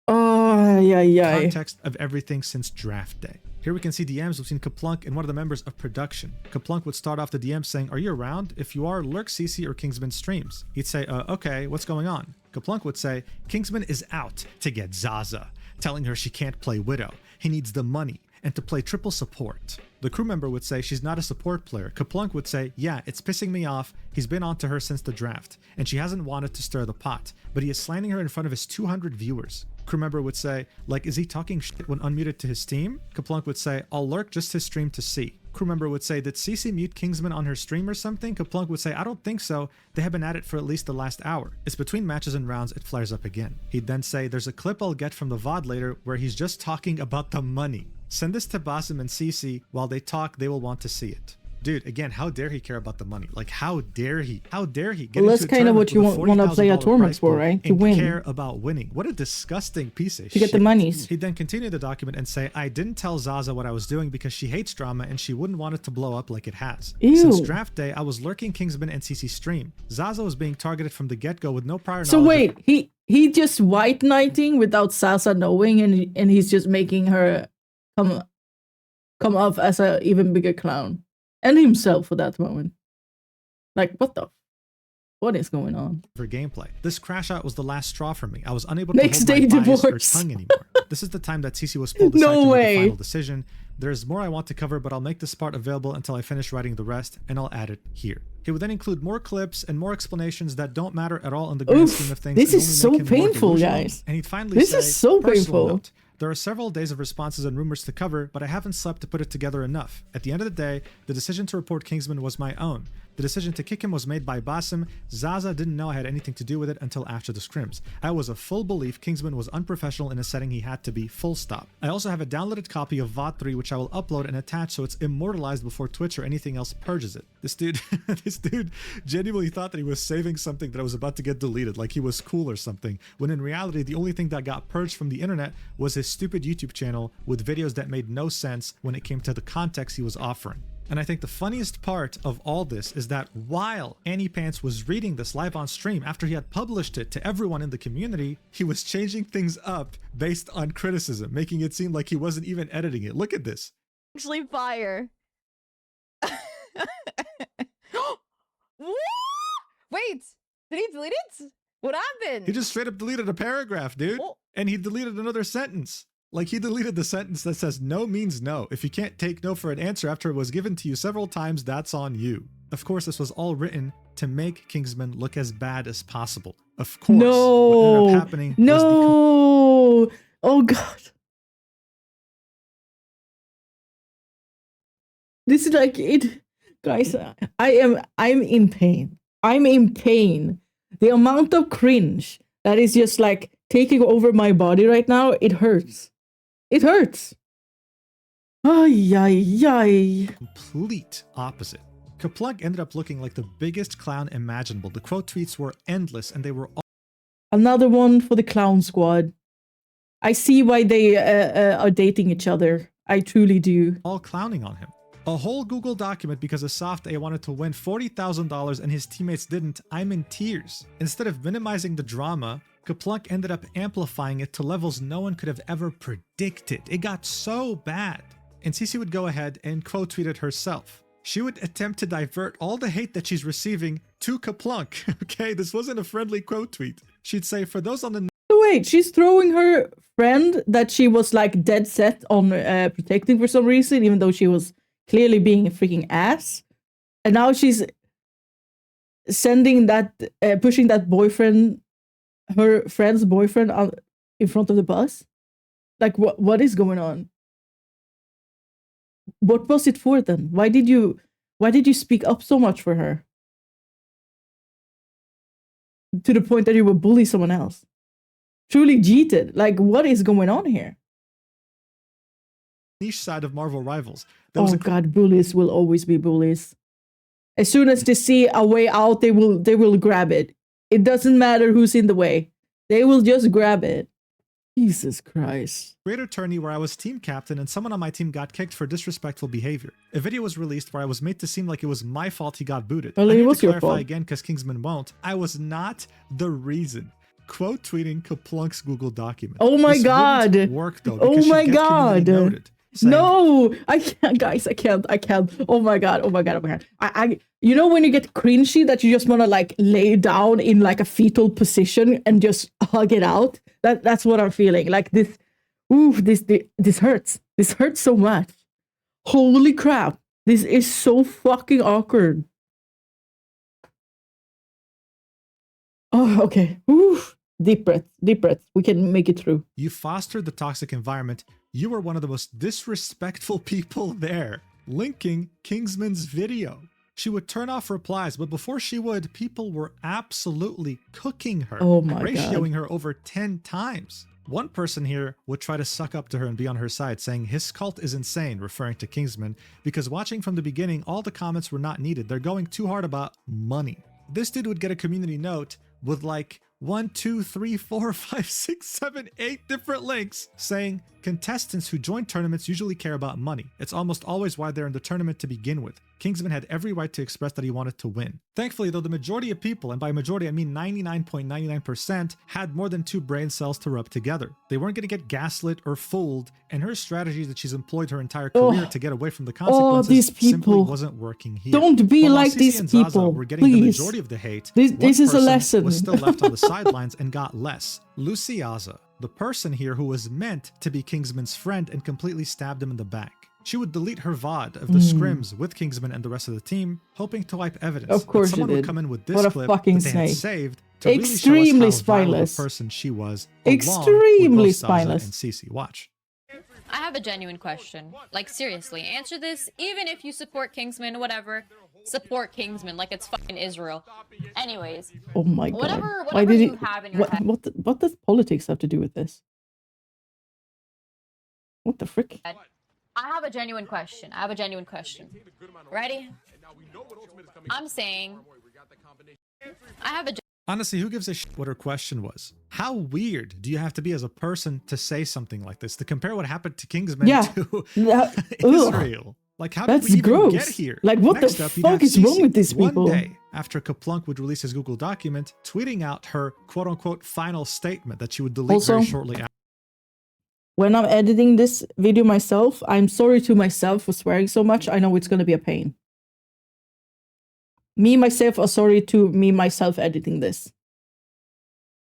S1: Oh, yeah.
S3: Context of everything since draft day. Here we can see DMs between Kaplunk and one of the members of production. Kaplunk would start off the DM saying, "Are you around? If you are, lurk CC or Kingsman streams." He'd say, okay, what's going on?" Kaplunk would say, "Kingsman is out to get Zaza," telling her she can't play Widow. He needs the money and to play triple support. The crew member would say she's not a support player. Kaplunk would say, "Yeah, it's pissing me off. He's been on to her since the draft, and she hasn't wanted to stir the pot, but he is slandering her in front of his 200 viewers." Crew member would say, like, "Is he talking shit when unmuted to his team?" Kaplunk would say, "I'll lurk just his stream to see." Crew member would say, "Did CC mute Kingsman on her stream or something?" Kaplunk would say, "I don't think so. They have been at it for at least the last hour." It's between matches and rounds, it flares up again. He'd then say, "There's a clip I'll get from the VOD later where he's just talking about the money. Send this to Basim and CC. While they talk, they will want to see it." Dude, again, how dare he care about the money? Like, how dare he? How dare he get
S1: Well,
S3: into
S1: that's
S3: a
S1: kind of
S3: tournament
S1: what you
S3: with a
S1: want to play a
S3: $40,000
S1: tournament
S3: prize
S1: for,
S3: pool
S1: right? To
S3: and
S1: win.
S3: care about winning. What a disgusting piece of
S1: To
S3: shit.
S1: get the monies.
S3: He'd then continue the document and say, "I didn't tell Zaza what I was doing because she hates drama and she wouldn't want it to blow up like it has.
S1: Ew.
S3: Since draft day, I was lurking Kingsman and CC stream. Zaza was being targeted from the get-go with no prior
S1: So
S3: knowledge."
S1: wait, he just white knighting without Sasa knowing, and he's just making her come off as a even bigger clown, and himself for that moment. Like, what is going on?
S3: For gameplay. This crash out was the last straw for me. I was unable
S1: Next
S3: to
S1: day
S3: hold my bias or
S1: divorce.
S3: tongue anymore. This is the time that CC was pulled aside
S1: No
S3: to make
S1: way.
S3: the final decision. There's more I want to cover, but I'll make this part available until I finish writing the rest, and I'll add it here. He would then include more clips and more explanations that don't matter at all in the grand
S1: Oof,
S3: scheme of things.
S1: this
S3: and
S1: is
S3: only
S1: so
S3: make him more
S1: painful,
S3: delusional.
S1: guys.
S3: And he'd finally
S1: This
S3: say,
S1: is so
S3: "Personal
S1: painful."
S3: note, there are several days of responses and rumors to cover, but I haven't slept to put it together enough. At the end of the day, the decision to report Kingsman was my own. The decision to kick him was made by Basim. Zaza didn't know I had anything to do with it until after the scrims. I was of full belief Kingsman was unprofessional in a setting he had to be, full stop. I also have a downloaded copy of VOD 3 which I will upload and attach so it's immortalized before Twitch or anything else purges it." This dude genuinely thought that he was saving something that was about to get deleted, like he was cool or something, when in reality the only thing that got purged from the internet was his stupid YouTube channel with videos that made no sense when it came to the context he was offering. And I think the funniest part of all this is that while Annie Pants was reading this live on stream after he had published it to everyone in the community, he was changing things up based on criticism, making it seem like he wasn't even editing it. Look at this.
S10: Actually fire. Wait, did he delete it? What happened?
S3: He just straight up deleted a paragraph, dude.
S10: Oh.
S3: And he deleted another sentence. Like, he deleted the sentence that says no means no. If you can't take no for an answer after it was given to you several times, that's on you. Of course, this was all written to make Kingsman look as bad as possible. Of course, what ended up happening was
S1: No. Oh God. This is like it, guys. I'm in pain. I'm in pain. The amount of cringe that is just like taking over my body right now, it hurts. It hurts. Ay, ay, ay.
S3: Complete opposite. Kaplunk ended up looking like the biggest clown imaginable. The quote tweets were endless and they were all
S1: Another one for the clown squad. I see why they are dating each other. I truly do.
S3: all clowning on him. A whole Google document because a soft A wanted to win $40,000 and his teammates didn't. I'm in tears. Instead of minimizing the drama, Kaplunk ended up amplifying it to levels no one could have ever predicted. It got so bad. And Cece would go ahead and quote tweet it herself. She would attempt to divert all the hate that she's receiving to Kaplunk. Okay, this wasn't a friendly quote tweet. She'd say, for those on the
S1: Wait, she's throwing her friend that she was like dead set on protecting for some reason, even though she was clearly being a freaking ass. And now she's sending that, pushing that boyfriend, her friend's boyfriend, out in front of the bus. Like, what is going on? What was it for then? Why did you speak up so much for her? To the point that you would bully someone else. Truly cheated. Like, what is going on here?
S3: niche side of Marvel Rivals.
S1: Oh god, bullies will always be bullies. As soon as they see a way out, they will grab it. It doesn't matter who's in the way. They will just grab it. Jesus Christ.
S3: Greater tourney where I was team captain and someone on my team got kicked for disrespectful behavior. A video was released where I was made to seem like it was my fault he got booted.
S1: Well,
S3: I
S1: it
S3: need
S1: was
S3: to
S1: your
S3: clarify
S1: fault.
S3: again because Kingsman won't. I was not the reason. Quote tweeting Kaplunk's Google document.
S1: Oh my
S3: this
S1: god.
S3: wouldn't work though.
S1: Oh
S3: because
S1: my
S3: she'd get
S1: god.
S3: community noted, saying,
S1: No, I can't, guys. I can't. Oh my god. Oh my god. Oh my god. I you know when you get cringy that you just want to like lay down in like a fetal position and just hug it out? That's what I'm feeling. Like this. Ooh, this hurts. This hurts so much. Holy crap. This is so fucking awkward. Oh, okay. Ooh. Deep breath. Deep breath. We can make it through.
S3: You fostered the toxic environment. You were one of the most disrespectful people there. Linking Kingsman's video. She would turn off replies, but before she would, people were absolutely cooking her.
S1: Oh my
S3: ratioing
S1: god.
S3: her over 10 times. One person here would try to suck up to her and be on her side, saying his cult is insane, referring to Kingsman, because watching from the beginning, all the comments were not needed. They're going too hard about money. This dude would get a community note with like 1, 2, 3, 4, 5, 6, 7, 8 different links saying contestants who join tournaments usually care about money. It's almost always why they're in the tournament to begin with. Kingsman had every right to express that he wanted to win. Thankfully, though, the majority of people, and by majority I mean 99.99%, had more than 2 brain cells to rub together. They weren't going to get gaslit or fooled, and her strategy that she's employed her entire career to get away from the consequences
S1: these people.
S3: simply wasn't working here.
S1: Don't be
S3: But while
S1: like
S3: Cece
S1: these
S3: and Zaza
S1: people,
S3: were getting the
S1: please.
S3: majority of the hate,
S1: This
S3: one
S1: is a
S3: person
S1: lesson.
S3: was still left on the sidelines and got less. Luciaza, the person here who was meant to be Kingsman's friend and completely stabbed him in the back. She would delete her VOD of the scrims with Kingsman and the rest of the team, hoping to wipe evidence.
S1: Of course
S3: but someone
S1: she
S3: would
S1: did.
S3: come in with this
S1: What a
S3: clip
S1: fucking
S3: that they had
S1: snake.
S3: saved to really
S1: Extremely
S3: show us how vile of a
S1: spineless.
S3: person she was.
S1: Extremely
S3: along with both Zaza
S1: spineless.
S3: and Cece. Watch.
S7: I have a genuine question. Like, seriously, answer this. Even if you support Kingsman, whatever, support Kingsman like it's fucking Israel. Anyways,
S1: Oh my god.
S7: whatever
S1: Why did
S7: you have in your head.
S1: what does politics have to do with this? What the frick?
S7: I have a genuine question. Ready? I'm saying I have a
S3: Honestly, who gives a shit what her question was? How weird do you have to be as a person to say something like this? To compare what happened to Kingsman to Israel? Like, how did
S1: That's
S3: we even
S1: gross.
S3: get here?
S1: Like, what
S3: Next
S1: the
S3: up, you'd
S1: fuck
S3: have
S1: is wrong
S3: Cece,
S1: with these people?
S3: One day after Kaplunk would release his Google document, tweeting out her quote-unquote final statement that she would delete
S1: Also,
S3: very shortly after.
S1: When I'm editing this video myself, I'm sorry to myself for swearing so much. I know it's going to be a pain. Me, myself, are sorry to me, myself editing this.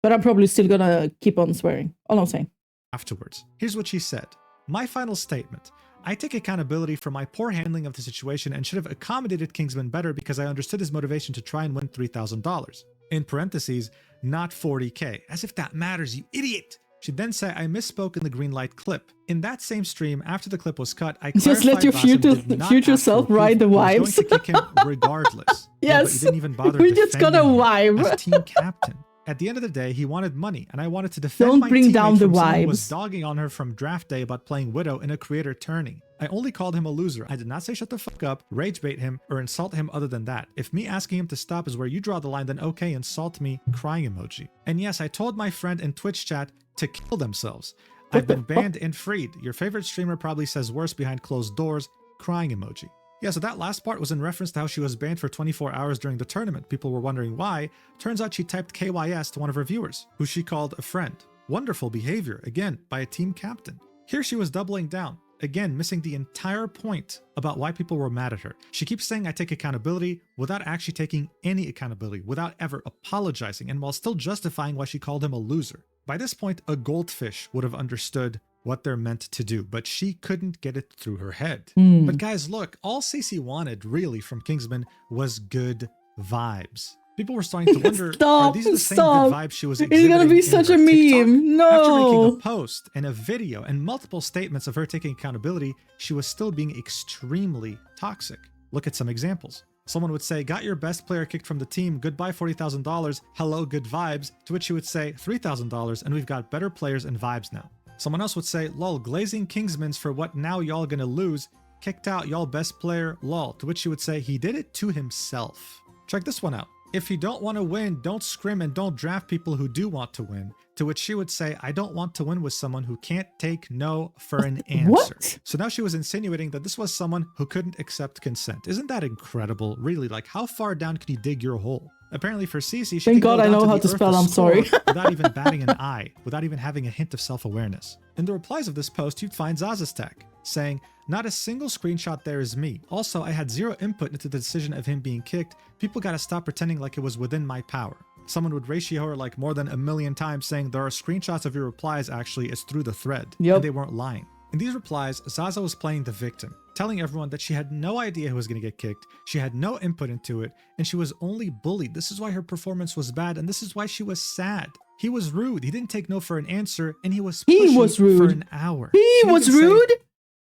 S1: But I'm probably still going to keep on swearing. All I'm saying.
S3: Afterwards. Here's what she said. My final statement. I take accountability for my poor handling of the situation and should have accommodated Kingsman better because I understood his motivation to try and win $3,000. In parentheses, not 40K. As if that matters, you idiot! She'd then say I misspoke in the green light clip. In that same stream, after the clip was cut, I
S1: Just let your future self ride the
S3: I
S1: vibes.
S3: was going to kick him regardless.
S1: Yes.
S3: Yeah, but you didn't even bother
S1: We're just gonna
S3: defending him
S1: vibe.
S3: as team captain. At the end of the day, he wanted money, and I wanted to defend
S1: Don't
S3: my
S1: bring
S3: teammate
S1: down the
S3: from someone who was
S1: vibes.
S3: dogging on her from draft day about playing Widow in a creator tourney. I only called him a loser. I did not say shut the fuck up, rage bait him, or insult him other than that. If me asking him to stop is where you draw the line, then okay, insult me, crying emoji. And yes, I told my friend in Twitch chat to kill themselves. I've been banned and freed. Your favorite streamer probably says worse behind closed doors, crying emoji. Yeah, so that last part was in reference to how she was banned for 24 hours during the tournament. People were wondering why. Turns out she typed KYS to one of her viewers, who she called a friend. Wonderful behavior, again, by a team captain. Here she was doubling down, again, missing the entire point about why people were mad at her. She keeps saying I take accountability without actually taking any accountability, without ever apologizing, and while still justifying why she called him a loser. By this point, a goldfish would have understood what they're meant to do, but she couldn't get it through her head. But guys, look, all Cece wanted really from Kingsman was good vibes. People were starting to wonder, are these the same good vibes she was exhibiting?
S1: It's gonna be such a meme. No.
S3: After making a post and a video and multiple statements of her taking accountability, she was still being extremely toxic. Look at some examples. Someone would say, got your best player kicked from the team, goodbye $40,000, hello, good vibes, to which she would say $3,000 and we've got better players and vibes now. Someone else would say, lol, glazing Kingsman's for what now y'all gonna lose, kicked out y'all best player, lol, to which she would say he did it to himself. Check this one out. If you don't want to win, don't scrim and don't draft people who do want to win. To which she would say, I don't want to win with someone who can't take no for an answer.
S1: What?
S3: So now she was insinuating that this was someone who couldn't accept consent. Isn't that incredible? Really, like how far down can you dig your hole? Apparently for Cece, she
S1: Thank
S3: can
S1: God I
S3: go down
S1: know
S3: to
S1: how
S3: the
S1: to
S3: earth
S1: spell, I'm
S3: score
S1: sorry.
S3: without even batting an eye, without even having a hint of self-awareness. In the replies of this post, you'd find Zaza's tag, saying, not a single screenshot there is me. Also, I had zero input into the decision of him being kicked. People gotta stop pretending like it was within my power. Someone would ratio her like more than 1,000,000 times saying there are screenshots of your replies actually, it's through the thread. And they weren't lying. In these replies, Zaza was playing the victim, telling everyone that she had no idea who was going to get kicked, she had no input into it, and she was only bullied. This is why her performance was bad, and this is why she was sad. He was rude. He didn't take no for an answer, and he was pushing for an hour.
S1: He was rude?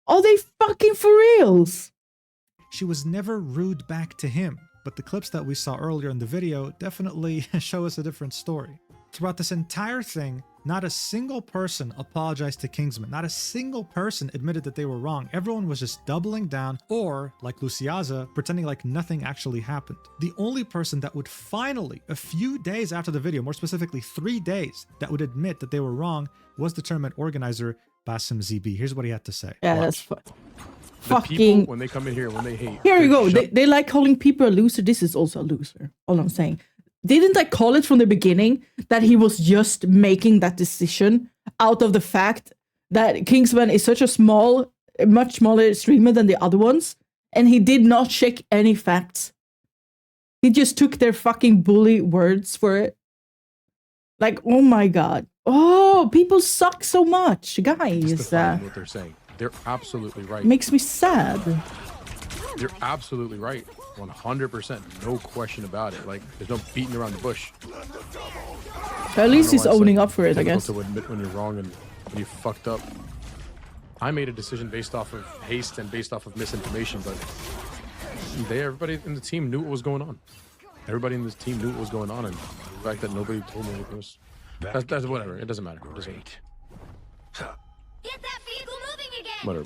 S1: Are they fucking for reals?
S3: She was never rude back to him, but the clips that we saw earlier in the video definitely show us a different story. Throughout this entire thing, not a single person apologized to Kingsman. Not a single person admitted that they were wrong. Everyone was just doubling down or, like Luciaza, pretending like nothing actually happened. The only person that would finally, a few days after the video, more specifically 3 days, that would admit that they were wrong was the tournament organizer, Basim ZB. Here's what he had to say.
S1: Yeah, that's
S9: fucking... people, when they come in here, when they hate...
S1: Here we go. They like calling people a loser. This is also a loser. All I'm saying. Didn't I call it from the beginning that he was just making that decision out of the fact that Kingsman is such a small, much smaller streamer than the other ones, and he did not check any facts. He just took their fucking bully words for it. Like, oh my god. Oh, people suck so much, guys.
S9: What they're saying. They're absolutely right.
S1: Makes me sad.
S9: You're absolutely right. 100%. No question about it. Like, there's no beating around the bush.
S1: At least he's owning up for it, I guess.
S9: To admit when you're wrong and when you fucked up. I made a decision based off of haste and based off of misinformation, but everybody in the team knew what was going on. Everybody in this team knew what was going on, and the fact that nobody told me anything was... That's whatever. It doesn't matter. It doesn't matter.
S13: Get that vehicle moving again!
S9: Whatever.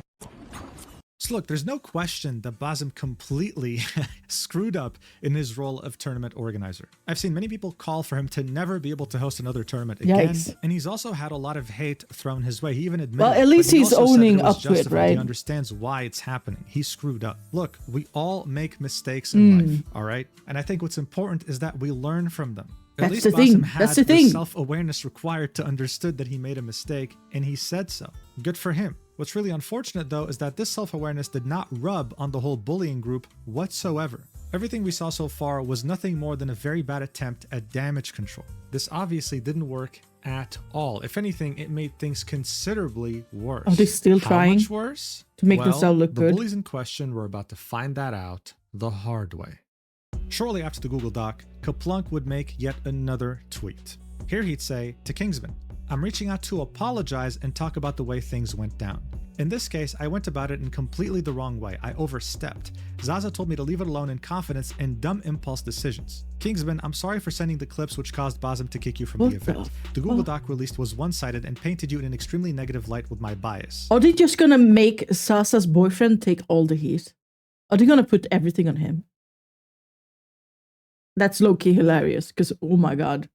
S3: So look, there's no question that Basim completely screwed up in his role of tournament organizer. I've seen many people call for him to never be able to host another tournament again.
S1: Yikes.
S3: And he's also had a lot of hate thrown his way. He even admitted
S1: well, at least he's owning up to it, right?
S3: He understands why it's happening. He screwed up. Look, we all make mistakes in life, all right? And I think what's important is that we learn from them. At least Basim had the self-awareness required to understood that he made a mistake, and he said so. Good for him. What's really unfortunate, though, is that this self-awareness did not rub on the whole bullying group whatsoever. Everything we saw so far was nothing more than a very bad attempt at damage control. This obviously didn't work at all. If anything, it made things considerably worse.
S1: Are they still trying?
S3: How much worse?
S1: To make themselves look good?
S3: The bullies in question were about to find that out the hard way. Shortly after the Google Doc, Kaplunk would make yet another tweet. Here he'd say to Kingsman, I'm reaching out to apologize and talk about the way things went down. In this case, I went about it in completely the wrong way. I overstepped. Zaza told me to leave it alone in confidence and dumb impulse decisions. Kingsman, I'm sorry for sending the clips which caused Bazem to kick you from the event. The Google Doc released was one-sided and painted you in an extremely negative light with my bias.
S1: Are they just gonna make Zaza's boyfriend take all the heat? Are they gonna put everything on him? That's low-key hilarious, because oh my god.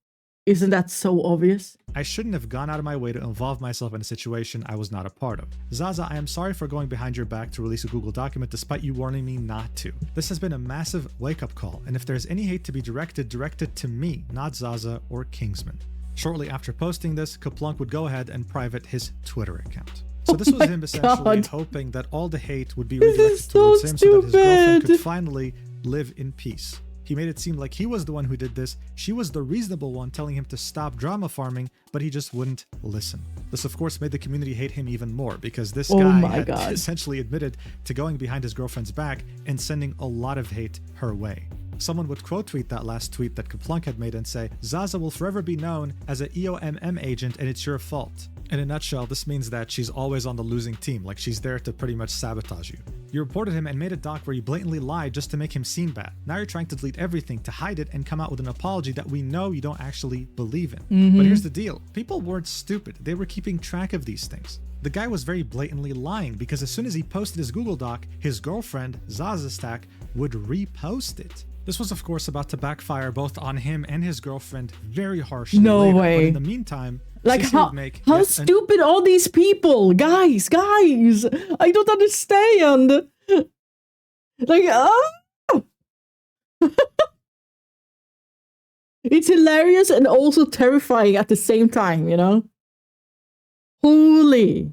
S1: Isn't that so obvious?
S3: I shouldn't have gone out of my way to involve myself in a situation I was not a part of. Zaza, I am sorry for going behind your back to release a Google document despite you warning me not to. This has been a massive wake-up call, and if there's any hate to be directed to me, not Zaza or Kingsman. Shortly after posting this, Kaplunk would go ahead and private his Twitter account. So this was him essentially hoping that all the hate would be redirected towards him so that his girlfriend could finally live in peace. He made it seem like he was the one who did this. She was the reasonable one telling him to stop drama farming, but he just wouldn't listen. This, of course, made the community hate him even more because this guy had essentially admitted to going behind his girlfriend's back and sending a lot of hate her way. Someone would quote tweet that last tweet that Kaplunk had made and say, Zaza will forever be known as an EOMM agent and it's your fault. In a nutshell, this means that she's always on the losing team, like she's there to pretty much sabotage you. You reported him and made a doc where you blatantly lied just to make him seem bad. Now you're trying to delete everything to hide it and come out with an apology that we know you don't actually believe in. But here's the deal. People weren't stupid. They were keeping track of these things. The guy was very blatantly lying because as soon as he posted his Google Doc, his girlfriend, Zaza Stack, would repost it. This was of course about to backfire both on him and his girlfriend very harshly later, but in the meantime,
S1: like
S3: Sissy
S1: how stupid all these people, guys, I don't understand. Like, it's hilarious and also terrifying at the same time, you know? Holy.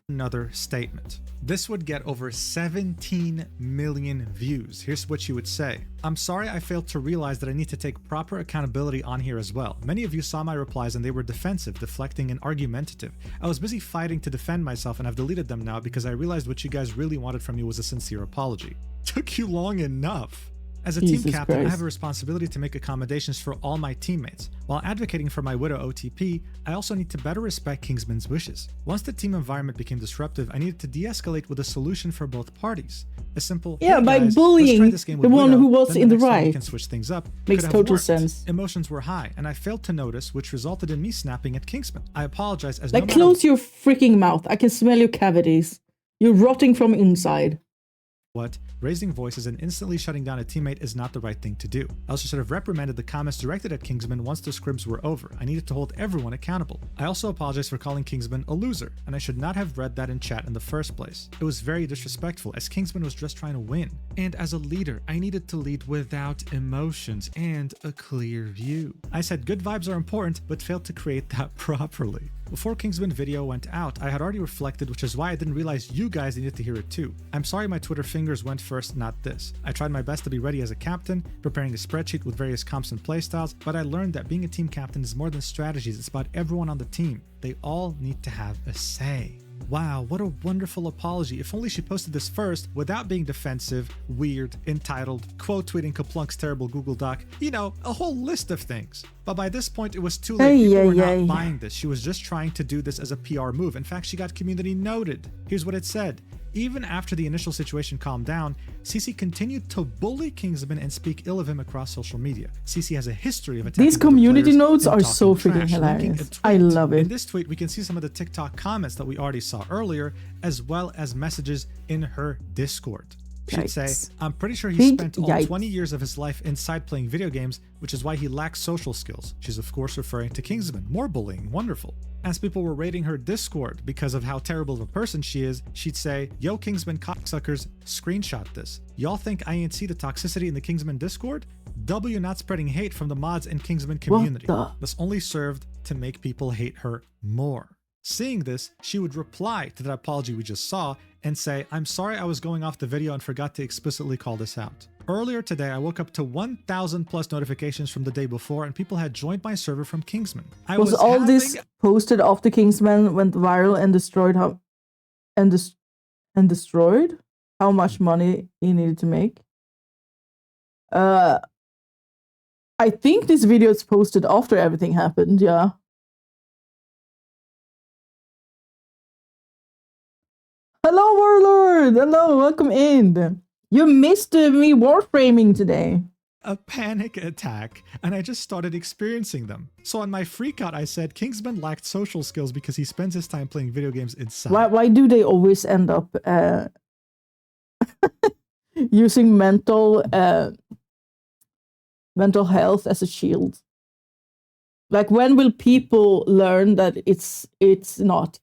S3: Another statement. This would get over 17 million views. Here's what you would say. I'm sorry I failed to realize that I need to take proper accountability on here as well. Many of you saw my replies and they were defensive, deflecting, and argumentative. I was busy fighting to defend myself and I've deleted them now because I realized what you guys really wanted from me was a sincere apology. Took you long enough. As a team captain, I have a responsibility to make accommodations for all my teammates. While advocating for my widow OTP, I also need to better respect Kingsman's wishes. Once the team environment became disruptive, I needed to de-escalate with a solution for both parties. A simple,
S1: yeah,
S3: hey
S1: by
S3: guys,
S1: bullying
S3: the
S1: one
S3: widow,
S1: who was in the right.
S3: We can switch things up.
S1: Makes total sense.
S3: Emotions were high, and I failed to notice, which resulted in me snapping at Kingsman. I apologize as
S1: like, close your freaking mouth. I can smell your cavities. You're rotting from inside.
S3: Raising voices and instantly shutting down a teammate is not the right thing to do. I also should have reprimanded the comments directed at Kingsman once the scrims were over. I needed to hold everyone accountable. I also apologize for calling Kingsman a loser, and I should not have read that in chat in the first place. It was very disrespectful as Kingsman was just trying to win. And as a leader, I needed to lead without emotions and a clear view. I said good vibes are important, but failed to create that properly. Before Kingsman video went out, I had already reflected, which is why I didn't realize you guys needed to hear it too. I'm sorry my Twitter fingers went first, not this. I tried my best to be ready as a captain, preparing a spreadsheet with various comps and playstyles, but I learned that being a team captain is more than strategies, it's about everyone on the team. They all need to have a say. Wow, what a wonderful apology. If only she posted this first without being defensive, weird, entitled, quote tweeting Kaplunk's terrible Google Doc, you know, a whole list of things. But by this point, it was too late. People were not buying this. She was just trying to do this as a PR move. In fact, she got community noted. Here's what it said. Even after the initial situation calmed down, CC continued to bully Kingsman and speak ill of him across social media. CC has a history of attacking
S1: these community notes are so freaking hilarious. I love it.
S3: In this tweet, we can see some of the TikTok comments that we already saw earlier, as well as messages in her Discord. She'd say, I'm pretty sure he spent all 20 years of his life inside playing video games, which is why he lacks social skills. She's of course referring to Kingsman. More bullying, wonderful. As people were raiding her Discord because of how terrible of a person she is, she'd say, yo Kingsman cocksuckers, screenshot this. Y'all think I ain't see the toxicity in the Kingsman Discord? W not spreading hate from the mods and Kingsman community. This only served to make people hate her more. Seeing this, she would reply to that apology we just saw and say, I'm sorry I was going off the video and forgot to explicitly call this out. Earlier today, I woke up to 1,000 plus notifications from the day before and people had joined my server from Kingsman.
S1: Was all this posted after Kingsman went viral and destroyed destroyed how much money he needed to make? I think this video is posted after everything happened, yeah. Hello, Warlord! Hello, welcome in. You missed me warframing today.
S3: A panic attack, and I just started experiencing them. So on my freakout, I said Kingsman lacked social skills because he spends his time playing video games inside.
S1: Why do they always end up using mental health as a shield? Like, when will people learn that it's not?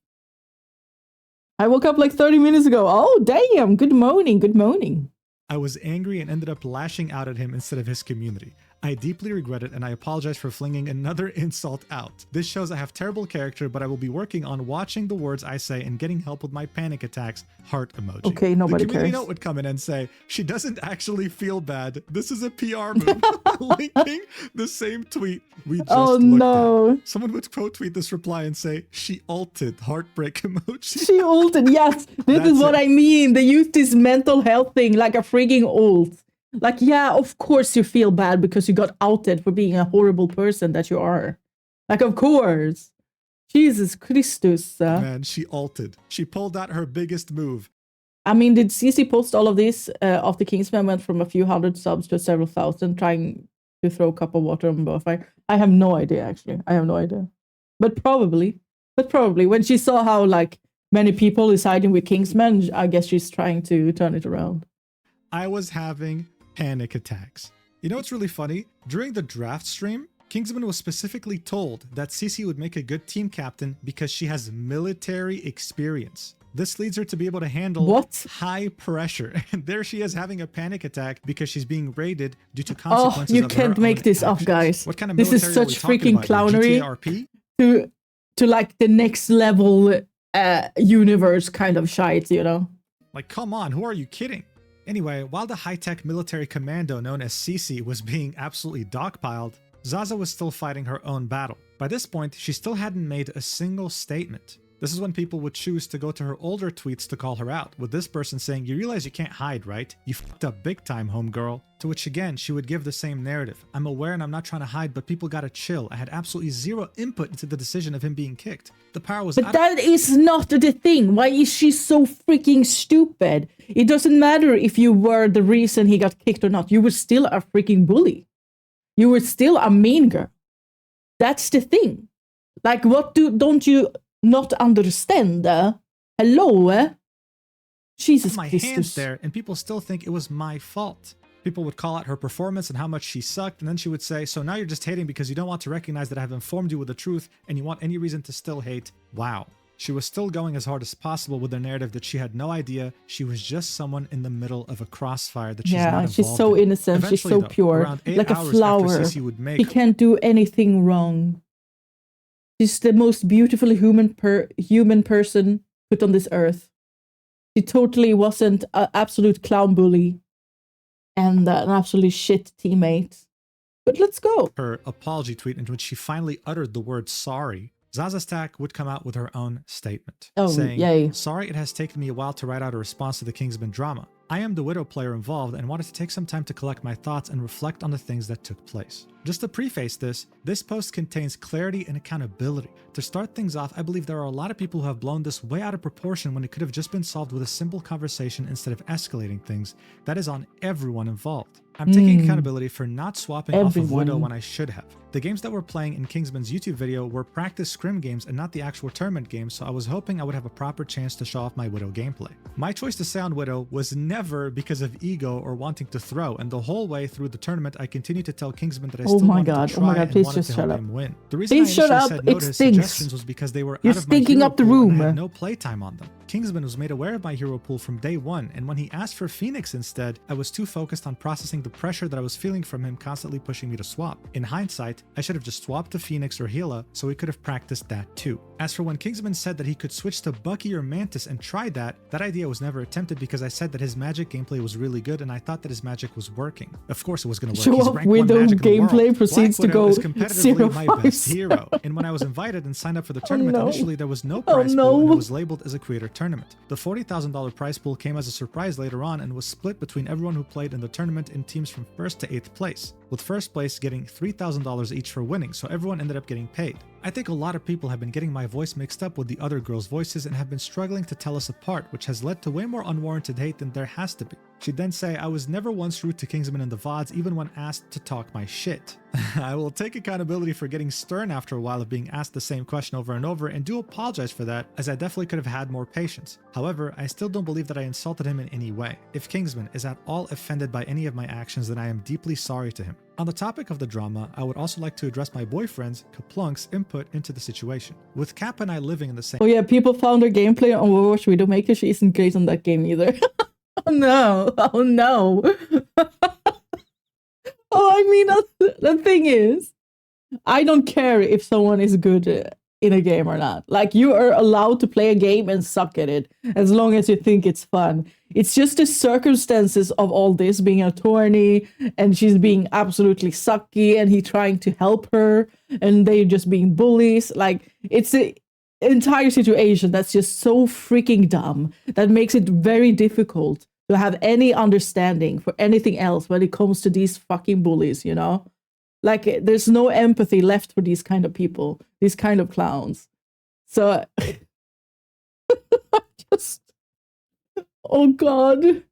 S1: I woke up like 30 minutes ago. Oh, damn. Good morning. Good morning.
S3: I was angry and ended up lashing out at him instead of his community. I deeply regret it and I apologize for flinging another insult out. This shows I have terrible character, but I will be working on watching the words I say and getting help with my panic attacks. Heart emoji.
S1: Okay, nobody
S3: The community
S1: cares.
S3: note would come in and say, she doesn't actually feel bad. This is a PR move. Linking the same tweet we just looked at. Someone would quote tweet this reply and say, she ulted. Heartbreak emoji.
S1: She ulted, yes. This is what I mean. They use this mental health thing like a freaking ult. Like, yeah, of course you feel bad because you got outed for being a horrible person that you are. Like, of course. Jesus Christus.
S3: Man, she ulted. She pulled out her biggest move.
S1: I mean, did CC post all of this after Kingsman went from a few hundred subs to several thousand, trying to throw a cup of water on bonfire? I have no idea, actually. I have no idea. But probably. When she saw how, like, many people is siding with Kingsman, I guess she's trying to turn it around.
S3: I was having panic attacks. You know what's really funny? During the draft stream, Kingsman was specifically told that CC would make a good team captain because she has military experience. This leads her to be able to handle high pressure. And there she is having a panic attack because she's being raided due to consequences.
S1: Oh, you can't make this up, guys.
S3: What kind of
S1: this is such freaking clownery to like the next level universe kind of shite, you know?
S3: Like, come on, who are you kidding? Anyway, while the high-tech military commando known as CC was being absolutely dogpiled, Zaza was still fighting her own battle. By this point, she still hadn't made a single statement. This is when people would choose to go to her older tweets to call her out, with this person saying, "You realize you can't hide, right? You fucked up big time, homegirl." To which again, she would give the same narrative. "I'm aware and I'm not trying to hide, but people gotta chill. I had absolutely zero input into the decision of him being kicked. The power was
S1: But that is not the thing. Why is she so freaking stupid? It doesn't matter if you were the reason he got kicked or not. You were still a freaking bully. You were still a mean girl. That's the thing. Like, what don't you not understand? Hello? Jesus
S3: my
S1: Christus.
S3: hands there, and people still think it was my fault. People would call out her performance and how much she sucked, and then she would say, "So now you're just hating because you don't want to recognize that I have informed you with the truth, and you want any reason to still hate." Wow. She was still going as hard as possible with the narrative that she had no idea she was just someone in the middle of a crossfire that she's not involved
S1: she's so
S3: in.
S1: innocent.
S3: Eventually,
S1: she's so
S3: though,
S1: pure.
S3: around 8
S1: Like a
S3: hours
S1: flower.
S3: after CC would make
S1: She can't do anything wrong. She's the most beautiful human person put on this earth. She totally wasn't an absolute clown bully and an absolutely shit teammate. But let's go.
S3: her apology tweet in which she finally uttered the word sorry, Zaza Stack would come out with her own statement, saying,
S1: yay.
S3: "Sorry it has taken me a while to write out a response to the Kingsman drama. I am the Widow player involved and wanted to take some time to collect my thoughts and reflect on the things that took place. Just to preface this post contains clarity and accountability. To start things off, I believe there are a lot of people who have blown this way out of proportion when it could have just been solved with a simple conversation instead of escalating things. That is on everyone involved. I'm taking accountability for not swapping off of Widow when I should have. The games that we're playing in Kingsman's YouTube video were practice scrim games and not the actual tournament games, so I was hoping I would have a proper chance to show off my Widow gameplay. My choice to stay on Widow was never because of ego or wanting to throw, and the whole way through the tournament I continued to tell Kingsman that I still wanted to try and
S1: please
S3: wanted
S1: just
S3: to
S1: shut
S3: help
S1: up.
S3: him win. The reason
S1: Please
S3: I
S1: shut
S3: initially
S1: up,
S3: said no
S1: it
S3: to his
S1: stinks.
S3: suggestions was because they were
S1: You're
S3: out of my
S1: stinking
S3: hero
S1: up the
S3: pool and I
S1: room.
S3: had no playtime on them. Kingsman was made aware of my hero pool from day one, and when he asked for Phoenix instead, I was too focused on processing the pressure that I was feeling from him constantly pushing me to swap. In hindsight, I should have just swapped to Phoenix or Gila so we could have practiced that too. As for when Kingsman said that he could switch to Bucky or Mantis and try that idea was never attempted because I said that his magic gameplay was really good and I thought that his magic was working. Of course it was going to work.
S1: Show
S3: He's
S1: off
S3: ranked 1
S1: Widow
S3: magic in the
S1: gameplay
S3: world.
S1: proceeds
S3: Black
S1: to
S3: Widow
S1: go
S3: is competitively my
S1: 0-5.
S3: best hero. And when I was invited and signed up for the tournament,
S1: no.
S3: initially there was no prize pool and it was labeled as a creator tournament. The $40,000 prize pool came as a surprise later on and was split between everyone who played in the tournament in teams from 1st to 8th place, with 1st place getting $3,000 each for winning, so everyone ended up getting paid. I think a lot of people have been getting my voice mixed up with the other girls' voices and have been struggling to tell us apart, which has led to way more unwarranted hate than there has to be. She'd then say, I was never once rude to Kingsman in the VODs, even when asked to talk my shit. I will take accountability for getting stern after a while of being asked the same question over and over, and do apologize for that, as I definitely could have had more patience. However, I still don't believe that I insulted him in any way. If Kingsman is at all offended by any of my actions, then I am deeply sorry to him. On the topic of the drama, I would also like to address my boyfriend's, Kaplunk's, input into the situation. With Cap and I living in the same—
S1: Oh yeah, people found her gameplay on Overwatch Widowmaker. She isn't great on that game either. Oh no, oh no. Oh, I mean, the thing is, I don't care if someone is good in a game or not. Like, you are allowed to play a game and suck at it, as long as you think it's fun. It's just the circumstances of all this, being an attorney, and she's being absolutely sucky, and he trying to help her, and they just being bullies. Like, it's an entire situation that's just so freaking dumb, that makes it very difficult to have any understanding for anything else when it comes to these fucking bullies, you know? Like, there's no empathy left for these kind of people, these kind of clowns. So, just, oh God.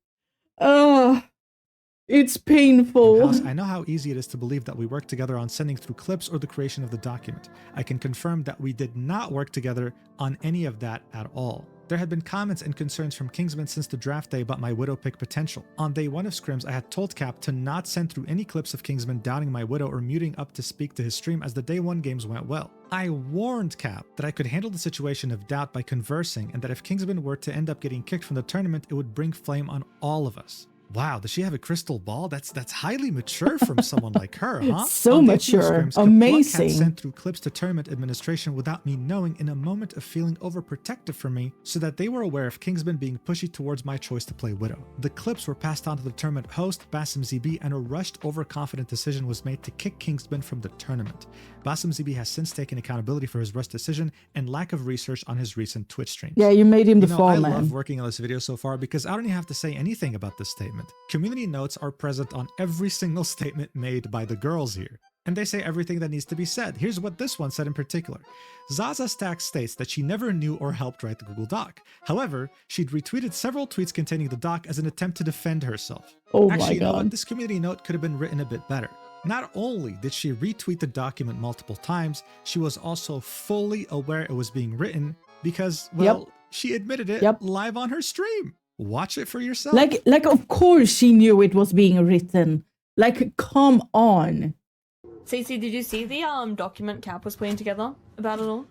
S1: It's painful.
S3: I know how easy it is to believe that we worked together on sending through clips or the creation of the document. I can confirm that we did not work together on any of that at all. There had been comments and concerns from Kingsman since the draft day about my Widow pick potential. On day 1 of scrims, I had told Cap to not send through any clips of Kingsman doubting my Widow or muting up to speak to his stream, as the day 1 games went well. I warned Cap that I could handle the situation of doubt by conversing, and that if Kingsman were to end up getting kicked from the tournament, it would bring flame on all of us. Wow, does she have a crystal ball? That's highly mature from someone like her, huh?
S1: So mature, amazing.
S3: Had sent through clips to tournament administration without me knowing, in a moment of feeling overprotective for me, so that they were aware of Kingsman being pushy towards my choice to play Widow. The clips were passed on to the tournament host, Basim ZB, and a rushed, overconfident decision was made to kick Kingsman from the tournament. Basim ZB has since taken accountability for his rushed decision and lack of research on his recent Twitch streams.
S1: Yeah, you made him the fall man.
S3: I love working on this video so far because I don't even have to say anything about this statement. Community notes are present on every single statement made by the girls here, and they say everything that needs to be said. Here's what this one said in particular. Zaza Stack states that she never knew or helped write the Google Doc. However, she'd retweeted several tweets containing the doc as an attempt to defend herself.
S1: Oh
S3: Actually,
S1: my
S3: you know
S1: God.
S3: what? This community note could have been written a bit better. Not only did she retweet the document multiple times, she was also fully aware it was being written because, well, she admitted it live on her stream. Watch it for yourself.
S1: Like, of course she knew it was being written. Like, come on.
S5: Cece, did you see the document Cap was putting together about it all?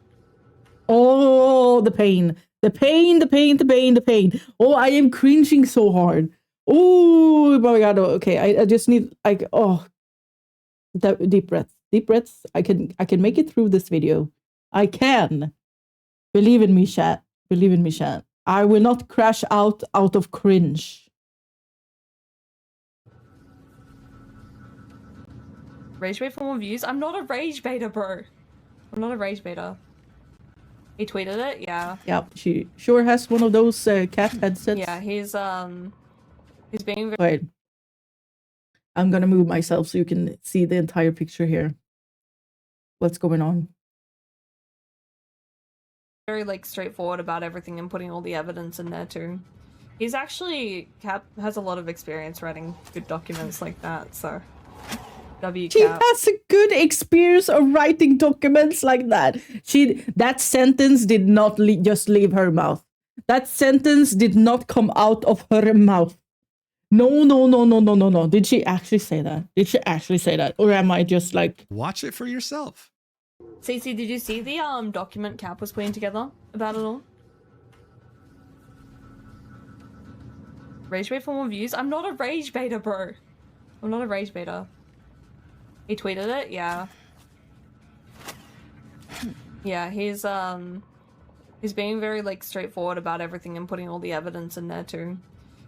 S1: Oh, the pain. The pain, the pain, the pain, the pain. Oh, I am cringing so hard. Oh my God. Okay, I just need, like, oh, deep breaths. Deep breaths. I can make it through this video. I can. Believe in me, chat. Believe in me, chat. I will not crash out of cringe.
S5: Rage bait for more views? I'm not a rage baiter, bro. I'm not a rage baiter. He tweeted it, yeah.
S1: Yep, she sure has one of those cat headsets.
S5: Yeah, he's being very—
S1: Wait. I'm gonna move myself so you can see the entire picture here. What's going on?
S5: very like straightforward about everything and putting all the evidence in there too. He's actually— Cap has a lot of experience writing good documents like that, so W
S1: She
S5: Cap.
S1: has a good experience of writing documents like that. That sentence did not just leave her mouth. That sentence did not come out of her mouth. No. Did she actually say that? Did she actually say that? Or am I just like...
S3: Watch it for yourself.
S5: Cece, did you see the document Cap was putting together about it all? Rage bait for more views? I'm not a rage baiter, bro. I'm not a rage baiter. He tweeted it, yeah. Yeah, he's being very like straightforward about everything and putting all the evidence in there too.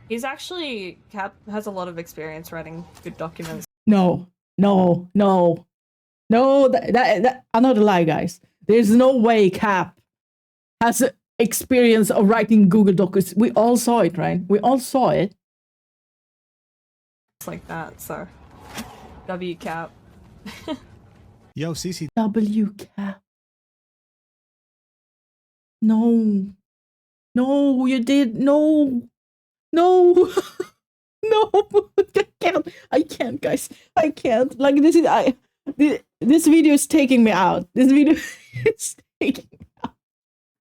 S5: He's actually— Cap has a lot of experience writing good documents.
S1: No, that I'm not a lie, guys. There's no way Cap has experience of writing Google Docs. We all saw it, right? We all saw it.
S5: It's like that, so W Cap.
S3: Yo, CC.
S1: W Cap. No. No, you did. No. No. No. I can't, guys. I can't. Like, this video is taking me out. This video is taking me out.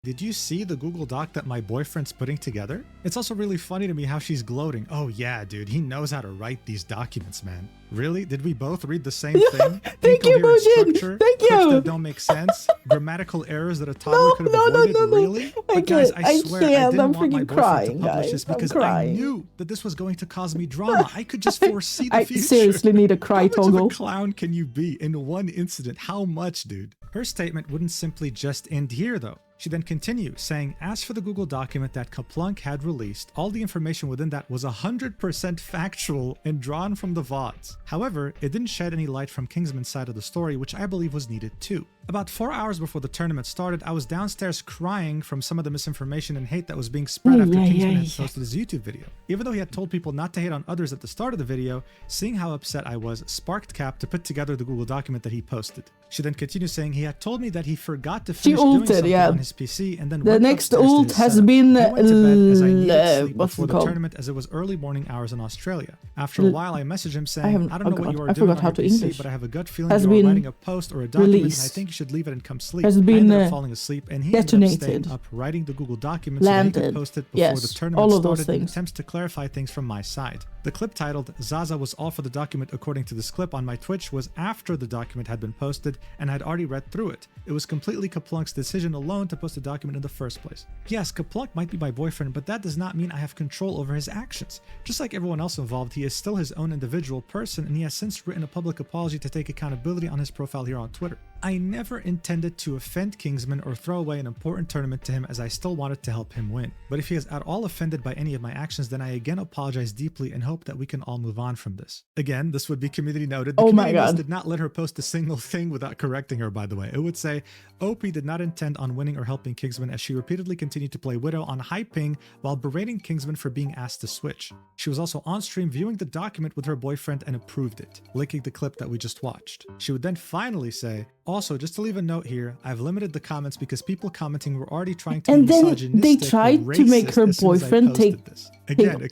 S3: Did you see the Google Doc that my boyfriend's putting together? It's also really funny to me how she's gloating. Oh yeah, dude, he knows how to write these documents, man. Really? Did we both read the same thing?
S1: Thank you, Mujin. Thank you.
S3: That don't make sense. Grammatical errors that a toddler could have avoided.
S1: No.
S3: Really? But guys, I swear I didn't
S1: I'm
S3: want my
S1: freaking
S3: boyfriend
S1: crying,
S3: to publish
S1: guys.
S3: this
S1: I'm
S3: because I
S1: crying.
S3: knew that this was going to cause me drama. I could just foresee the
S1: I
S3: future.
S1: seriously need a cry
S3: How much of
S1: toggle.
S3: a clown can you be in one incident? How much, dude? Her statement wouldn't simply just end here, though. She then continued, saying, as for the Google document that Kaplunk had released, all the information within that was 100% factual and drawn from the VODs. However, it didn't shed any light from Kingsman's side of the story, which I believe was needed too. About 4 hours before the tournament started, I was downstairs crying from some of the misinformation and hate that was being spread after Kingsman had posted his YouTube video. Even though he had told people not to hate on others at the start of the video, seeing how upset I was sparked Cap to put together the Google document that he posted. She then continued saying he had told me that he forgot to finish doing something on his PC and then
S1: the
S3: went
S1: next
S3: upstairs to
S1: ult
S3: his
S1: has
S3: setup.
S1: been
S3: I went to bed as I needed sleep
S1: what's
S3: before
S1: it
S3: the
S1: called?
S3: tournament as it was early morning hours in Australia. After a while, I messaged him saying, I don't know what you are
S1: I
S3: doing
S1: forgot
S3: on
S1: how
S3: your
S1: to
S3: PC,
S1: English.
S3: but I have a gut feeling
S1: Has
S3: you are
S1: been
S3: writing a post or a document and I
S1: released.
S3: think you should leave it and come sleep.
S1: Has
S3: I
S1: been,
S3: ended up falling asleep and he ended up
S1: detonated.
S3: staying up writing the Google document so that he could
S1: Landed.
S3: post it before the
S1: Yes,
S3: tournament
S1: all of those
S3: started in
S1: things.
S3: attempts to clarify things from my side. The clip titled Zaza was all for the document according to this clip on my Twitch was after the document had been posted and I had already read through it. It was completely Kaplunk's decision alone to post the document in the first place. Yes, Kaplunk might be my boyfriend, but that does not mean I have control over his actions. Just like everyone else involved, he is still his own individual person and he has since written a public apology to take accountability on his profile here on Twitter. I never intended to offend Kingsman or throw away an important tournament to him as I still wanted to help him win. But if he is at all offended by any of my actions, then I again apologize deeply and hope that we can all move on from this. Again, this would be community noted. The community notes did not let her post a single thing without correcting her, by the way. It would say, OP did not intend on winning or helping Kingsman as she repeatedly continued to play Widow on high ping while berating Kingsman for being asked to switch. She was also on stream viewing the document with her boyfriend and approved it, linking the clip that we just watched. She would then finally say, also, just to leave a note here, I've limited the comments because people commenting were already trying to be misogynistic.
S1: And then they tried to make her boyfriend take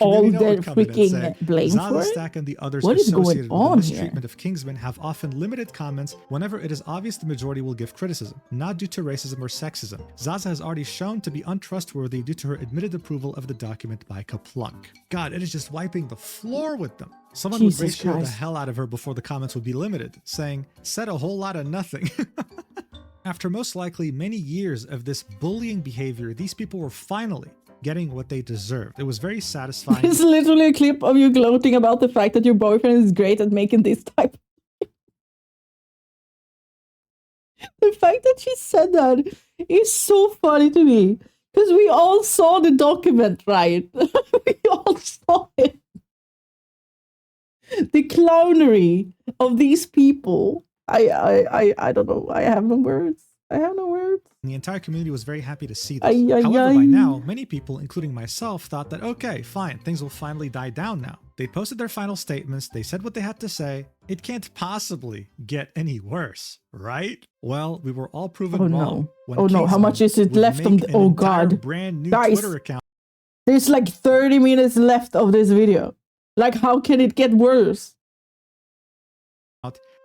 S1: all the freaking blame for it?
S3: Stack and the others
S1: what is going
S3: associated
S1: on
S3: with the
S1: here?
S3: mistreatment of Kingsman have often limited comments whenever it is obvious the majority will give criticism, not due to racism or sexism. Zaza has already shown to be untrustworthy due to her admitted approval of the document by Kaplunk. God, it is just wiping the floor with them. Someone would ratio the hell out of her before the comments would be limited, saying, said a whole lot of nothing. After most likely many years of this bullying behavior, these people were finally getting what they deserved. It was very satisfying.
S1: It's literally a clip of you gloating about the fact that your boyfriend is great at making this type of The fact that she said that is so funny to me. Because we all saw the document, right? We all saw it. The clownery of these people. I don't know. I have no words. I have no words.
S3: The entire community was very happy to see this. However, by now, many people, including myself, thought that, okay, fine, things will finally die down now. They posted their final statements, they said what they had to say. It can't possibly get any worse, right? Well, we were all proven wrong.
S1: Oh no, how much is it left on the, oh god.
S3: Brand new
S1: Guys,
S3: Twitter account.
S1: There's like 30 minutes left of this video. Like, how can it get worse?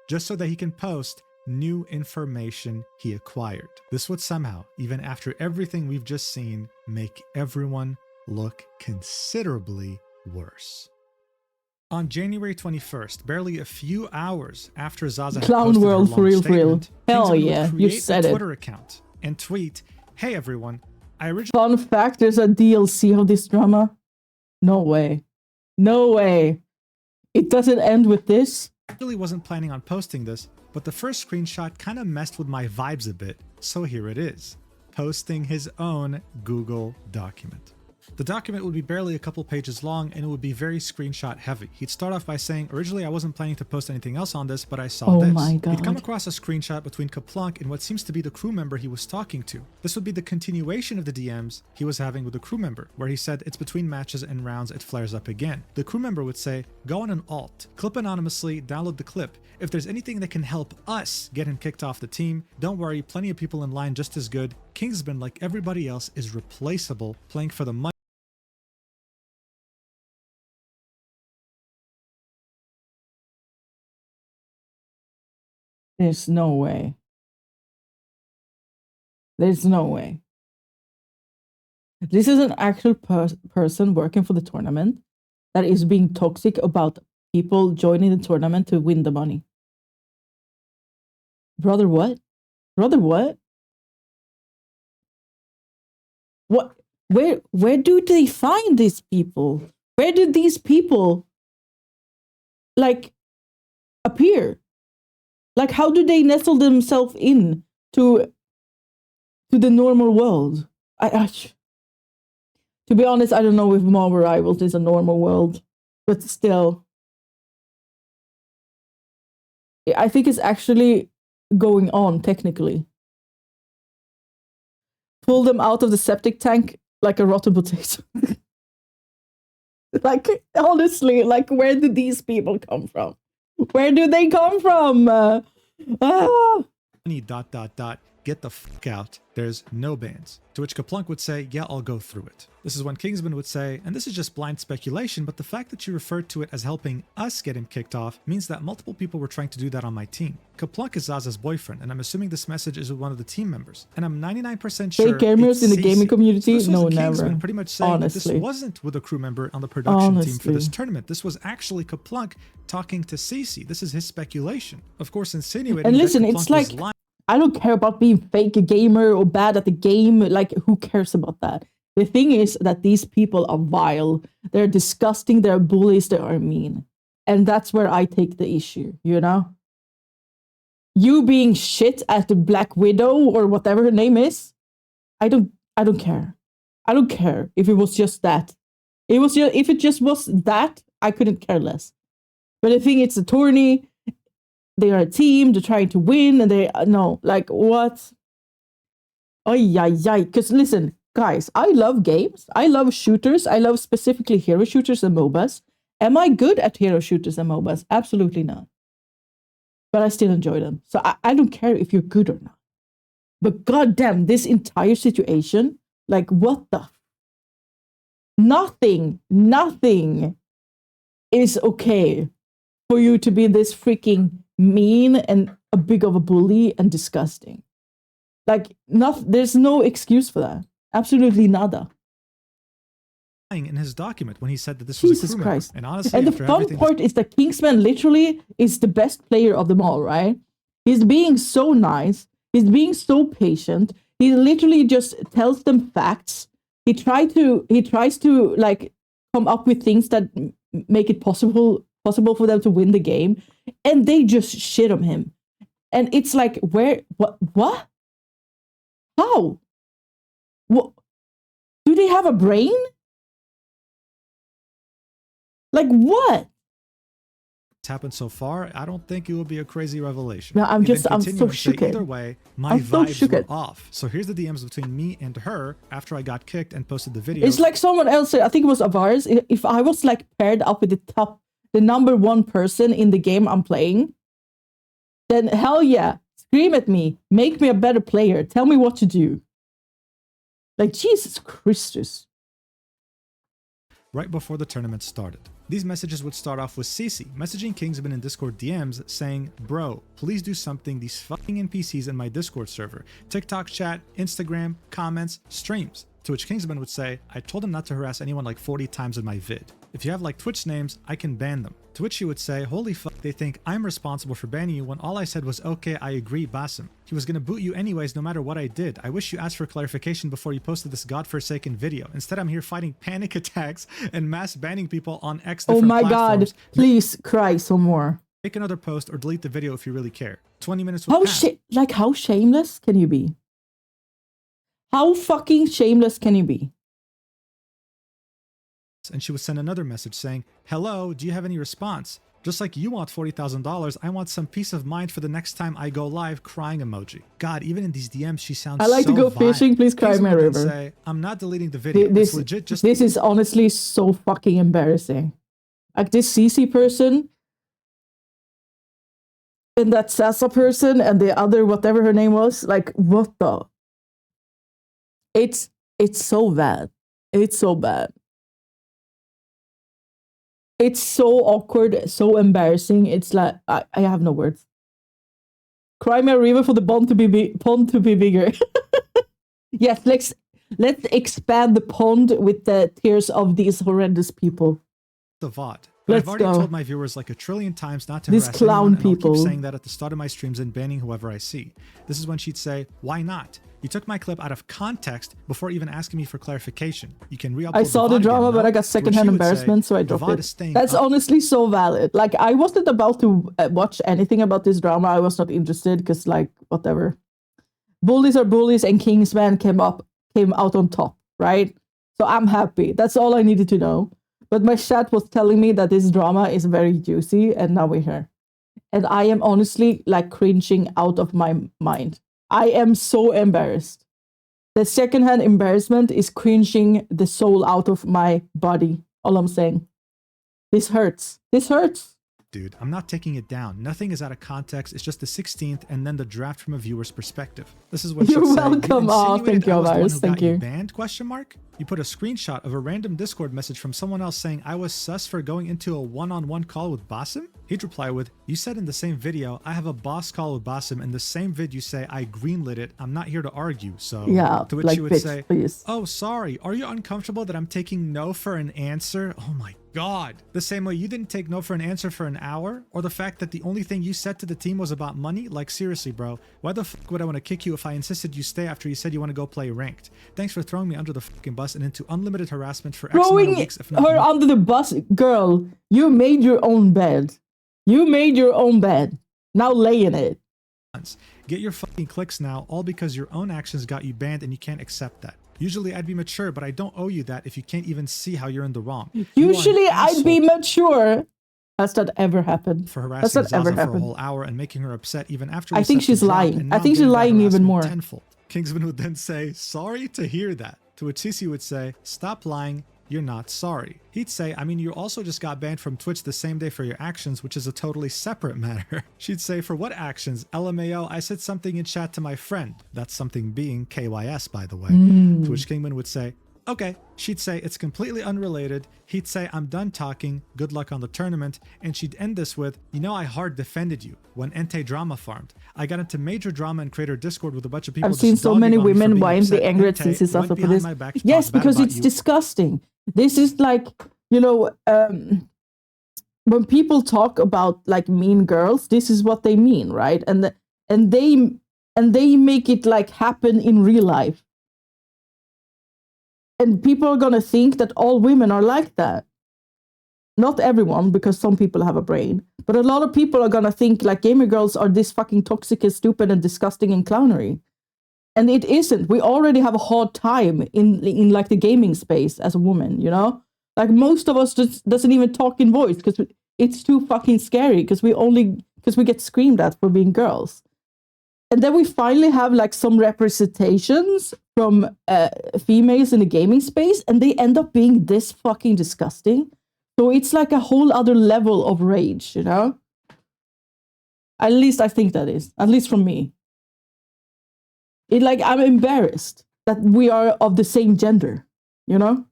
S3: Just so that he can post new information he acquired. This would somehow, even after everything we've just seen, make everyone look considerably worse. On January 21st, barely a few hours after Zaza had
S1: Clown
S3: posted
S1: world
S3: her
S1: for
S3: long
S1: real, for real.
S3: statement,
S1: Hell
S3: Kingsman would
S1: yeah, you
S3: create
S1: said
S3: a
S1: it.
S3: Twitter account and tweet, "Hey everyone, I originally..."
S1: Fun fact, there's a DLC of this drama. No way. No way. It doesn't end with this.
S3: I really wasn't planning on posting this, but the first screenshot kind of messed with my vibes a bit, so here it is. Posting his own Google document. The document would be barely a couple pages long and it would be very screenshot heavy. He'd start off by saying, originally I wasn't planning to post anything else on this, but I saw this.
S1: My God.
S3: He'd come across a screenshot between Kaplunk and what seems to be the crew member he was talking to. This would be the continuation of the DMs he was having with the crew member, where he said it's between matches and rounds it flares up again. The crew member would say, go on an alt, clip anonymously, download the clip. If there's anything that can help us get him kicked off the team, don't worry, plenty of people in line just as good. KINGSMAN, like everybody else, is replaceable, playing for the money.
S1: There's no way. There's no way. This is an actual person working for the tournament that is being toxic about people joining the tournament to win the money. Brother, what? Brother, what? What? Where do they find these people? Where did these people, like, appear? Like, how do they nestle themselves in to the normal world? To be honest, I don't know if Marvel Rivals is a normal world, but still. I think it's actually going on, technically. Pull them out of the septic tank like a rotten potato. Like, honestly, like, where did these people come from? Where do they come from?
S3: Get the fuck out. There's no bans. To which Kaplunk would say, yeah, I'll go through it. This is when KINGSMAN would say, and this is just blind speculation, but the fact that you referred to it as helping us get him kicked off means that multiple people were trying to do that on my team. Kaplunk is Zaza's boyfriend, and I'm assuming this message is with one of the team members. And I'm 99% sure
S1: fake gamers in the gaming community?
S3: So
S1: no,
S3: never.
S1: never.
S3: Pretty much saying
S1: Honestly.
S3: that this wasn't with a crew member on the production team for this tournament. This was actually Kaplunk talking to Cece. This is his speculation. Of course, insinuating
S1: and listen,
S3: that
S1: it's like, I don't care about being fake a gamer or bad at the game. Like, who cares about that? The thing is that these people are vile. They're disgusting. They're bullies. They are mean. And that's where I take the issue, you know? You being shit at the Black Widow or whatever her name is, I don't care. I don't care if it was just that. If it just was that, I couldn't care less. But I think it's a tourney. They are a team, they're trying to win, and no, like, what? Oh, yeah. Because listen, guys, I love games. I love shooters. I love specifically hero shooters and MOBAs. Am I good at hero shooters and MOBAs? Absolutely not. But I still enjoy them. So I don't care if you're good or not. But goddamn, this entire situation, like, what the? Nothing is okay for you to be this freaking mean and a big of a bully and disgusting. Like, there's no excuse for that. Absolutely nada.
S3: In his document when he said that this
S1: Jesus
S3: was a crew
S1: Christ.
S3: member. And honestly,
S1: and the fun part is that KINGSMAN literally is the best player of them all, right? He's being so nice. He's being so patient. He literally just tells them facts. He tries to like come up with things that make it possible for them to win the game, and they just shit on him. And it's like, what? How? What? Do they have a brain? Like, what?
S3: It's happened so far. I don't think it will be a crazy revelation.
S1: No, I'm so shook.
S3: Either way, my vibes were off. So here's the DMs between me and her after I got kicked and posted the video.
S1: It's like someone else said, I think it was Avaris, if I was like paired up with the number one person in the game I'm playing, then hell yeah, scream at me, make me a better player, tell me what to do. Like, Jesus Christus.
S3: Right before the tournament started. These messages would start off with Cece messaging KINGSMAN in Discord DMs saying, bro, please do something, these fucking NPCs in my Discord server. TikTok chat, Instagram, comments, streams. To which KINGSMAN would say, I told him not to harass anyone like 40 times in my vid. If you have like Twitch names, I can ban them. To which he would say, holy fuck, they think I'm responsible for banning you when all I said was, okay, I agree, Basim. He was gonna boot you anyways no matter what I did. I wish you asked for clarification before you posted this godforsaken video. Instead, I'm here fighting panic attacks and mass banning people on X different platforms.
S1: God, please cry some more.
S3: Make another post or delete the video if you really care. 20 minutes would pass.
S1: How shameless can you be? How fucking shameless can you be?
S3: And she would send another message saying, hello, do you have any response? Just like you want $40,000, I want some peace of mind for the next time I go live, crying emoji. God, even in these DMs, she sounds so
S1: I like to go fishing, please cry me a river.
S3: Say, I'm not deleting the video.
S1: This is honestly so fucking embarrassing. Like, this CC person, and that Sasa person, and the other, whatever her name was, like, what the? It's so bad. It's so bad. It's so awkward, so embarrassing. It's like I have no words. Cry me a river for the pond to be bigger. Yes, let's expand the pond with the tears of these horrendous people.
S3: The VOD. But
S1: Let's
S3: I've already
S1: go.
S3: told my viewers like a trillion times not to
S1: These
S3: harass
S1: clown
S3: anyone, and I'll
S1: people.
S3: keep saying that at the start of my streams and banning whoever I see. This is when she'd say, "Why not? You took my clip out of context before even asking me for clarification. You can re-upload
S1: I saw the
S3: VOD
S1: drama,
S3: again,
S1: but
S3: no?"
S1: I got
S3: To which
S1: secondhand
S3: she would say,
S1: embarrassment, so I
S3: "The
S1: dropped
S3: VOD
S1: it.
S3: is staying
S1: That's
S3: up."
S1: honestly so valid. Like, I wasn't about to watch anything about this drama. I was not interested because, like, whatever. Bullies are bullies, and KINGSMAN came out on top, right? So I'm happy. That's all I needed to know. But my chat was telling me that this drama is very juicy, and now we're here. And I am honestly like cringing out of my mind. I am so embarrassed. The secondhand embarrassment is cringing the soul out of my body. All I'm saying. This hurts. This hurts.
S3: Dude, I'm not taking it down. Nothing is out of context. It's just the 16th and then the draft from a viewer's perspective. This is what
S1: You're
S3: she'd say,
S1: welcome.
S3: "You
S1: Aw,
S3: insinuated
S1: thank you,
S3: I was the one
S1: Alvarez.
S3: who
S1: Thank
S3: got
S1: you.
S3: banned? Question mark? You put a screenshot of a random Discord message from someone else saying I was sus for going into a one-on-one call with Basim? He'd reply with, "You said in the same video, I have a boss call with Basim. In the same vid you say, I greenlit it. I'm not here to argue, so..."
S1: Yeah,
S3: To which
S1: like,
S3: she would
S1: bitch,
S3: say,
S1: please.
S3: "Oh, sorry. Are you uncomfortable that I'm taking no for an answer?" Oh my God. The same way you didn't take no for an answer for an hour, or the fact that the only thing you said to the team was about money. Like, seriously, bro, why the fuck would I want to kick you if I insisted you stay after you said you want to go play ranked? Thanks for throwing me under the fucking bus and into unlimited harassment for X amount
S1: Throwing
S3: of weeks, if not
S1: her
S3: more."
S1: under the bus, girl. You made your own bed. You made your own bed. Now lay in it.
S3: Get your fucking clicks now, all because your own actions got you banned and you can't accept that. Usually I'd be mature, but I don't owe you that if you can't even see how you're in the wrong. You are an
S1: Usually I'd be
S3: asshole
S1: mature. Has that ever happened?
S3: for
S1: Has
S3: harassing
S1: that ever
S3: Zaza for a
S1: happened?
S3: whole hour and making her upset even after
S1: I
S3: we
S1: think
S3: set the
S1: she's
S3: drop,
S1: lying.
S3: and
S1: I
S3: now
S1: think she's
S3: getting that
S1: lying even
S3: harassment
S1: more.
S3: tenfold. Kingsman would then say, "Sorry to hear that." To which Sisi would say, "Stop lying. You're not sorry." He'd say, "I mean, you also just got banned from Twitch the same day for your actions, which is a totally separate matter." She'd say, "For what actions? LMAO, I said something in chat to my friend." That's something being KYS, by the way. To which Kingman would say, "Okay." She'd say, "It's completely unrelated." He'd say, "I'm done talking. Good luck on the tournament." And she'd end this with, "You know, I hard defended you when Entei drama farmed. I got into major drama in Creator Discord with a bunch of people."
S1: I've seen so many women whine the angry at
S3: Entei
S1: Sisi Zaza
S3: went
S1: for
S3: behind
S1: this.
S3: my back to
S1: Yes,
S3: talk bad
S1: because
S3: about
S1: it's
S3: you.
S1: disgusting. This is like, you know, when people talk about like mean girls, this is what they mean, right? And they make it like happen in real life. And people are gonna think that all women are like that. Not everyone, because some people have a brain, but a lot of people are gonna think like gamer girls are this fucking toxic and stupid and disgusting and clownery. And it isn't. We already have a hard time in like the gaming space as a woman, you know? Like most of us just doesn't even talk in voice because it's too fucking scary because we get screamed at for being girls. And then we finally have like some representations from females in the gaming space, and they end up being this fucking disgusting. So it's like a whole other level of rage, you know? At least I think that is. At least from me. I'm embarrassed that we are of the same gender, you know?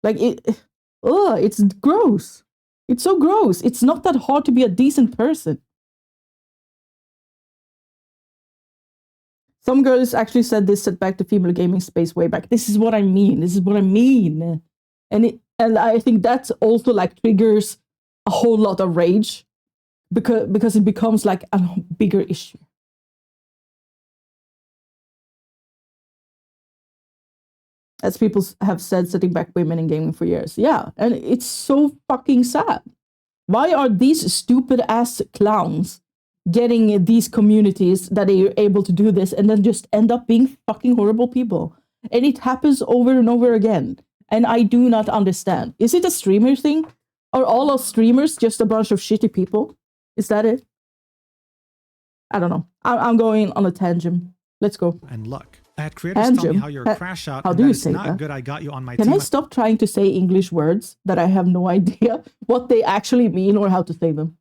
S1: Like, it's gross. It's so gross. It's not that hard to be a decent person. Some girls actually said this set back the female gaming space way back. This is what I mean. This is what I mean. And I think that also like triggers a whole lot of rage because it becomes like a bigger issue. As people have said, setting back women in gaming for years. Yeah, and it's so fucking sad. Why are these stupid ass clowns getting these communities that they are able to do this and then just end up being fucking horrible people? And it happens over and over again. And I do not understand. Is it a streamer thing? Are all of streamers just a bunch of shitty people? Is that it? I don't know. I'm going on a tangent. Let's go.
S3: And luck. I had creators tell me how you're a crash out
S1: How
S3: and
S1: do
S3: that
S1: you
S3: it's
S1: say
S3: not
S1: that?
S3: good I got you on my
S1: Can
S3: team.
S1: I stop trying to say English words that I have no idea what they actually mean or how to say them?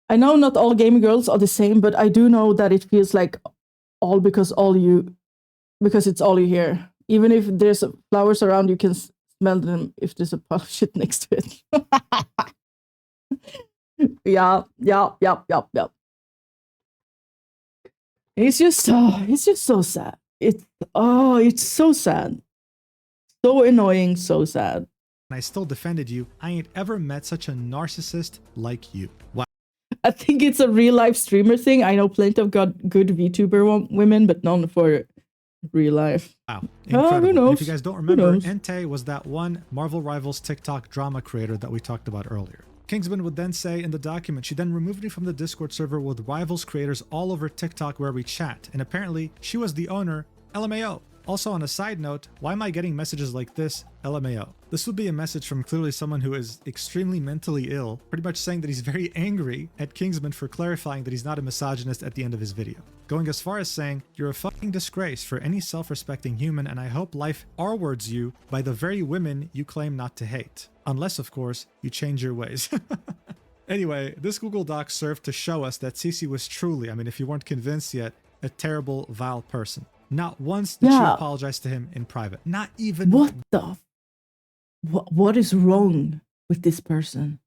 S1: I know not all gaming girls are the same, but I do know that it feels like because it's all you hear. Even if there's flowers around, you can smell them if there's a pile of shit next to it. Yeah. It's just so sad. It's so sad. So annoying, so sad.
S3: And I still defended you. I ain't ever met such a narcissist like you. Wow.
S1: I think it's a real life streamer thing. I know plenty of good VTuber women, but none for real life.
S3: Wow, incredible.
S1: Who knows?
S3: And if you guys don't remember, Entei was that one Marvel Rivals TikTok drama creator that we talked about earlier. KINGSMAN would then say in the document, she then removed me from the Discord server with Rivals creators all over TikTok where we chat, and apparently she was the owner, LMAO. Also, on a side note, why am I getting messages like this, LMAO? This would be a message from clearly someone who is extremely mentally ill, pretty much saying that he's very angry at KINGSMAN for clarifying that he's not a misogynist at the end of his video. Going as far as saying, you're a fucking disgrace for any self-respecting human, and I hope life R-words you by the very women you claim not to hate. Unless, of course, you change your ways. Anyway, this Google Doc served to show us that Cece was truly, I mean, if you weren't convinced yet, a terrible, vile person. Not once did she apologize to him in private. Not even.
S1: What is wrong with this person?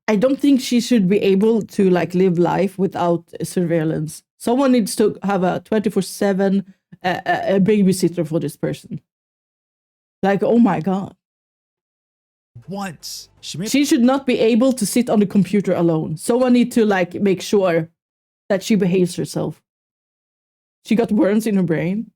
S1: I don't think she should be able to like live life without surveillance. Someone needs to have a 24/7 a babysitter for this person. Like, oh my God.
S3: Once.
S1: She should not be able to sit on the computer alone. Someone need to like make sure that she behaves herself. She got worms in her brain.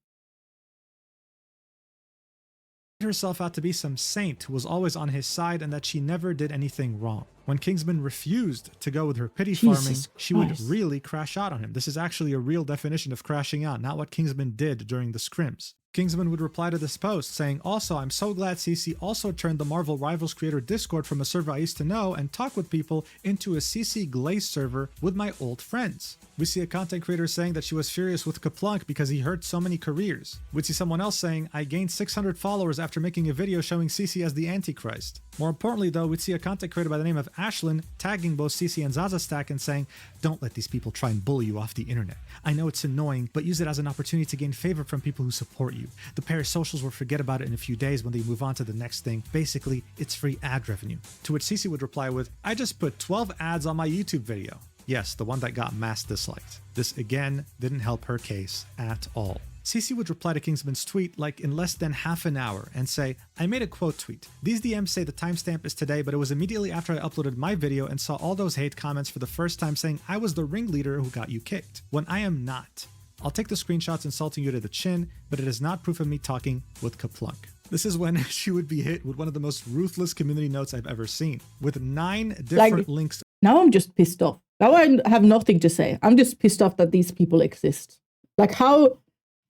S3: Herself out to be some saint who was always on his side and that she never did anything wrong. When KINGSMAN refused to go with her pity farming, she would really crash out on him. This is actually a real definition of crashing out, not what KINGSMAN did during the scrims. KINGSMAN would reply to this post saying, also, I'm so glad CC also turned the Marvel Rivals creator Discord from a server I used to know and talk with people into a CC Glaze server with my old friends. We see a content creator saying that she was furious with Kaplunk because he hurt so many careers. We'd see someone else saying, I gained 600 followers after making a video showing CC as the Antichrist. More importantly though, we'd see a content creator by the name of Ashlyn tagging both CC and Zaza Stack and saying, don't let these people try and bully you off the internet. I know it's annoying, but use it as an opportunity to gain favor from people who support you. The parasocials will forget about it in a few days when they move on to the next thing. Basically, it's free ad revenue. To which CC would reply with, I just put 12 ads on my YouTube video. Yes, the one that got mass disliked. This again didn't help her case at all. CC would reply to KINGSMAN's tweet like in less than half an hour and say, I made a quote tweet. These DMs say the timestamp is today, but it was immediately after I uploaded my video and saw all those hate comments for the first time saying I was the ringleader who got you kicked, when I am not. I'll take the screenshots insulting you to the chin, but it is not proof of me talking with Kaplunk. This is when she would be hit with one of the most ruthless community notes I've ever seen, with 9 different links.
S1: Now I'm just pissed off. Now I have nothing to say. I'm just pissed off that these people exist. Like, how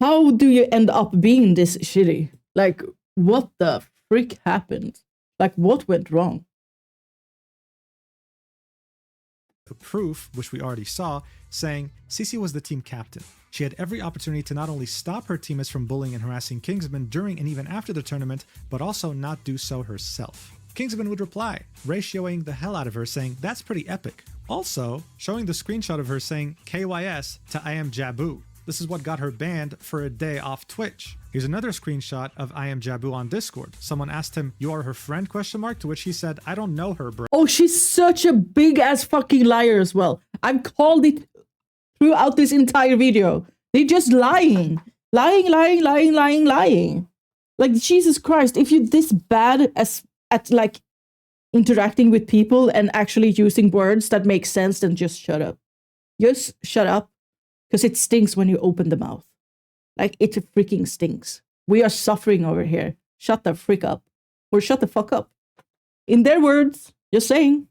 S1: do you end up being this shitty? Like, what the frick happened? Like, what went wrong?
S3: The proof, which we already saw, saying CC was the team captain. She had every opportunity to not only stop her teammates from bullying and harassing KINGSMAN during and even after the tournament, but also not do so herself. KINGSMAN would reply, ratioing the hell out of her, saying, that's pretty epic. Also, showing the screenshot of her saying KYS to I am Jabu. This is what got her banned for a day off Twitch. Here's another screenshot of I am Jabu on Discord. Someone asked him, you are her friend, ? To which he said, I don't know her, bro.
S1: Oh, she's such a big ass fucking liar as well. I've called it throughout this entire video. They're just lying. Lying. Like, Jesus Christ, if you're this bad at like interacting with people and actually using words that make sense, then just shut up. Just shut up. Because it stinks when you open the mouth. Like, it freaking stinks. We are suffering over here. Shut the frick up. Or shut the fuck up. In their words, just saying.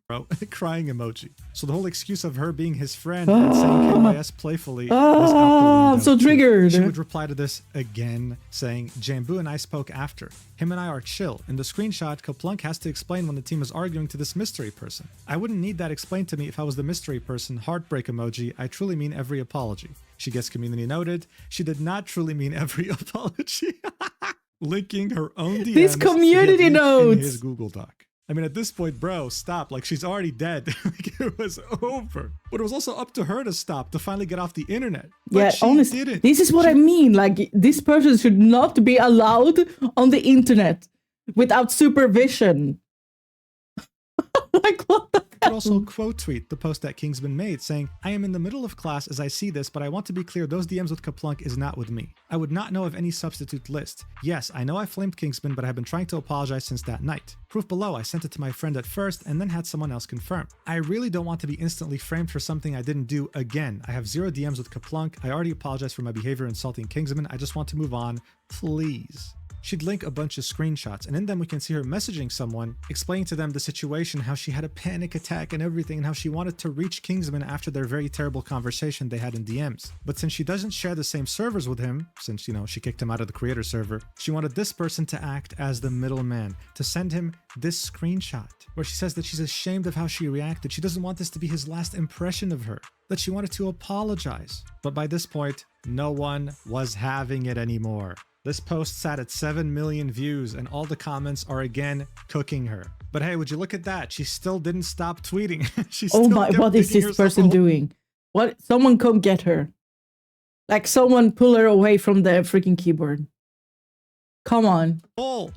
S3: Bro, crying emoji. So the whole excuse of her being his friend and saying KYS playfully was out the window.
S1: I'm so triggered.
S3: She would reply to this again, saying, Jambu and I spoke after. Him and I are chill. In the screenshot, Kaplunk has to explain when the team is arguing to this mystery person. I wouldn't need that explained to me if I was the mystery person. Heartbreak emoji. I truly mean every apology. She gets community noted. She did not truly mean every apology. Linking her own DMs.
S1: These community notes.
S3: In his Google Doc. I mean, at this point, bro, stop. Like, she's already dead. Like, it was over. But it was also up to her to stop, to finally get off the internet. But
S1: Yeah,
S3: she
S1: honestly,
S3: didn't.
S1: this is what I mean. Like, this person should not be allowed on the internet without supervision. Like, what the
S3: I'd also quote tweet the post that Kingsman made saying, I am in the middle of class as I see this, but I want to be clear, those DMs with Kaplunk is not with me. I would not know of any substitute list. Yes, I know I flamed Kingsman, but I have been trying to apologize since that night. Proof below, I sent it to my friend at first and then had someone else confirm. I really don't want to be instantly framed for something I didn't do again. I have 0 DMs with Kaplunk. I already apologized for my behavior insulting Kingsman. I just want to move on, please. She'd link a bunch of screenshots, and in them we can see her messaging someone, explaining to them the situation, how she had a panic attack and everything, and how she wanted to reach Kingsman after their very terrible conversation they had in DMs. But since she doesn't share the same servers with him, since, you know, she kicked him out of the creator server, she wanted this person to act as the middleman, to send him this screenshot, where she says that she's ashamed of how she reacted. She doesn't want this to be his last impression of her, that she wanted to apologize. But by this point, no one was having it anymore. This post sat at 7 million views and all the comments are again cooking her. But hey, would you look at that? She still didn't stop tweeting. She still
S1: Oh my,
S3: kept
S1: what is
S3: digging
S1: this
S3: herself
S1: person
S3: a hole.
S1: doing? What? Someone come get her. Like, someone pull her away from the freaking keyboard. Come on.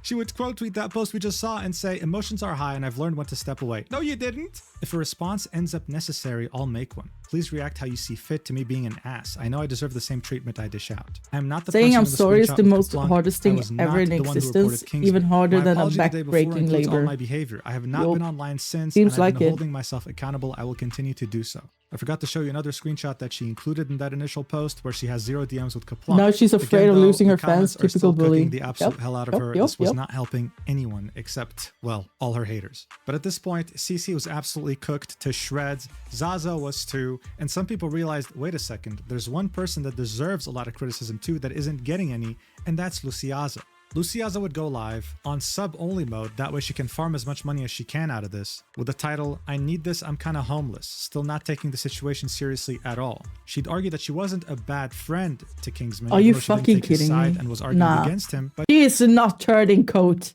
S3: She would quote tweet that post we just saw and say, emotions are high and I've learned when to step away. No, you didn't. If a response ends up necessary, I'll make one. Please react how you see fit to me being an ass. I know I deserve the same treatment I dish out. I'm not the
S1: Saying
S3: person
S1: I'm
S3: in the
S1: sorry is
S3: screenshot
S1: the
S3: with
S1: most
S3: Kaplunk.
S1: hardest
S3: I
S1: thing
S3: was
S1: ever
S3: not
S1: in
S3: the one who
S1: existence,
S3: reported Kingsman.
S1: even harder
S3: My
S1: than a
S3: apology the day before
S1: backbreaking
S3: includes all
S1: labor.
S3: my behavior. I have not
S1: Yup.
S3: been online since,
S1: Seems
S3: and I've
S1: like
S3: been
S1: it.
S3: holding myself accountable. I will continue to do so. I forgot to show you another screenshot that she included in that initial post where she has 0 DMs with Kaplunk.
S1: Now she's afraid
S3: Again,
S1: of
S3: though,
S1: losing
S3: the
S1: her fans.
S3: comments are still
S1: Typical bully.
S3: cooking the absolute
S1: Yep,
S3: hell out of
S1: yep,
S3: her.
S1: yep,
S3: This was
S1: yep.
S3: not helping anyone except, well, all her haters. But at this point, CC was absolutely cooked to shreds. Zaza was too. And some people realized, wait a second, there's one person that deserves a lot of criticism too that isn't getting any, and that's Luciaza. Luciaza would go live on sub-only mode, that way she can farm as much money as she can out of this, with the title, I need this, I'm kinda homeless, still not taking the situation seriously at all. She'd argue that she wasn't a bad friend to Kingsman,
S1: Are
S3: even
S1: you
S3: though she didn't
S1: fucking
S3: take his
S1: kidding
S3: side
S1: me?
S3: and was arguing
S1: Nah.
S3: against him, but
S1: She is not turning coat.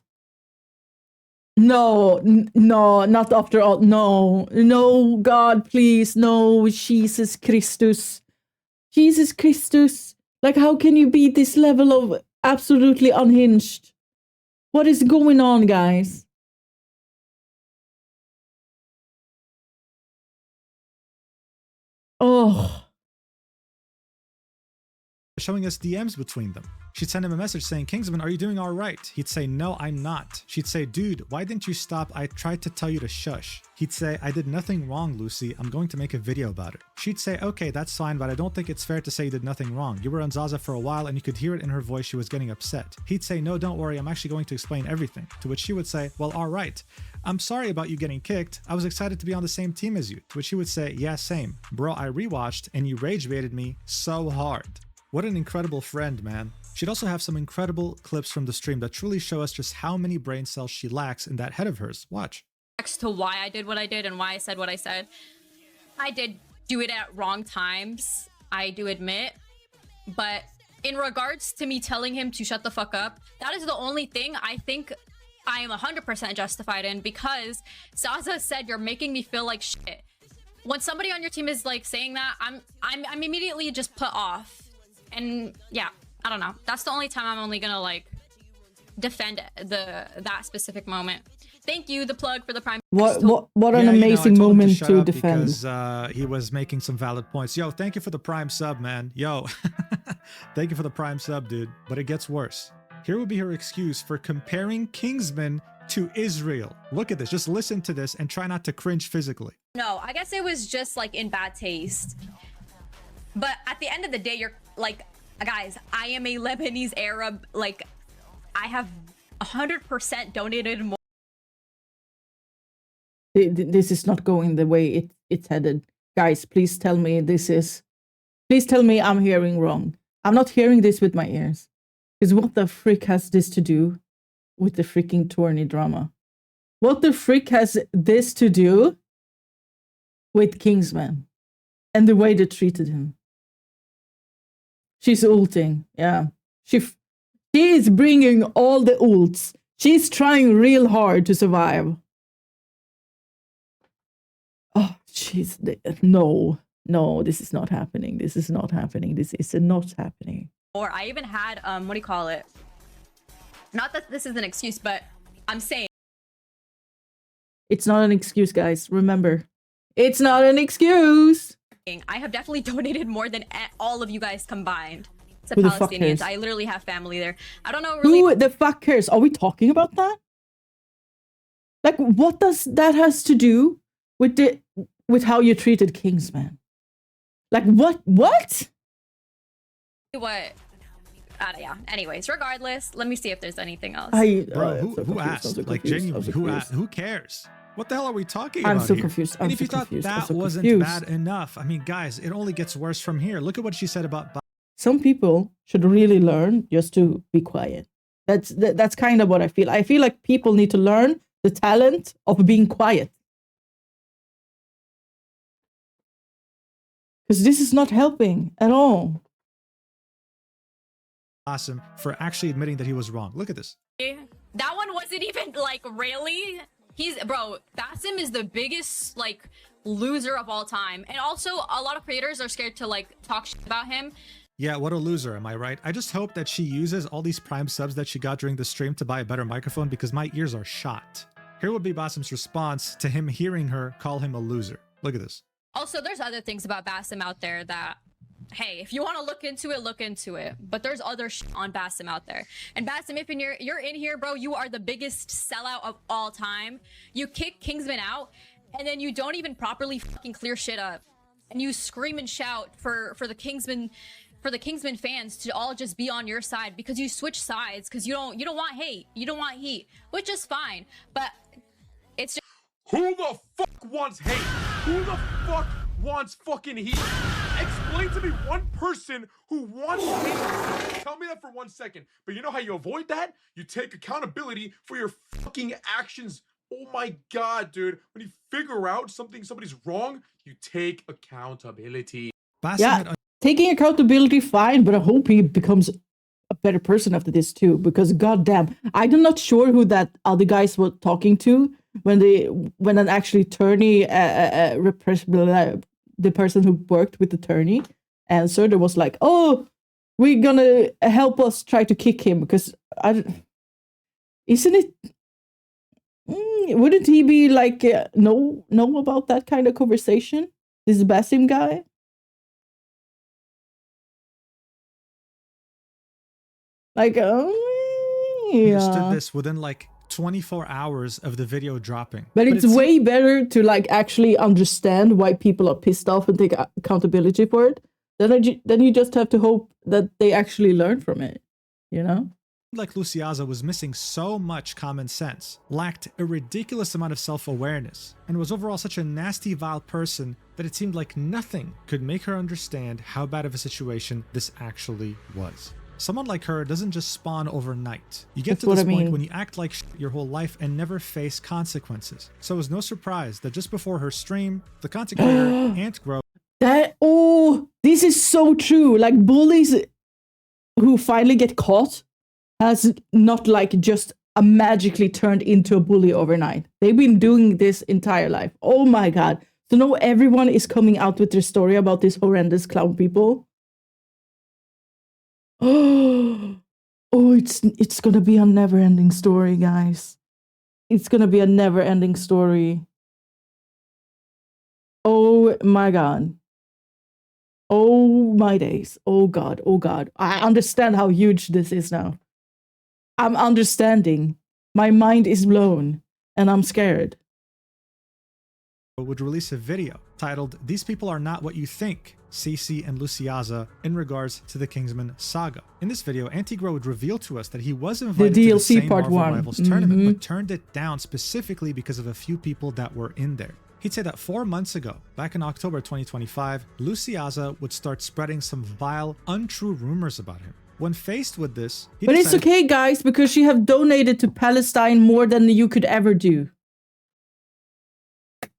S1: No, no, not after all. No, no, God, please, no, Jesus Christus. Jesus Christus. Like, how can you be this level of absolutely unhinged? What is going on, guys? Oh.
S3: showing us DMs between them. She'd send him a message saying, Kingsman, are you doing all right? He'd say, no, I'm not. She'd say, dude, why didn't you stop? I tried to tell you to shush. He'd say, I did nothing wrong, Lucy. I'm going to make a video about it. She'd say, okay, that's fine, but I don't think it's fair to say you did nothing wrong. You were on Zaza for a while and you could hear it in her voice. She was getting upset. He'd say, no, don't worry. I'm actually going to explain everything. To which she would say, well, all right. I'm sorry about you getting kicked. I was excited to be on the same team as you. To which he would say, yeah, same. Bro, I rewatched and you rage baited me so hard. What an incredible friend, man. She'd also have some incredible clips from the stream that truly show us just how many brain cells she lacks in that head of hers. Watch.
S7: To why I did what I did and why I said what I said. I did do it at wrong times, I do admit. But in regards to me telling him to shut the fuck up, that is the only thing I think I am 100% justified in, because Zaza said, you're making me feel like shit. When somebody on your team is like saying that, I'm immediately just put off. And yeah, I don't know. That's the only time I'm only gonna like defend that specific moment. Thank you, the plug for the prime.
S1: What an amazing moment to defend.
S3: Because he was making some valid points. Yo, thank you for the prime sub, man. Yo, thank you for the prime sub, dude. But it gets worse. Here would be her excuse for comparing Kingsman to Israel. Look at this. Just listen to this and try not to cringe physically.
S7: No, I guess it was just like in bad taste. But at the end of the day, you're like, guys, I am a Lebanese Arab. Like, I have 100% donated more.
S1: This is not going the way it's headed. Guys, please tell me please tell me I'm hearing wrong. I'm not hearing this with my ears. Because what the frick has this to do with the freaking tourney drama? What the frick has this to do with Kingsman and the way they treated him? She's ulting, yeah. She is bringing all the ults. She's trying real hard to survive. Jeez, no, this is not happening. This is not happening. This is not happening.
S7: Or I even had, what do you call it? Not that this is an excuse, but I'm saying.
S1: It's not an excuse, guys. Remember, it's not an excuse.
S7: I have definitely donated more than all of you guys combined to
S1: Who the fuck
S7: Palestinians.
S1: cares?
S7: I literally have family there. I don't know really.
S1: Who the fuck cares? Are we talking about that? Like, what does that has to do with how you treated Kingsman? Like, what?
S7: What? Yeah. Anyways, regardless, let me see if there's anything else.
S3: Bro, who asked? Like, genuinely, who cares? What the hell are we talking about?
S1: I'm so
S3: here?
S1: confused.
S3: And
S1: I'm
S3: if
S1: so
S3: you thought
S1: confused. I'm
S3: that
S1: so
S3: wasn't
S1: confused.
S3: bad enough, I mean, guys, it only gets worse from here. Look at what she said about.
S1: Some people should really learn just to be quiet. That's kind of what I feel. I feel like people need to learn the talent of being quiet. Because this is not helping at all.
S3: Awesome for actually admitting that he was wrong. Look at this.
S7: That one wasn't even like really. Bro, Basim is the biggest like loser of all time, and also a lot of creators are scared to like talk shit about him.
S3: Yeah, what a loser, am I right? I just hope that she uses all these Prime subs that she got during the stream to buy a better microphone because my ears are shot. Here would be Basim's response to him hearing her call him a loser. Look at this.
S7: Also, there's other things about Basim out there that, hey, if you want to look into it, look into it. But there's other shit on Basim out there. And Basim, if you're in here, bro, you are the biggest sellout of all time. You kick Kingsman out, and then you don't even properly fucking clear shit up. And you scream and shout for the Kingsman fans to all just be on your side because you switch sides because you don't want hate, you don't want heat, which is fine. But it's just
S9: Who the fuck wants hate? Who the fuck wants fucking heat? Explain to me one person who wants hate. Tell me that for 1 second. But you know how you avoid that? You take accountability for your fucking actions. Oh my god, dude. When you figure out somebody's wrong, you take accountability.
S1: Yeah, taking accountability, fine, but I hope he becomes a better person after this too, because goddamn, I'm not sure who that other guys were talking to when an actually attorney, the person who worked with the attorney answered. It was like, oh, we're gonna help us try to kick him because isn't it? Wouldn't he be like know about that kind of conversation? This Basim guy. Like,
S3: He understood this within like 24 hours of the video dropping.
S1: But it's way better to like actually understand why people are pissed off and take accountability for it. Then you just have to hope that they actually learn from it, you know?
S3: Like Luciaza was missing so much common sense, lacked a ridiculous amount of self-awareness, and was overall such a nasty, vile person that it seemed like nothing could make her understand how bad of a situation this actually was. Someone like her doesn't just spawn overnight. You get to this point when you act like shit your whole life and never face consequences. So it's no surprise that just before her stream, the content creator Ant Grow.
S1: This is so true. Like bullies who finally get caught has not like just magically turned into a bully overnight. They've been doing this entire life. Oh my god. So now everyone is coming out with their story about these horrendous clown people. Oh, it's gonna be a never-ending story, guys. It's gonna be a never-ending story. Oh my god. Oh my days. Oh god. Oh god. I understand how huge this is now. I'm understanding. My mind is blown, and I'm scared.
S3: Would release a video titled "These People Are Not What You Think," Cece and Luciaza, in regards to the Kingsman saga. In this video, Antigro would reveal to us that he was invited to the same Marvel Rivals tournament, but turned it down specifically because of a few people that were in there. He'd say that 4 months ago, back in October 2025, Luciaza would start spreading some vile, untrue rumors about him. When faced with this,
S1: but it's okay, guys, because she have donated to Palestine more than you could ever do.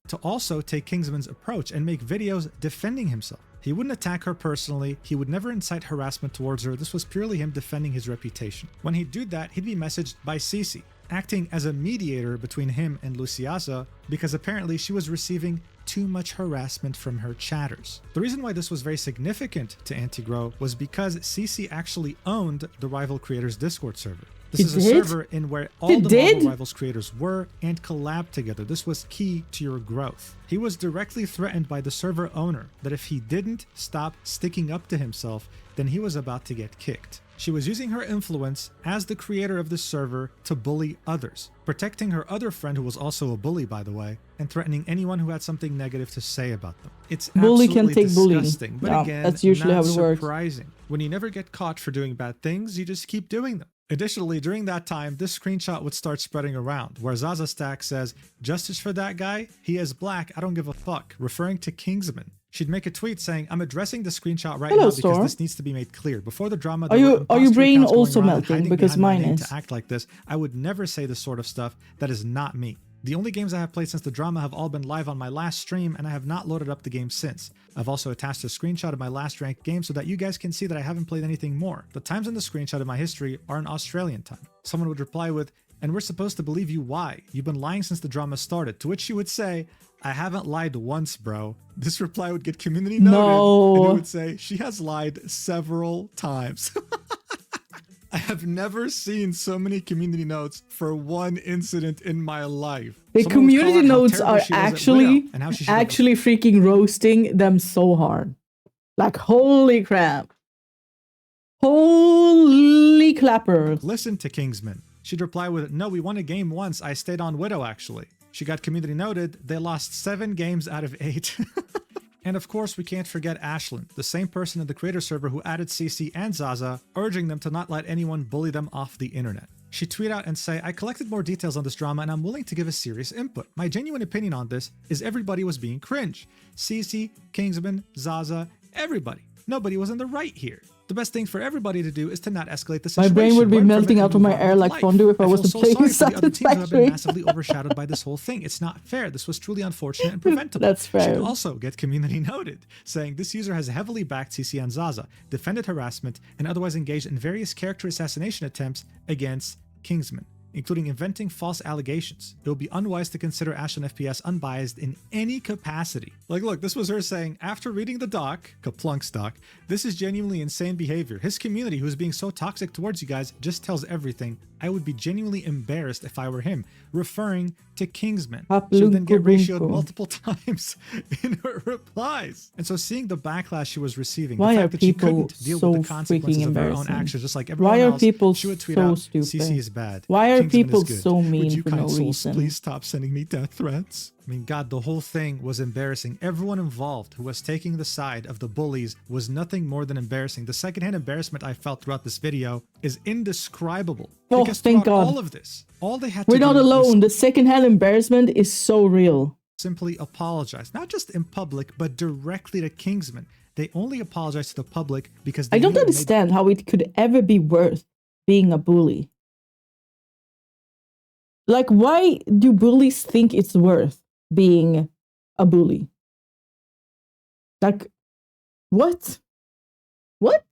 S3: To also take Kingsman's approach and make videos defending himself. He wouldn't attack her personally, he would never incite harassment towards her, this was purely him defending his reputation. When he'd do that, he'd be messaged by Cece, acting as a mediator between him and Luciaza, because apparently she was receiving too much harassment from her chatters. The reason why this was very significant to Antigro was because CC actually owned the rival creators Discord server. This is a server in where all the Marvel Rivals creators were and collabed together. This was key to your growth. He was directly threatened by the server owner that if he didn't stop sticking up to himself, then he was about to get kicked. She was using her influence as the creator of the server to bully others, protecting her other friend who was also a bully, by the way, and threatening anyone who had something negative to say about them. It's
S1: bully
S3: absolutely
S1: can take
S3: disgusting,
S1: bullying.
S3: but again,
S1: that's usually
S3: not
S1: how it works.
S3: surprising. When you never get caught for doing bad things, you just keep doing them. Additionally, during that time, this screenshot would start spreading around, where Zaza Stack says, "Justice for that guy? He is black, I don't give a fuck," referring to KINGSMAN. She'd make a tweet saying, "I'm addressing the screenshot right now because this needs to be made clear. Before the drama,
S1: are your brain also melting? Because mine is.
S3: To act like this, I would never say this sort of stuff. That is not me. The only games I have played since the drama have all been live on my last stream, and I have not loaded up the game since. I've also attached a screenshot of my last ranked game so that you guys can see that I haven't played anything more. The times in the screenshot of my history are in Australian time." Someone would reply with, "And we're supposed to believe you, why? You've been lying since the drama started." To which she would say, "I haven't lied once, bro." This reply would get community noted, and it would say, "She has lied several times." I have never seen so many community notes for one incident in my life.
S1: The community notes are actually freaking roasting them so hard. Like, holy crap. Holy clappers.
S3: Listen to KINGSMAN. She'd reply with, "No, we won a game once. I stayed on Widow, actually." She got community noted. They lost 7 games out of 8. And of course, we can't forget Ashlyn, the same person in the creator server who added CC and Zaza, urging them to not let anyone bully them off the internet. She'd tweet out and say, "I collected more details on this drama and I'm willing to give a serious input. My genuine opinion on this is everybody was being cringe. CC, KINGSMAN, Zaza, everybody. Nobody was in the right here. The best thing for everybody to do is to not escalate the situation."
S1: My brain would be melting out of my air like fondue if I wasn't playing
S3: Satisfactory. The other teams who have been
S1: Satisfactory.
S3: massively overshadowed by this whole thing. It's not fair. This was truly unfortunate and preventable.
S1: That's fair.
S3: She'd also get community noted, saying this user has heavily backed CC and Zaza, defended harassment, and otherwise engaged in various character assassination attempts against KINGSMAN, including inventing false allegations. It would be unwise to consider Ashlyn FPS unbiased in any capacity. Like, look, this was her saying, after reading the doc, Kaplunk's doc, "This is genuinely insane behavior. His community, who is being so toxic towards you guys, just tells everything. I would be genuinely embarrassed if I were him," referring to KINGSMAN. She would then get ratioed multiple times in her replies. And so seeing the backlash she was receiving, the fact that she couldn't deal with the consequences of her own actions, just like everyone else, she would tweet out, "CC is bad.
S1: Why are
S3: KINGSMAN
S1: people
S3: is good.
S1: so mean
S3: Would you
S1: for no
S3: kind souls
S1: reason?"
S3: please stop sending me death threats?" I mean, God, the whole thing was embarrassing. Everyone involved who was taking the side of the bullies was nothing more than embarrassing. The secondhand embarrassment I felt throughout this video is indescribable.
S1: Oh,
S3: because
S1: thank
S3: throughout
S1: God.
S3: all of this, all they had
S1: We're
S3: to
S1: not
S3: do was
S1: alone. The secondhand embarrassment is so real.
S3: simply apologize, not just in public, but directly to KINGSMAN. They only apologized to the public because they
S1: I don't
S3: knew it made
S1: understand how it could ever be worth being a bully. Like, why do bullies think it's worth being a bully? Like, what? What?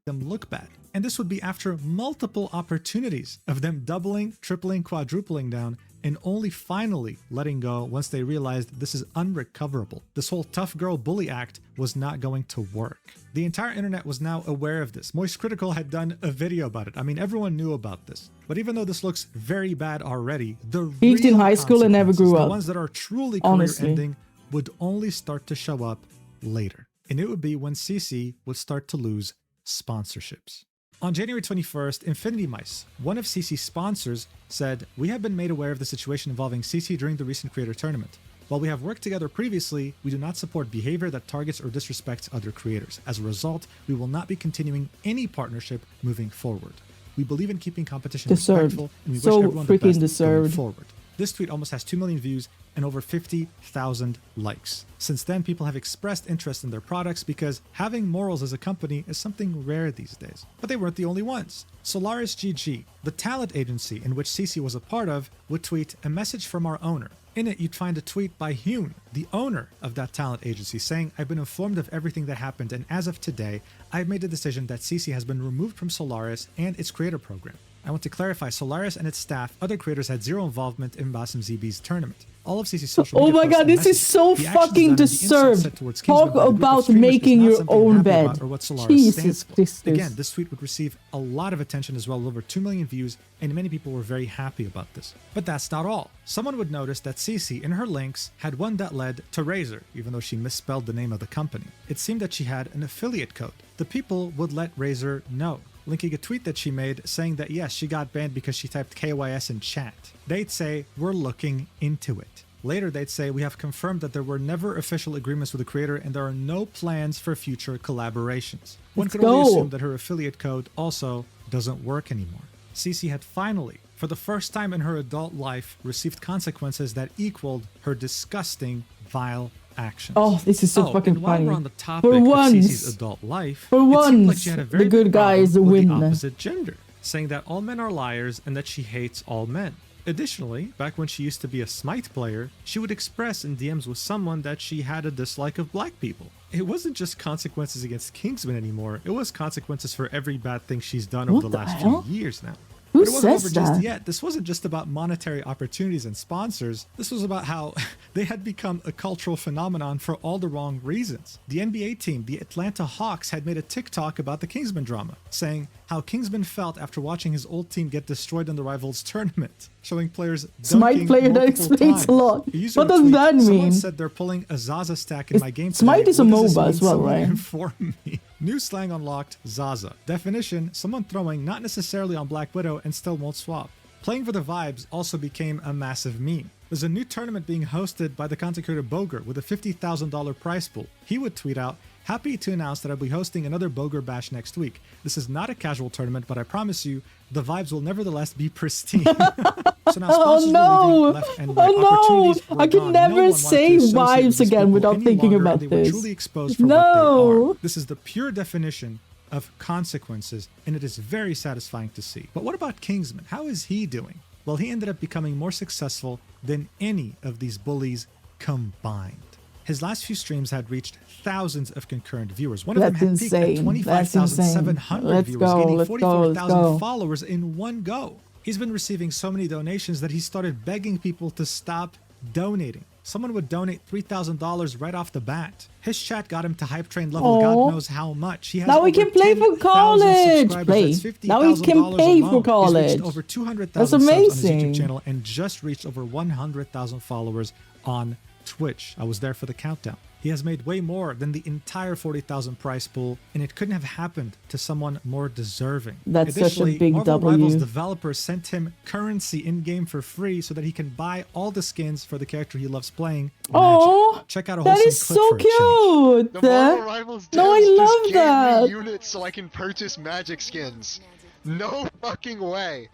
S3: them look bad. And this would be after multiple opportunities of them doubling, tripling, quadrupling down, and only finally letting go once they realized this is unrecoverable. This whole tough girl bully act was not going to work. The entire internet was now aware of this. Moist Critical had done a video about it. I mean, everyone knew about this. But even though this looks very bad already, the
S1: Peaked in high school and never grew
S3: the
S1: up.
S3: ones that are truly
S1: Honestly.
S3: career-ending would only start to show up later. And it would be when CC would start to lose sponsorships. On January 21st, Infinity Mice, one of CC's sponsors, said, "We have been made aware of the situation involving CC during the recent creator tournament. While we have worked together previously, we do not support behavior that targets or disrespects other creators. As a result, we will not be continuing any partnership moving forward. We believe in keeping competition respectful, and we
S1: So
S3: wish everyone the
S1: freaking
S3: best
S1: deserved.
S3: going forward." This tweet almost has 2 million views and over 50,000 likes. Since then, people have expressed interest in their products because having morals as a company is something rare these days. But they weren't the only ones. Solaris GG, the talent agency in which CC was a part of, would tweet a message from our owner. In it, you'd find a tweet by Hune, the owner of that talent agency, saying, "I've been informed of everything that happened, and as of today, I've made a decision that CC has been removed from Solaris and its creator program. I want to clarify, Solaris and its staff, other creators had zero involvement in Basim ZB's tournament. All of CC's social media
S1: Oh my
S3: posts
S1: god,
S3: and
S1: this is
S3: messages,
S1: so
S3: the actions
S1: fucking
S3: done, and the insults
S1: disturbed.
S3: said towards Kingsman
S1: Talk
S3: by the group of
S1: about
S3: streamers is
S1: making
S3: not
S1: your
S3: something I'm
S1: own
S3: happy
S1: bed.
S3: about or what Solaris
S1: Jesus
S3: stands for.
S1: Christus.
S3: Again, this tweet would receive a lot of attention as well, over 2 million views, and many people were very happy about this. But that's not all. Someone would notice that CC in her links had one that led to Razer, even though she misspelled the name of the company. It seemed that she had an affiliate code. The people would let Razer know, linking a tweet that she made saying that yes, she got banned because she typed KYS in chat. They'd say, we're looking into it. Later, they'd say, we have confirmed that there were never official agreements with the creator and there are no plans for future collaborations. One could only assume that her affiliate code also doesn't work anymore. CC had finally, for the first time in her adult life, received consequences that equaled her disgusting, vile actions.
S1: Oh, this is so fucking
S3: and while
S1: funny.
S3: we're on the topic
S1: For
S3: of
S1: once,
S3: CC's adult life,
S1: for
S3: it seemed like
S1: once,
S3: she had a very
S1: the good
S3: big
S1: guys
S3: problem with
S1: win.
S3: the opposite gender, saying that all men are liars and that she hates all men. Additionally, back when she used to be a Smite player, she would express in DMs with someone that she had a dislike of black people. It wasn't just consequences against Kingsman anymore, it was consequences for every bad thing she's done over the last few years now.
S1: Who
S3: But it wasn't
S1: says
S3: over just
S1: that?
S3: yet. This wasn't just about monetary opportunities and sponsors. This was about how they had become a cultural phenomenon for all the wrong reasons. The NBA team, the Atlanta Hawks, had made a TikTok about the Kingsman drama, saying how Kingsman felt after watching his old team get destroyed in the Rivals tournament, showing players
S1: Smite
S3: dunking
S1: player, that
S3: multiple
S1: explains
S3: times.
S1: a lot.
S3: A user
S1: What
S3: would
S1: does
S3: tweet,
S1: that
S3: Someone
S1: mean?
S3: said they're pulling a Zaza stack in my game today.
S1: Smite is a
S3: What does this
S1: MOBA
S3: mean?
S1: as well,
S3: Someone
S1: right?
S3: inform me. New slang unlocked, Zaza. Definition, someone throwing not necessarily on Black Widow and still won't swap. Playing for the vibes also became a massive meme. There's a new tournament being hosted by the content creator Boger with a $50,000 prize pool. He would tweet out, happy to announce that I'll be hosting another Boger Bash next week. This is not a casual tournament, but I promise you, the vibes will nevertheless be pristine. So now sponsors were leaving left and right. Opportunities were
S1: I can
S3: gone.
S1: never
S3: No one wanted
S1: say
S3: to associate with
S1: vibes
S3: these
S1: again
S3: people
S1: without
S3: any
S1: thinking
S3: longer,
S1: about
S3: and they
S1: this.
S3: were truly exposed for what they
S1: No.
S3: are. This is the pure definition of consequences, and it is very satisfying to see. But what about Kingsman? How is he doing? Well, he ended up becoming more successful than any of these bullies combined. His last few streams had reached thousands of concurrent viewers. One of them had peaked at 25,700 viewers, gaining 44,000 followers in one go. He's been receiving so many donations that he started begging people to stop donating. Someone would donate $3,000 right off the bat. His chat got him to hype train level, God knows how much. He has
S1: Now we
S3: over
S1: can play for
S3: 10,000
S1: college.
S3: subscribers.
S1: Play.
S3: That's
S1: Now we can
S3: $50,000
S1: pay for
S3: alone.
S1: college.
S3: He's reached over 200,000
S1: That's
S3: subs on his
S1: amazing.
S3: YouTube channel and just reached over 100,000 followers on Twitch. I was there for the countdown. He has made way more than the entire 40,000 prize pool, and it couldn't have happened to someone more deserving.
S1: That's such a
S3: Additionally,
S1: big
S3: Marvel
S1: W.
S3: Rivals developers sent him currency in-game for free so that he can buy all the skins for the character he loves playing, Magic.
S1: Oh,
S3: Check out a
S1: that
S3: wholesome
S1: is
S3: clip
S1: so
S3: for a change.
S1: cute.
S4: The Marvel Rivals
S1: No, I
S4: devs just
S1: love
S4: gave
S1: that.
S4: me units so I can purchase magic skins. No fucking way.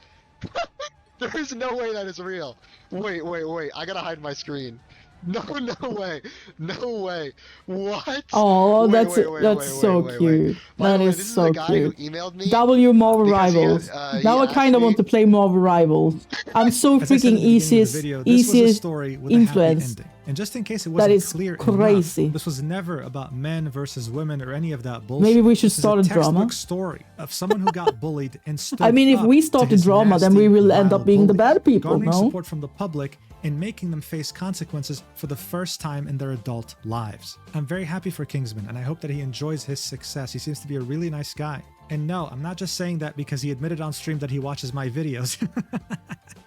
S4: There is no way that is real. Wait, I gotta hide my screen. No way. No way. What?
S1: Oh,
S4: Wait,
S1: that's
S4: wait,
S1: so
S4: wait.
S1: cute.
S4: By
S1: That
S4: the way,
S1: is
S4: this is
S1: so
S4: the guy who
S1: cute.
S4: emailed me
S1: W Marvel
S4: because he
S1: Rivals.
S4: had,
S1: Now
S4: he
S1: I kind of
S4: asked
S1: want to play Marvel Rivals. I'm so
S3: As I said
S1: freaking
S3: at the beginning of the
S1: easiest
S3: video, this was a story with a happy
S1: influence.
S3: ending. And just in case it
S1: That
S3: wasn't
S1: is
S3: clear
S1: crazy.
S3: enough, this was never about men versus women or any of that bullshit.
S1: Maybe we should
S3: This is
S1: start a
S3: textbook
S1: drama.
S3: story of someone who got bullied and stood
S1: I mean, if
S3: up
S1: we
S3: to
S1: start a
S3: his
S1: drama, then
S3: nasty,
S1: we will end
S3: vile
S1: up being the
S3: bullies,
S1: bad people,
S3: garnering
S1: no?
S3: support from the public and making them face consequences for the first time in their adult lives. I'm very happy for Kingsman, and I hope that he enjoys his success. He seems to be a really nice guy. And no, I'm not just saying that because he admitted on stream that he watches my videos.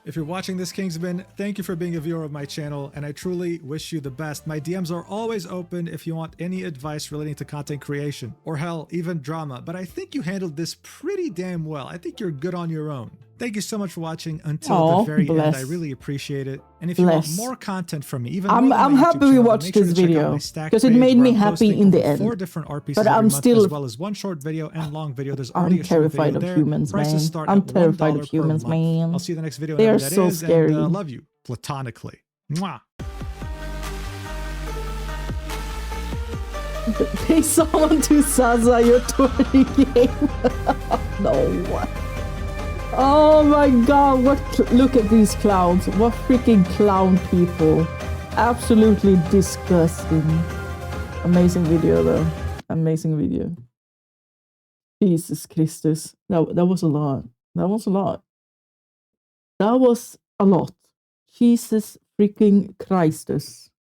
S3: If you're watching this, Kingsman, thank you for being a viewer of my channel, and I truly wish you the best. My DMs are always open if you want any advice relating to content creation, or hell, even drama, but I think you handled this pretty damn well. I think you're good on your own. Thank you so much for watching until the very end. I really appreciate it. And if you want more content from me, even more than my
S1: I'm
S3: YouTube
S1: happy we
S3: channel,
S1: watched
S3: make sure
S1: this
S3: to check out
S1: video
S3: my Stack
S1: because it
S3: page
S1: made
S3: where
S1: me
S3: I'm
S1: happy
S3: posting
S1: in the
S3: over
S1: end.
S3: 4 different art pieces
S1: But
S3: every
S1: I'm
S3: month,
S1: still
S3: as well as one short video and long video. There's
S1: I'm
S3: already a short
S1: terrified
S3: video
S1: of
S3: there.
S1: humans,
S3: Prices
S1: man.
S3: start
S1: I'm
S3: at
S1: terrified
S3: $1
S1: of
S3: per
S1: humans,
S3: month.
S1: man.
S3: I'll see you in the next video.
S1: They
S3: whenever
S1: are
S3: that
S1: so
S3: is,
S1: scary.
S3: And, love you platonically. Mwah.
S1: Pay someone to Saza your 20 game. No. Oh my god, look at these clowns. What freaking clown people. Absolutely disgusting. Amazing video though. Amazing video. Jesus Christus. That was a lot. That was a lot. That was a lot. Jesus freaking Christus.